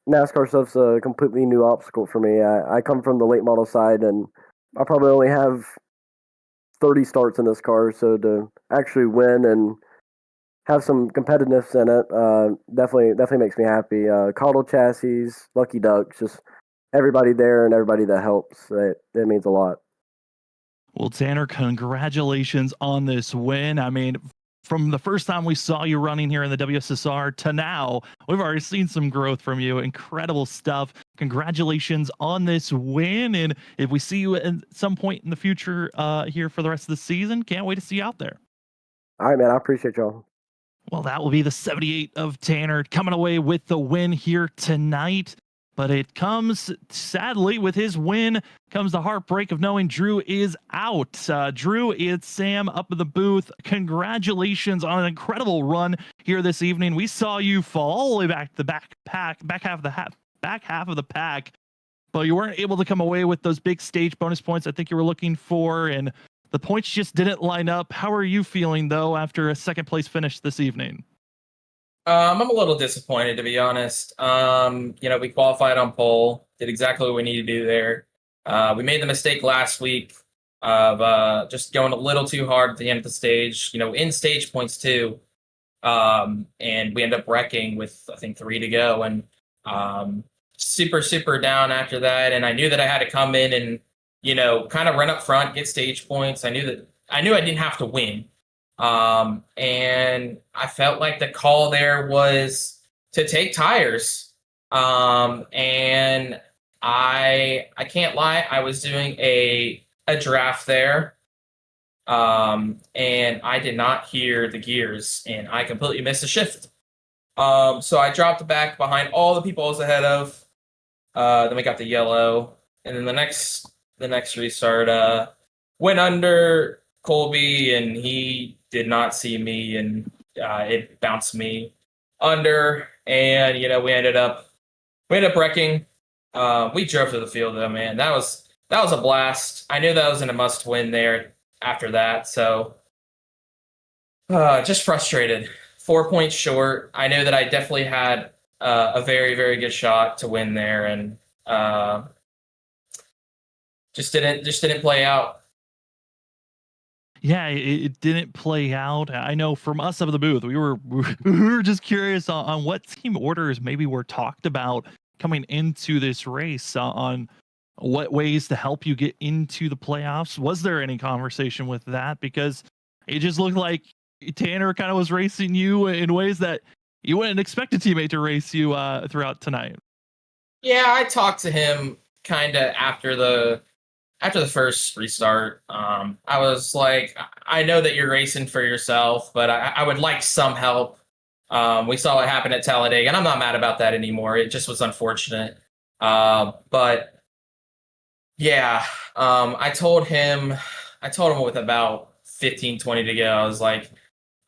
NASCAR stuff's a completely new obstacle for me. I come from the late model side, and I probably only have 30 starts in this car, so to actually win and have some competitiveness in it definitely makes me happy. Caudal chassis, Lucky Ducks, just everybody there and everybody that helps. It means a lot. Well, Tanner, congratulations on this win. I mean, from the first time we saw you running here in the WSSR to now, we've already seen some growth from you. Incredible stuff. Congratulations on this win. And if we see you at some point in the future here for the rest of the season, can't wait to see you out there. All right, man. I appreciate y'all. Well, that will be the 78 of Tanner coming away with the win here tonight. But it comes, sadly, with his win comes the heartbreak of knowing Drew is out. Drew, it's Sam up in the booth. Congratulations on an incredible run here this evening. We saw you fall all the way back to the back half of the pack, but you weren't able to come away with those big stage bonus points I think you were looking for, and the points just didn't line up. How are you feeling, though, after a second place finish this evening? I'm a little disappointed, to be honest. We qualified on pole, did exactly what we needed to do there. We made the mistake last week of just going a little too hard at the end of the stage, in stage points too. And we ended up wrecking with, I think, 3 to go. And super down after that, and I knew that I had to come in and kind of run up front, get stage points. I knew I didn't have to win, and I felt like the call there was to take tires, and I can't lie, I was doing a draft there, and I did not hear the gears, and I completely missed a shift. So I dropped back behind all the people I was ahead of. Then we got the yellow, and then the next restart went under Colby, and he did not see me, and it bounced me under, and we ended up wrecking. We drove to the field though, man. That was a blast. I knew that was in a must win there after that, so just frustrated. 4 points short. I knew that I definitely had a very good shot to win there, and just didn't play out. Yeah, it didn't play out. I know from us up at the booth, we were we were just curious on what team orders maybe were talked about coming into this race, on what ways to help you get into the playoffs. Was there any conversation with that? Because it just looked like Tanner kind of was racing you in ways that you wouldn't expect a teammate to race you throughout tonight. Yeah, I talked to him kind of after the first restart. I was like, I know that you're racing for yourself, but I would like some help. We saw what happened at Talladega, and I'm not mad about that anymore. It just was unfortunate. But yeah, I told him with about 15-20 to go. I was like,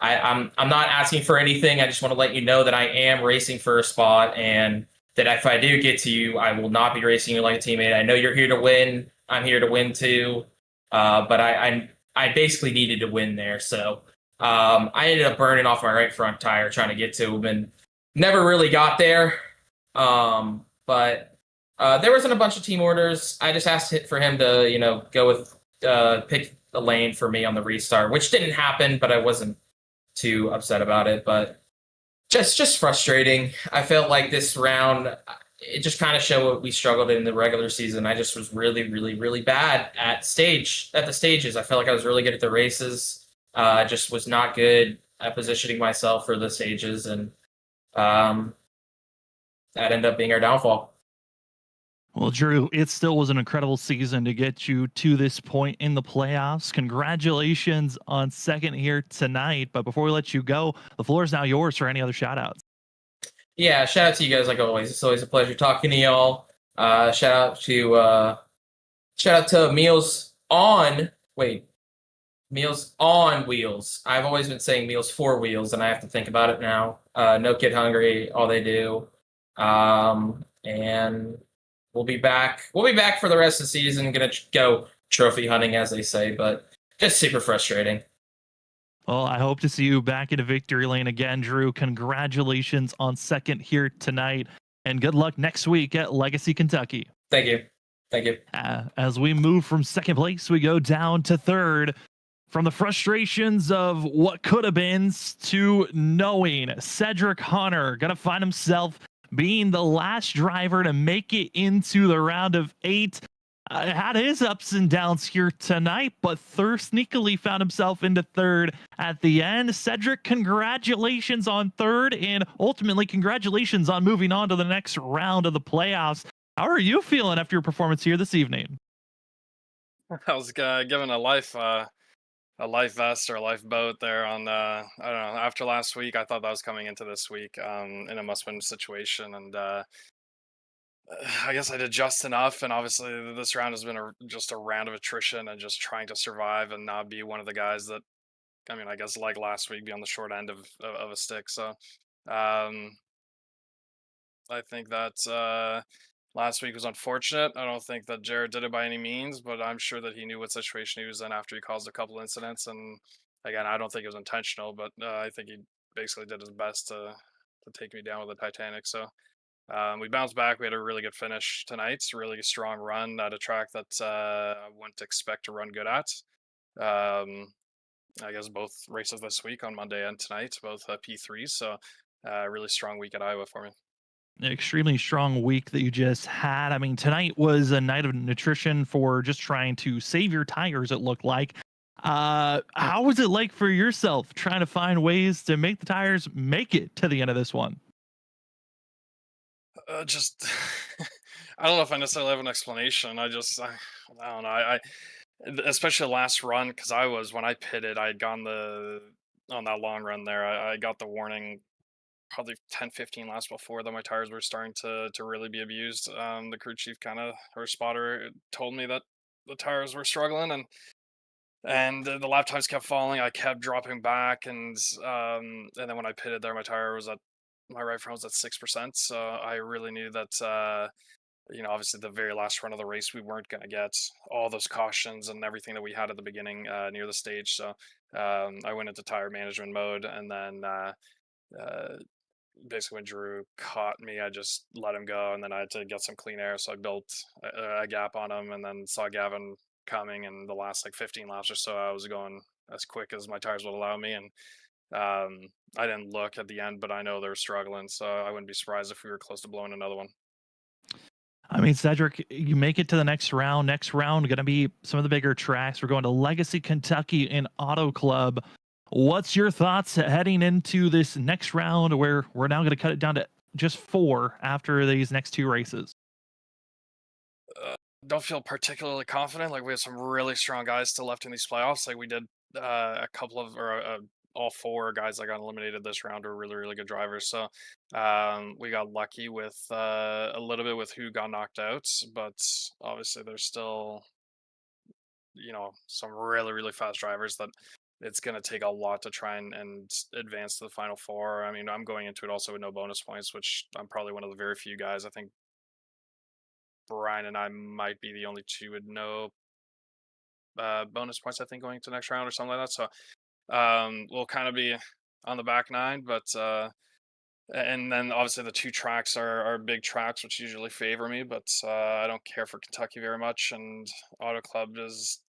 I'm not asking for anything. I just want to let you know that I am racing for a spot, and that if I do get to you, I will not be racing you like a teammate. I know you're here to win. I'm here to win too. But I basically needed to win there. So I ended up burning off my right front tire trying to get to him, and never really got there. But there wasn't a bunch of team orders. I just asked for him to, go with pick a lane for me on the restart, which didn't happen, but I wasn't too upset about it. But just frustrating. I felt like this round, it just kind of showed what we struggled in the regular season. I just was really bad at the stages. I felt like I was really good at the races. I just was not good at positioning myself for the stages, and that ended up being our downfall. Well, Drew, it still was an incredible season to get you to this point in the playoffs. Congratulations on second here tonight. But before we let you go, the floor is now yours for any other shout outs. Yeah, shout out to you guys like always. It's always a pleasure talking to y'all. Shout out to Meals on Wheels. I've always been saying Meals for Wheels, and I have to think about it now. No Kid Hungry, all they do. And we'll be back. We'll be back for the rest of the season. Gonna go trophy hunting, as they say, but just super frustrating. Well, I hope to see you back in a victory lane again, Drew. Congratulations on second here tonight, and good luck next week at Legacy, Kentucky. Thank you. Thank you. As we move from second place, we go down to third. From the frustrations of what could have been to knowing Cedric Hunter going to find himself being the last driver to make it into the round of 8. Had his ups and downs here tonight, but sneakily found himself into third at the end. Cedric, congratulations on third, and ultimately congratulations on moving on to the next round of the playoffs. How are you feeling after your performance here this evening? I was given a life vest or a lifeboat there on I don't know, after last week. I thought that was coming into this week in a must-win situation, and I guess I did just enough. And obviously, this round has been just a round of attrition and just trying to survive and not be one of the guys that, I mean, I guess like last week, be on the short end of a stick. So um, I think that last week was unfortunate. I don't think that Jared did it by any means, but I'm sure that he knew what situation he was in after he caused a couple incidents. And again, I don't think it was intentional, but I think he basically did his best to take me down with the Titanic. So we bounced back. We had a really good finish tonight. Really strong run at a track that I wouldn't expect to run good at. I guess both races this week on Monday and tonight, both P3s. So really strong week at Iowa for me. extremely strong week that you just had. I mean, tonight was a night of nutrition for just trying to save your tires, it looked like. How was it like for yourself trying to find ways to make the tires make it to the end of this one? Just I don't know if I necessarily have an explanation. I don't know. Especially the last run, because I was when I pitted, I had gone on that long run there. I got the warning probably 10, 15 laps before that my tires were starting to really be abused. The crew chief kind of or spotter told me that the tires were struggling, and the lap times kept falling. I kept dropping back, and then when I pitted there, my right front was at 6%. So I really knew that obviously the very last run of the race, we weren't going to get all those cautions and everything that we had at the beginning near the stage. So I went into tire management mode, and then basically when Drew caught me, I just let him go, and then I had to get some clean air. So I built a gap on him, and then saw Gavin coming, and the last like 15 laps or so, I was going as quick as my tires would allow me, and I didn't look at the end, but I know they're struggling, so I wouldn't be surprised if we were close to blowing another one. I mean, Cedric, you make it to the next round. Next round going to be some of the bigger tracks. We're going to Legacy, Kentucky in Auto Club. What's your thoughts heading into this next round where we're now going to cut it down to just 4 after these next 2 races? Don't feel particularly confident. Like, we have some really strong guys still left in these playoffs. Like, we did a couple of, or all 4 guys that got eliminated this round are really, really good drivers. So we got lucky with a little bit with who got knocked out, but obviously there's still, some really, really fast drivers that it's going to take a lot to try and advance to the final 4. I mean, I'm going into it also with no bonus points, which I'm probably one of the very few guys. I think Brian and I might be the only 2 with no bonus points, I think, going to the next round or something like that. So we'll kind of be on the back 9, but and then obviously the 2 tracks are big tracks, which usually favor me, but I don't care for Kentucky very much, and Auto Club is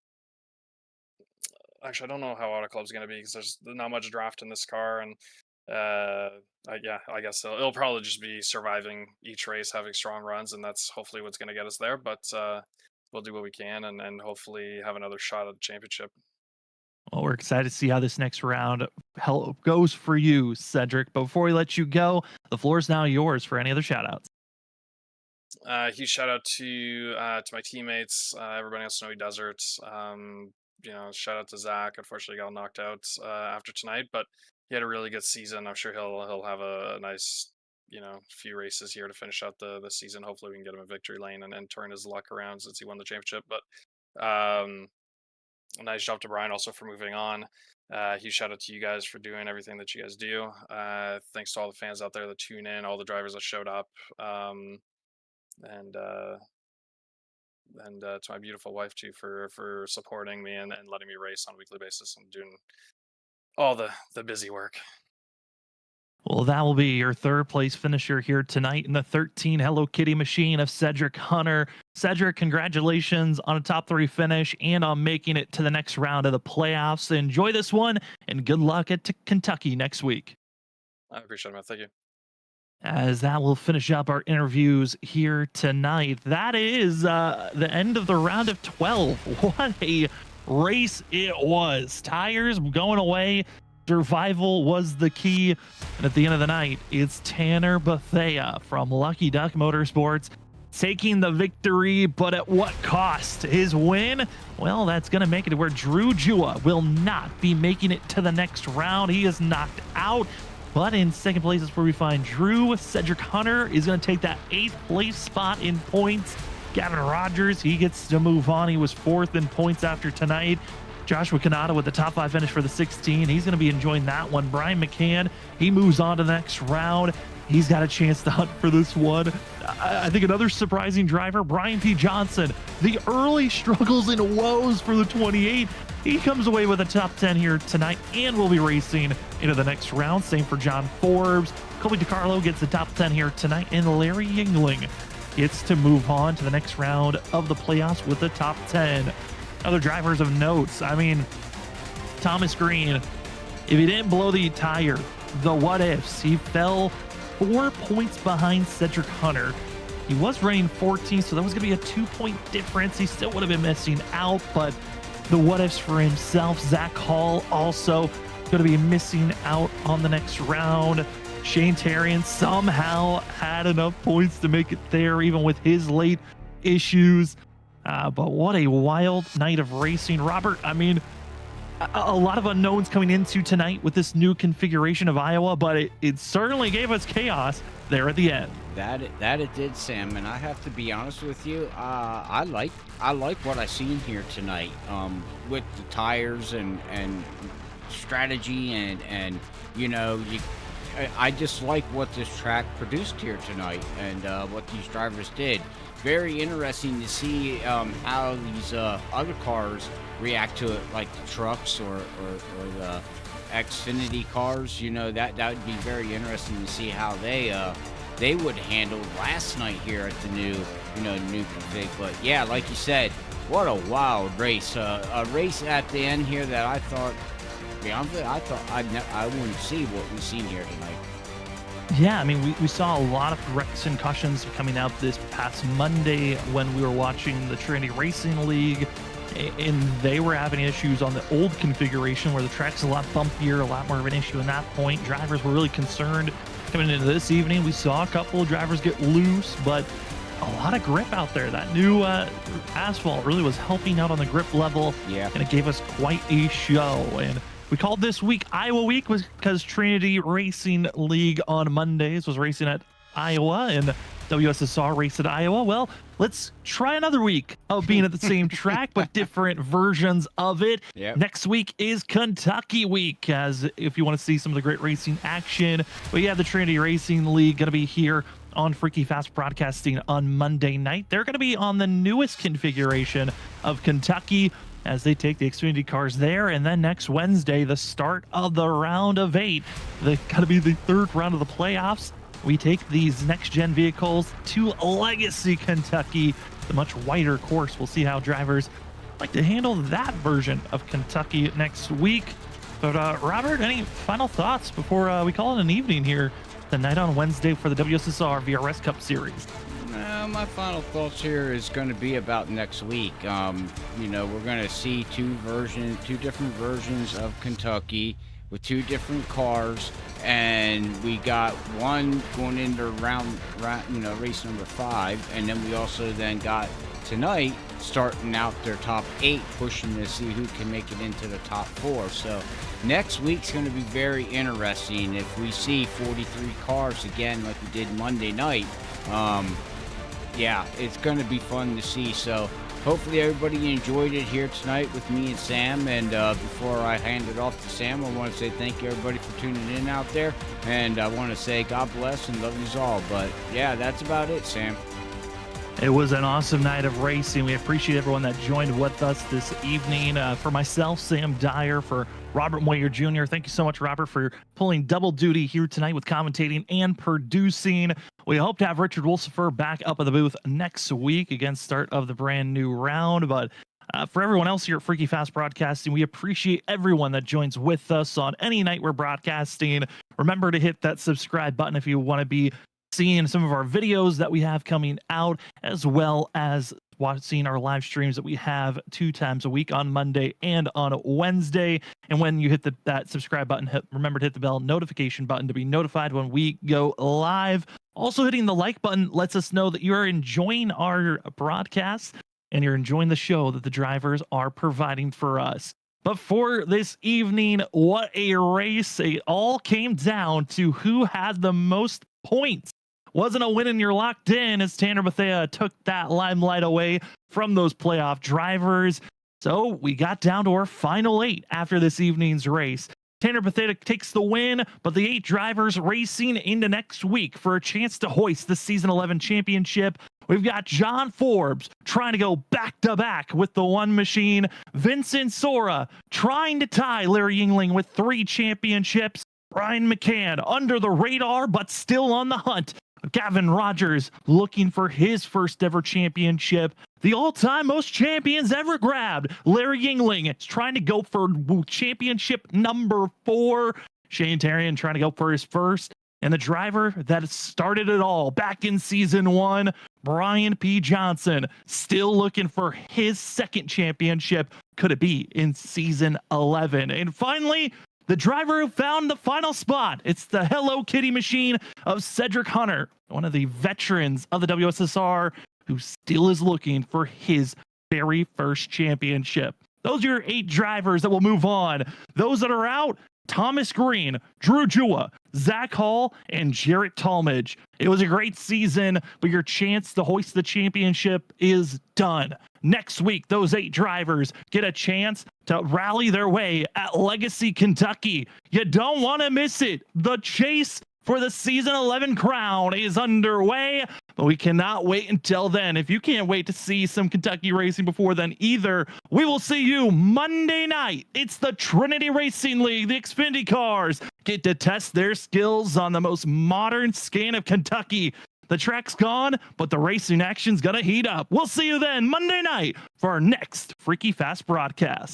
actually, I don't know how Auto Club's going to be because there's not much draft in this car, and I guess it'll probably just be surviving each race, having strong runs, and that's hopefully what's going to get us there. But we'll do what we can, and hopefully have another shot at the championship. Well, we're excited to see how this next round goes for you, Cedric. But before we let you go, the floor is now yours for any other shout-outs. Huge shout out to my teammates, everybody on Snowy Desert. Shout out to Zach. Unfortunately, got knocked out after tonight, but he had a really good season. I'm sure he'll have a nice few races here to finish out the season. Hopefully, we can get him a victory lane and turn his luck around since he won the championship. But a nice job to Brian also for moving on. Huge shout out to you guys for doing everything that you guys do. Thanks to all the fans out there that tune in, all the drivers that showed up, and to my beautiful wife too for supporting me and letting me race on a weekly basis and doing all the busy work. Well, that will be your 3rd place finisher here tonight in the 13 Hello Kitty machine of Cedric Hunter. Cedric, congratulations on a top 3 finish and on making it to the next round of the playoffs. Enjoy this one, and good luck at Kentucky next week. I appreciate it, man. Thank you. As that will finish up our interviews here tonight. That is the end of the round of 12. What a race it was. Tires going away. Survival was the key. And at the end of the night, it's Tanner Bethea from Lucky Duck Motorsports taking the victory, but at what cost? His win? Well, that's going to make it to where Drew Jua will not be making it to the next round. He is knocked out. But in 2nd place is where we find Drew. Cedric Hunter is going to take that 8th place spot in points. Gavin Rogers, he gets to move on. He was 4th in points after tonight. Joshua Kanata with the top 5 finish for the 16. He's going to be enjoying that one. Brian McCann, he moves on to the next round. He's got a chance to hunt for this one. I think another surprising driver, Brian P. Johnson. The early struggles and woes for the 28. He comes away with a top 10 here tonight and will be racing into the next round. Same for John Forbes. Colby DiCarlo gets the top 10 here tonight, and Larry Yingling gets to move on to the next round of the playoffs with the top 10. Other drivers of notes, I mean, Thomas Green, if he didn't blow the tire, the what ifs, he fell 4 points behind Cedric Hunter. He was running 14th, so that was going to be a 2-point difference. He still would have been missing out, but the what ifs for himself. Zach Hall also going to be missing out on the next round. Shane Tarian somehow had enough points to make it there, even with his late issues. But what a wild night of racing. Robert, I mean, a lot of unknowns coming into tonight with this new configuration of Iowa, but it certainly gave us chaos there at the end. That it did, Sam, and I have to be honest with you. I like what I seen here tonight, with the tires and strategy and you know, I just like what this track produced here tonight and what these drivers did. Very interesting to see how these other cars react to it, like the trucks or the Xfinity cars. You know, that would be very interesting to see how they would handle last night here at the new config. But yeah, like you said, what a wild race! A race at the end here that I thought, to be honest, I thought I wouldn't see what we've seen here tonight. Yeah, I mean, we saw a lot of wrecks and cautions coming out this past Monday when we were watching the Trinity Racing League, and they were having issues on the old configuration where the track's a lot bumpier, a lot more of an issue in that point. Drivers were really concerned. Coming into this evening, we saw a couple of drivers get loose, but a lot of grip out there. That new asphalt really was helping out on the grip level, yeah, and it gave us quite a show. And we called this week Iowa Week because Trinity Racing League on Mondays was racing at Iowa and WSSR raced at Iowa. Well, let's try another week of being at the same track, but different versions of it. Yep. Next week is Kentucky Week, as if you want to see some of the great racing action. But yeah, the Trinity Racing League going to be here on Freaky Fast Broadcasting on Monday night. They're going to be on the newest configuration of Kentucky as they take the Xfinity cars there. And then next Wednesday, the start of the round of 8. They're going to be the third round of the playoffs. We take these next-gen vehicles to Legacy, Kentucky, the much wider course. We'll see how drivers like to handle that version of Kentucky next week. But Robert, any final thoughts before we call it an evening here tonight on Wednesday for the WSSR VRS Cup Series? My final thoughts here is going to be about next week. You know, we're going to see two different versions of Kentucky with two different cars, and we got one going into race number 5, and then we also then got tonight starting out their top 8, pushing to see who can make it into the top 4. So next week's going to be very interesting. If we see 43 cars again like we did Monday night, yeah, it's going to be fun to see. So hopefully everybody enjoyed it here tonight with me and Sam. And before I hand it off to Sam, I want to say thank you everybody for tuning in out there. And I want to say God bless and love you all. But yeah, that's about it, Sam. It was an awesome night of racing. We appreciate everyone that joined with us this evening. For myself, Sam Dyer, for Robert Moyer Jr., thank you so much, Robert, for pulling double duty here tonight with commentating and producing. We hope to have Richard Wolsifer back up at the booth next week against start of the brand new round. But for everyone else here at Freaky Fast Broadcasting, we appreciate everyone that joins with us on any night we're broadcasting. Remember to hit that subscribe button if you want to be seeing some of our videos that we have coming out, as well as seeing our live streams that we have 2 times a week on Monday and on Wednesday. And when you hit that subscribe button, remember to hit the bell notification button to be notified when we go live. Also, hitting the like button lets us know that you are enjoying our broadcast and you're enjoying the show that the drivers are providing for us. But for this evening, what a race. It all came down to who had the most points. Wasn't a win and you're locked in, as Tanner Bethea took that limelight away from those playoff drivers. So we got down to our final 8 after this evening's race. Tanner Bethea takes the win, but the 8 drivers racing into next week for a chance to hoist the Season 11 championship. We've got John Forbes trying to go back-to-back with the one machine. Vincent Sora trying to tie Larry Yingling with 3 championships. Brian McCann under the radar, but still on the hunt. Gavin Rogers looking for his first ever championship. The all-time most champions ever grabbed, Larry Yingling, is trying to go for championship number 4. Shane Tarian trying to go for his first. And the driver that started it all back in season 1, Brian P. Johnson, still looking for his second championship. Could it be in season 11? And finally, the driver who found the final spot. It's the Hello Kitty machine of Cedric Hunter, one of the veterans of the WSSR, who still is looking for his very first championship. Those are your 8 drivers that will move on. Those that are out, Thomas Green, Drew Jua, Zach Hall, and Jarrett Talmadge. It was a great season, but your chance to hoist the championship is done. Next week, those 8 drivers get a chance to rally their way at Legacy, Kentucky. You don't want to miss it. The chase for the season 11 crown is underway, but we cannot wait until then. If you can't wait to see some Kentucky racing before then either, we will see you Monday night. It's the Trinity Racing League. The Xfinity cars get to test their skills on the most modern scan of Kentucky. The track's gone, but the racing action's gonna heat up. We'll see you then Monday night for our next Freaky Fast broadcast.